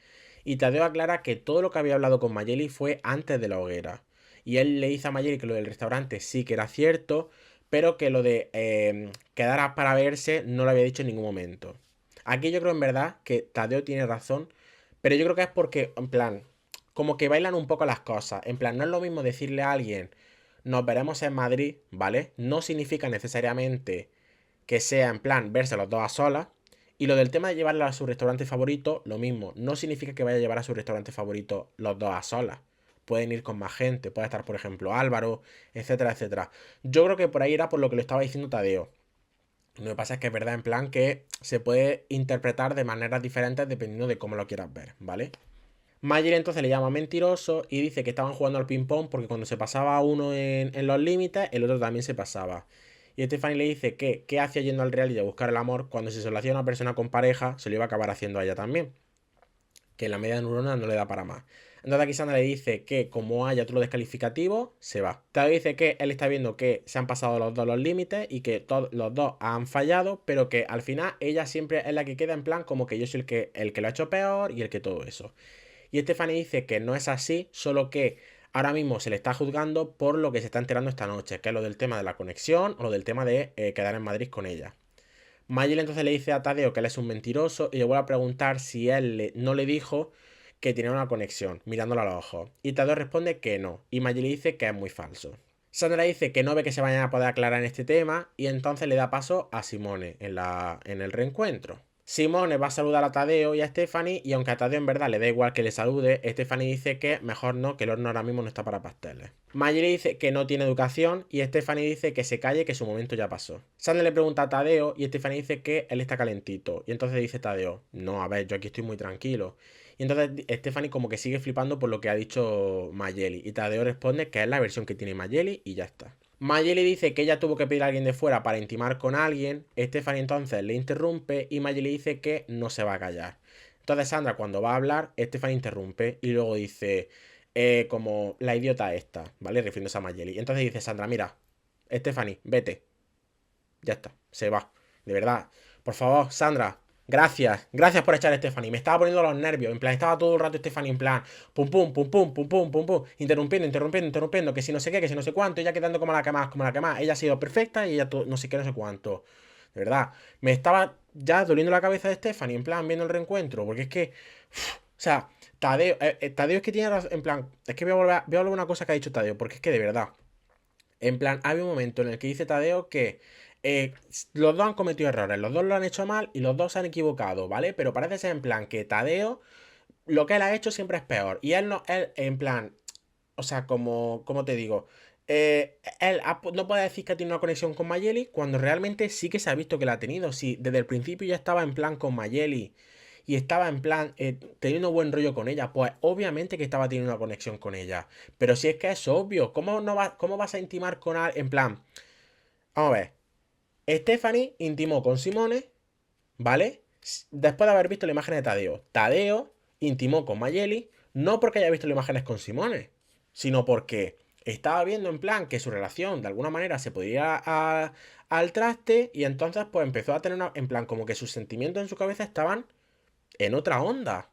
Y Tadeo aclara que todo lo que había hablado con Mayeli fue antes de la hoguera. Y él le dice a Mayeli que lo del restaurante sí que era cierto, pero que lo de quedar para verse no lo había dicho en ningún momento. Aquí yo creo en verdad que Tadeo tiene razón, pero yo creo que es porque, en plan, como que bailan un poco las cosas. En plan, no es lo mismo decirle a alguien, nos veremos en Madrid, ¿vale? No significa necesariamente que sea en plan verse los dos a solas. Y lo del tema de llevarla a su restaurante favorito, lo mismo. No significa que vaya a llevar a su restaurante favorito los dos a solas. Pueden ir con más gente, puede estar, por ejemplo, Álvaro, etcétera, etcétera. Yo creo que por ahí era por lo que lo estaba diciendo Tadeo. Lo que pasa es que es verdad, en plan, que se puede interpretar de maneras diferentes dependiendo de cómo lo quieras ver, ¿vale? Mayer entonces le llama mentiroso y dice que estaban jugando al ping-pong porque cuando se pasaba uno en los límites, el otro también se pasaba. Y Stephanie le dice que qué hacía yendo al reality a buscar el amor cuando si se lo hacía a una persona con pareja, se lo iba a acabar haciendo a ella también. Que la media neurona no le da para más. Entonces aquí Sandra le dice que como haya otro descalificativo, se va. Te dice que él está viendo que se han pasado los dos los límites y que los dos han fallado, pero que al final ella siempre es la que queda en plan como que yo soy el que lo ha hecho peor y el que todo eso. Y Stephanie dice que no es así, solo que ahora mismo se le está juzgando por lo que se está enterando esta noche, que es lo del tema de la conexión o lo del tema de quedar en Madrid con ella. Mayel entonces le dice a Tadeo que él es un mentiroso y le vuelve a preguntar si él no le dijo que tenía una conexión, mirándolo a los ojos. Y Tadeo responde que no, y Mayel le dice que es muy falso. Sandra dice que no ve que se vayan a poder aclarar en este tema y entonces le da paso a Simone en el reencuentro. Simone va a saludar a Tadeo y a Stephanie y aunque a Tadeo en verdad le da igual que le salude, Stephanie dice que mejor no, que el horno ahora mismo no está para pasteles. Mayeli dice que no tiene educación y Stephanie dice que se calle, que su momento ya pasó. Sandra le pregunta a Tadeo y Stephanie dice que él está calentito. Y entonces dice Tadeo, no, a ver, yo aquí estoy muy tranquilo. Y entonces Stephanie como que sigue flipando por lo que ha dicho Mayeli. Y Tadeo responde que es la versión que tiene Mayeli y ya está. Mayeli dice que ella tuvo que pedir a alguien de fuera para intimar con alguien. Stephanie entonces le interrumpe y Mayeli dice que no se va a callar. Entonces Sandra cuando va a hablar, Stephanie interrumpe y luego dice como la idiota esta, ¿vale? Refiriéndose a Mayeli. Y entonces dice Sandra, mira, Stephanie, vete. Ya está, se va. De verdad. Por favor, Sandra, gracias. Gracias por echar a Stephanie. Me estaba poniendo los nervios. En plan, estaba todo el rato Stephanie en plan, pum, pum, pum, pum, pum, pum, pum, pum. Interrumpiendo. Que si no sé qué, que si no sé cuánto. Ella quedando como la que más, como la que más. Ella ha sido perfecta y ella no sé qué, no sé cuánto. De verdad. Me estaba ya doliendo la cabeza de Stephanie. En plan, viendo el reencuentro. Porque es que. O sea, Tadeo es que tiene razón. En plan, es que voy a hablar una cosa que ha dicho Tadeo. Porque es que de verdad. En plan, había un momento en el que dice Tadeo que los dos han cometido errores, los dos lo han hecho mal y los dos se han equivocado, ¿vale? Pero parece ser en plan que Tadeo, lo que él ha hecho siempre es peor. Y él no, él en plan, o sea, como te digo, no puede decir que tiene una conexión con Mayeli cuando realmente sí que se ha visto que la ha tenido. Sí, desde el principio ya estaba en plan con Mayeli y estaba en plan teniendo buen rollo con ella, pues obviamente que estaba teniendo una conexión con ella. Pero si es que es obvio, ¿cómo vas a intimar con alguien? En plan, vamos a ver. Stephanie intimó con Simone, ¿vale? Después de haber visto la imagen de Tadeo. Tadeo intimó con Mayeli, no porque haya visto las imágenes con Simone, sino porque estaba viendo en plan que su relación de alguna manera se podía al traste y entonces pues empezó a tener en plan como que sus sentimientos en su cabeza estaban en otra onda.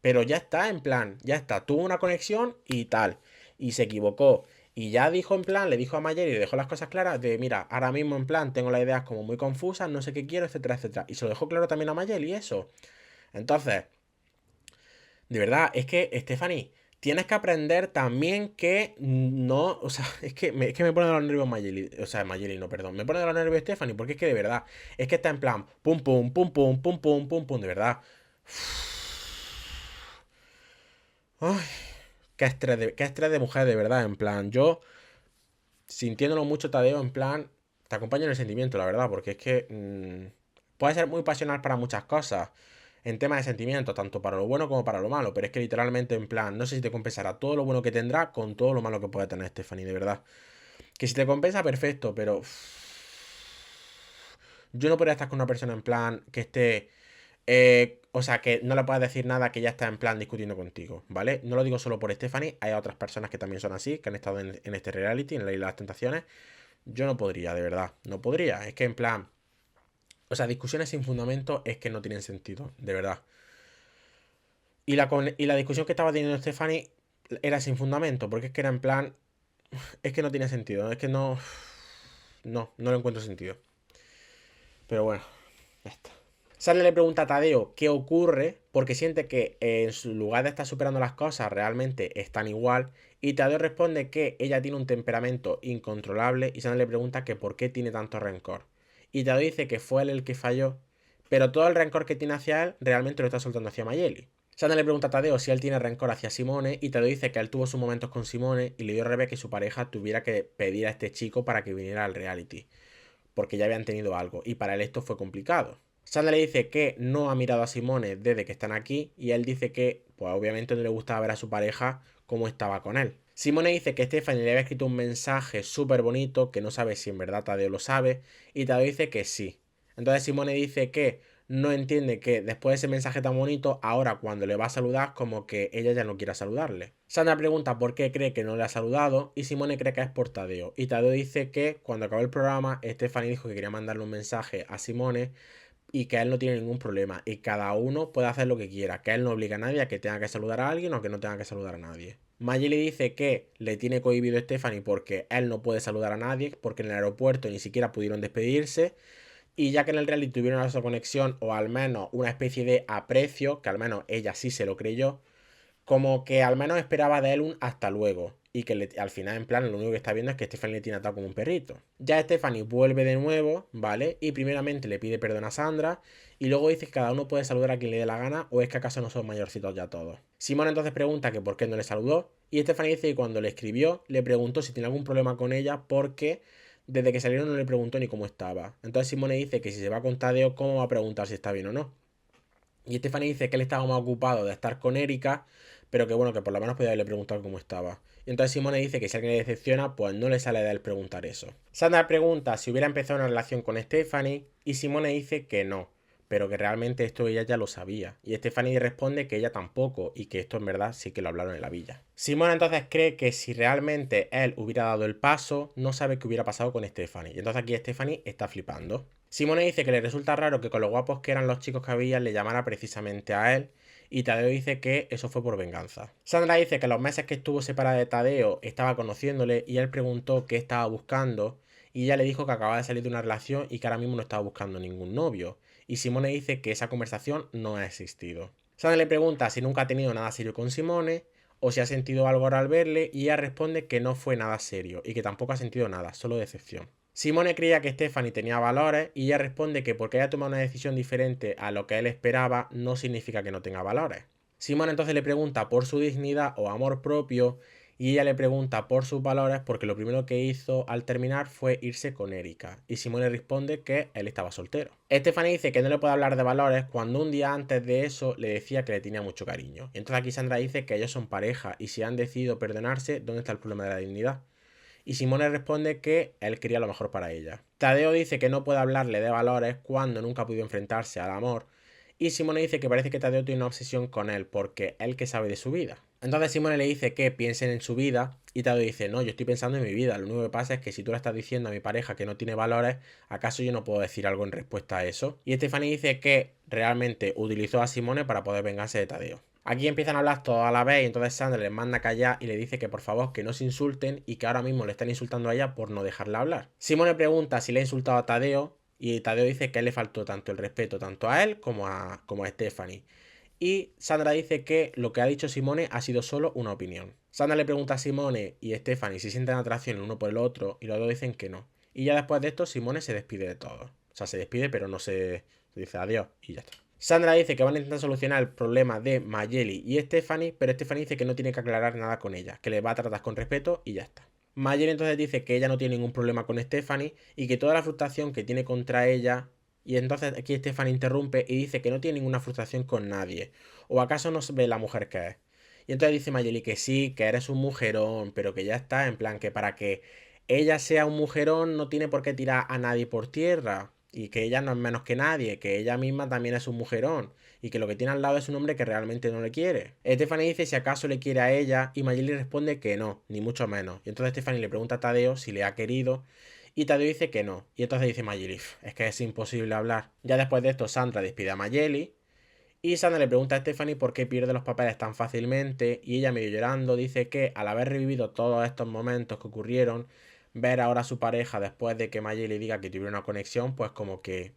Pero ya está, en plan, ya está, tuvo una conexión y tal. Y se equivocó. Y ya dijo en plan, le dijo a Mayeri y dejó las cosas claras de, mira, ahora mismo en plan tengo las ideas como muy confusas, no sé qué quiero, etcétera, etcétera. Y se lo dejó claro también a Mayeli y eso. Entonces, de verdad, es que, Stephanie, tienes que aprender también que no, o sea, es que me pone de los nervios Mayeli, o sea, Mayeli no, perdón, me pone de los nervios Stephanie, porque es que de verdad, es que está en plan, pum, pum, pum, pum, pum, pum, pum, pum, de verdad. Ay, qué estrés de mujer, de verdad. En plan, yo, sintiéndolo mucho, Tadeo, en plan, te acompaño en el sentimiento, la verdad, porque es que Puede ser muy pasional para muchas cosas, en temas de sentimientos, tanto para lo bueno como para lo malo, pero es que literalmente en plan, no sé si te compensará todo lo bueno que tendrá con todo lo malo que puede tener Stephanie, de verdad. Que si te compensa, perfecto, pero yo no podría estar con una persona en plan que esté... o sea, que no le puedas decir nada que ya está en plan discutiendo contigo, ¿vale? No lo digo solo por Stephanie, hay otras personas que también son así, que han estado en este reality, en la Isla de las Tentaciones. Yo no podría, de verdad, no podría. Es que en plan... O sea, discusiones sin fundamento es que no tienen sentido, de verdad. Y la discusión que estaba teniendo Stephanie era sin fundamento, porque es que era en plan... Es que no tiene sentido, es que no... No le encuentro sentido. Pero bueno, ya está. Sandra le pregunta a Tadeo qué ocurre, porque siente que en su lugar de estar superando las cosas realmente están igual. Y Tadeo responde que ella tiene un temperamento incontrolable. Y Sandra le pregunta que por qué tiene tanto rencor. Y Tadeo dice que fue él el que falló, pero todo el rencor que tiene hacia él realmente lo está soltando hacia Mayeli. Sandra le pregunta a Tadeo si él tiene rencor hacia Simone. Y Tadeo dice que él tuvo sus momentos con Simone y le dio rabia que su pareja tuviera que pedir a este chico para que viniera al reality, porque ya habían tenido algo y para él esto fue complicado. Sandra le dice que no ha mirado a Simone desde que están aquí y él dice que, pues obviamente no le gustaba ver a su pareja cómo estaba con él. Simone dice que Stephanie le había escrito un mensaje súper bonito, que no sabe si en verdad Tadeo lo sabe, y Tadeo dice que sí. Entonces Simone dice que no entiende que después de ese mensaje tan bonito, ahora cuando le va a saludar, como que ella ya no quiera saludarle. Sandra pregunta por qué cree que no le ha saludado y Simone cree que es por Tadeo. Y Tadeo dice que cuando acabó el programa, Stephanie dijo que quería mandarle un mensaje a Simone y que él no tiene ningún problema y cada uno puede hacer lo que quiera, que él no obliga a nadie a que tenga que saludar a alguien o que no tenga que saludar a nadie. Maggie le dice que le tiene cohibido a Stephanie porque él no puede saludar a nadie, porque en el aeropuerto ni siquiera pudieron despedirse. Y ya que en el reality tuvieron esa conexión o al menos una especie de aprecio, que al menos ella sí se lo creyó, como que al menos esperaba de él un hasta luego. Y que al final, en plan, lo único que está viendo es que Stephanie le tiene atado como un perrito. Ya Stephanie vuelve de nuevo, ¿vale? Y primeramente le pide perdón a Sandra. Y luego dice que cada uno puede saludar a quien le dé la gana. ¿O es que acaso no son mayorcitos ya todos? Simón entonces pregunta que por qué no le saludó. Y Stephanie dice que cuando le escribió, le preguntó si tiene algún problema con ella. Porque desde que salieron no le preguntó ni cómo estaba. Entonces Simone dice que si se va con Tadeo, ¿cómo va a preguntar si está bien o no? Y Stephanie dice que él estaba más ocupado de estar con Erika, pero que bueno, que por lo menos podía haberle preguntado cómo estaba. Y entonces Simone dice que si alguien le decepciona, pues no le sale de él preguntar eso. Sandra pregunta si hubiera empezado una relación con Stephanie y Simone dice que no, pero que realmente esto ella ya lo sabía. Y Stephanie responde que ella tampoco y que esto en verdad sí que lo hablaron en la villa. Simone entonces cree que si realmente él hubiera dado el paso, no sabe qué hubiera pasado con Stephanie. Y entonces aquí Stephanie está flipando. Simone dice que le resulta raro que con lo guapos que eran los chicos que había le llamara precisamente a él. Y Tadeo dice que eso fue por venganza. Sandra dice que los meses que estuvo separada de Tadeo estaba conociéndole y él preguntó qué estaba buscando. Y ella le dijo que acababa de salir de una relación y que ahora mismo no estaba buscando ningún novio. Y Simone dice que esa conversación no ha existido. Sandra le pregunta si nunca ha tenido nada serio con Simone o si ha sentido algo ahora al verle y ella responde que no fue nada serio y que tampoco ha sentido nada, solo decepción. Simone creía que Stephanie tenía valores y ella responde que porque haya tomado una decisión diferente a lo que él esperaba no significa que no tenga valores. Simone entonces le pregunta por su dignidad o amor propio y ella le pregunta por sus valores porque lo primero que hizo al terminar fue irse con Erika. Y Simone responde que él estaba soltero. Stephanie dice que no le puede hablar de valores cuando un día antes de eso le decía que le tenía mucho cariño. Entonces aquí Sandra dice que ellos son pareja y si han decidido perdonarse, ¿dónde está el problema de la dignidad? Y Simone responde que él quería lo mejor para ella. Tadeo dice que no puede hablarle de valores cuando nunca ha podido enfrentarse al amor. Y Simone dice que parece que Tadeo tiene una obsesión con él porque él que sabe de su vida. Entonces Simone le dice que piensen en su vida y Tadeo dice, no, yo estoy pensando en mi vida. Lo único que pasa es que si tú le estás diciendo a mi pareja que no tiene valores, ¿acaso yo no puedo decir algo en respuesta a eso? Y Stephanie dice que realmente utilizó a Simone para poder vengarse de Tadeo. Aquí empiezan a hablar todos a la vez y entonces Sandra les manda a callar y le dice que por favor que no se insulten y que ahora mismo le están insultando a ella por no dejarla hablar. Simone pregunta si le ha insultado a Tadeo y Tadeo dice que a él le faltó tanto el respeto tanto a él como a Stephanie. Y Sandra dice que lo que ha dicho Simone ha sido solo una opinión. Sandra le pregunta a Simone y Stephanie si sienten atracción el uno por el otro y los dos dicen que no. Y ya después de esto Simone se despide de todos. O sea, se despide pero no se dice adiós y ya está. Sandra dice que van a intentar solucionar el problema de Mayeli y Stephanie, pero Stephanie dice que no tiene que aclarar nada con ella, que le va a tratar con respeto y ya está. Mayeli entonces dice que ella no tiene ningún problema con Stephanie y que toda la frustración que tiene contra ella Y entonces aquí Stephanie interrumpe y dice que no tiene ninguna frustración con nadie. ¿O acaso no se ve la mujer que es? Y entonces dice Mayeli que sí, que eres un mujerón, pero que ya está, en plan que para que ella sea un mujerón no tiene por qué tirar a nadie por tierra. Y que ella no es menos que nadie, que ella misma también es un mujerón. Y que lo que tiene al lado es un hombre que realmente no le quiere. Stephanie dice si acaso le quiere a ella y Mayeli responde que no, ni mucho menos. Y entonces Stephanie le pregunta a Tadeo si le ha querido y Tadeo dice que no. Y entonces dice Mayeli, es que es imposible hablar. Ya después de esto Sandra despide a Mayeli y Sandra le pregunta a Stephanie por qué pierde los papeles tan fácilmente y ella medio llorando dice que al haber revivido todos estos momentos que ocurrieron, ver ahora a su pareja después de que Mayeli diga que tuviera una conexión, pues como que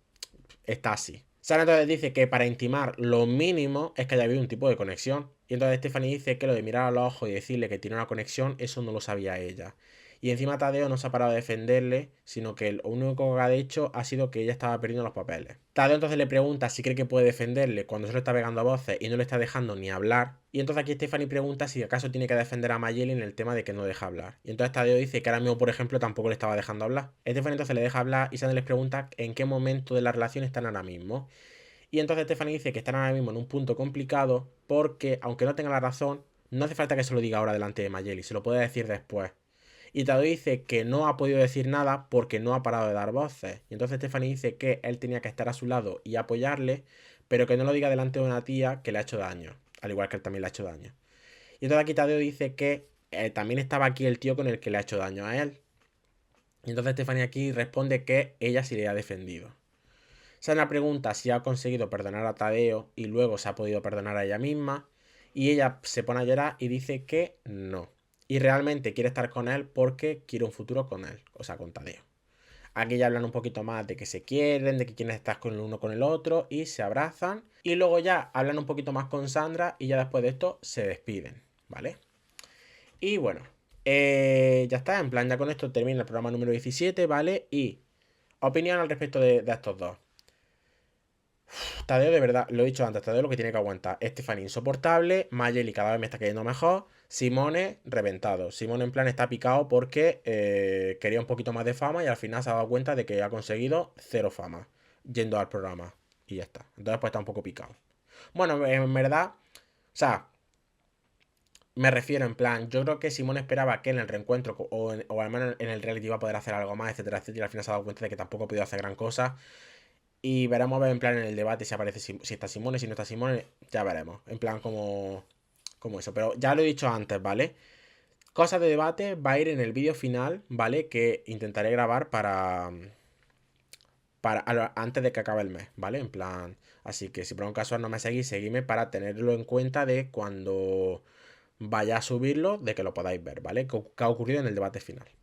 está así. Sara entonces dice que para intimar lo mínimo es que haya habido un tipo de conexión. Y entonces Stephanie dice que lo de mirar a los ojos y decirle que tiene una conexión, eso no lo sabía ella. Y encima Tadeo no se ha parado de defenderle, sino que lo único que ha hecho ha sido que ella estaba perdiendo los papeles. Tadeo entonces le pregunta si cree que puede defenderle cuando se lo está pegando a voces y no le está dejando ni hablar. Y entonces aquí Stephanie pregunta si acaso tiene que defender a Mayeli en el tema de que no deja hablar. Y entonces Tadeo dice que ahora mismo, por ejemplo, tampoco le estaba dejando hablar. Stephanie entonces le deja hablar y Sandra les pregunta en qué momento de la relación están ahora mismo. Y entonces Stephanie dice que están ahora mismo en un punto complicado porque, aunque no tenga la razón, no hace falta que se lo diga ahora delante de Mayeli, se lo puede decir después. Y Tadeo dice que no ha podido decir nada porque no ha parado de dar voces. Y entonces Stephanie dice que él tenía que estar a su lado y apoyarle, pero que no lo diga delante de una tía que le ha hecho daño, al igual que él también le ha hecho daño. Y entonces aquí Tadeo dice que también estaba aquí el tío con el que le ha hecho daño a él. Y entonces Stephanie aquí responde que ella sí le ha defendido. Sana pregunta si ha conseguido perdonar a Tadeo y luego se ha podido perdonar a ella misma. Y ella se pone a llorar y dice que no. Y realmente quiere estar con él porque quiere un futuro con él, o sea, con Tadeo. Aquí ya hablan un poquito más de que se quieren, de que quieren estar con el uno con el otro y se abrazan. Y luego ya hablan un poquito más con Sandra y ya después de esto se despiden, ¿vale? Y bueno, ya está, en plan ya con esto termina el programa número 17, ¿vale? Y opinión al respecto de estos dos. Tadeo, de verdad, lo he dicho antes, Tadeo lo que tiene que aguantar. Stephanie insoportable, Mayeli cada vez me está cayendo mejor, Simone reventado. Simone en plan está picado porque quería un poquito más de fama y al final se ha dado cuenta de que ha conseguido cero fama yendo al programa. Y ya está. Entonces pues está un poco picado. Bueno, en verdad, o sea, me refiero en plan, yo creo que Simone esperaba que en el reencuentro o al menos en el reality iba a poder hacer algo más, etcétera, etcétera. Y al final se ha dado cuenta de que tampoco ha podido hacer gran cosa. Y veremos a ver en plan en el debate si aparece si está Simone, si no está Simone, ya veremos. En plan como eso. Pero ya lo he dicho antes, ¿vale? Cosas de debate va a ir en el vídeo final, ¿vale? Que intentaré grabar antes de que acabe el mes, ¿vale? En plan. Así que si por un caso no me seguís, seguidme para tenerlo en cuenta de cuando vaya a subirlo, de que lo podáis ver, ¿vale? ¿Qué ha ocurrido en el debate final?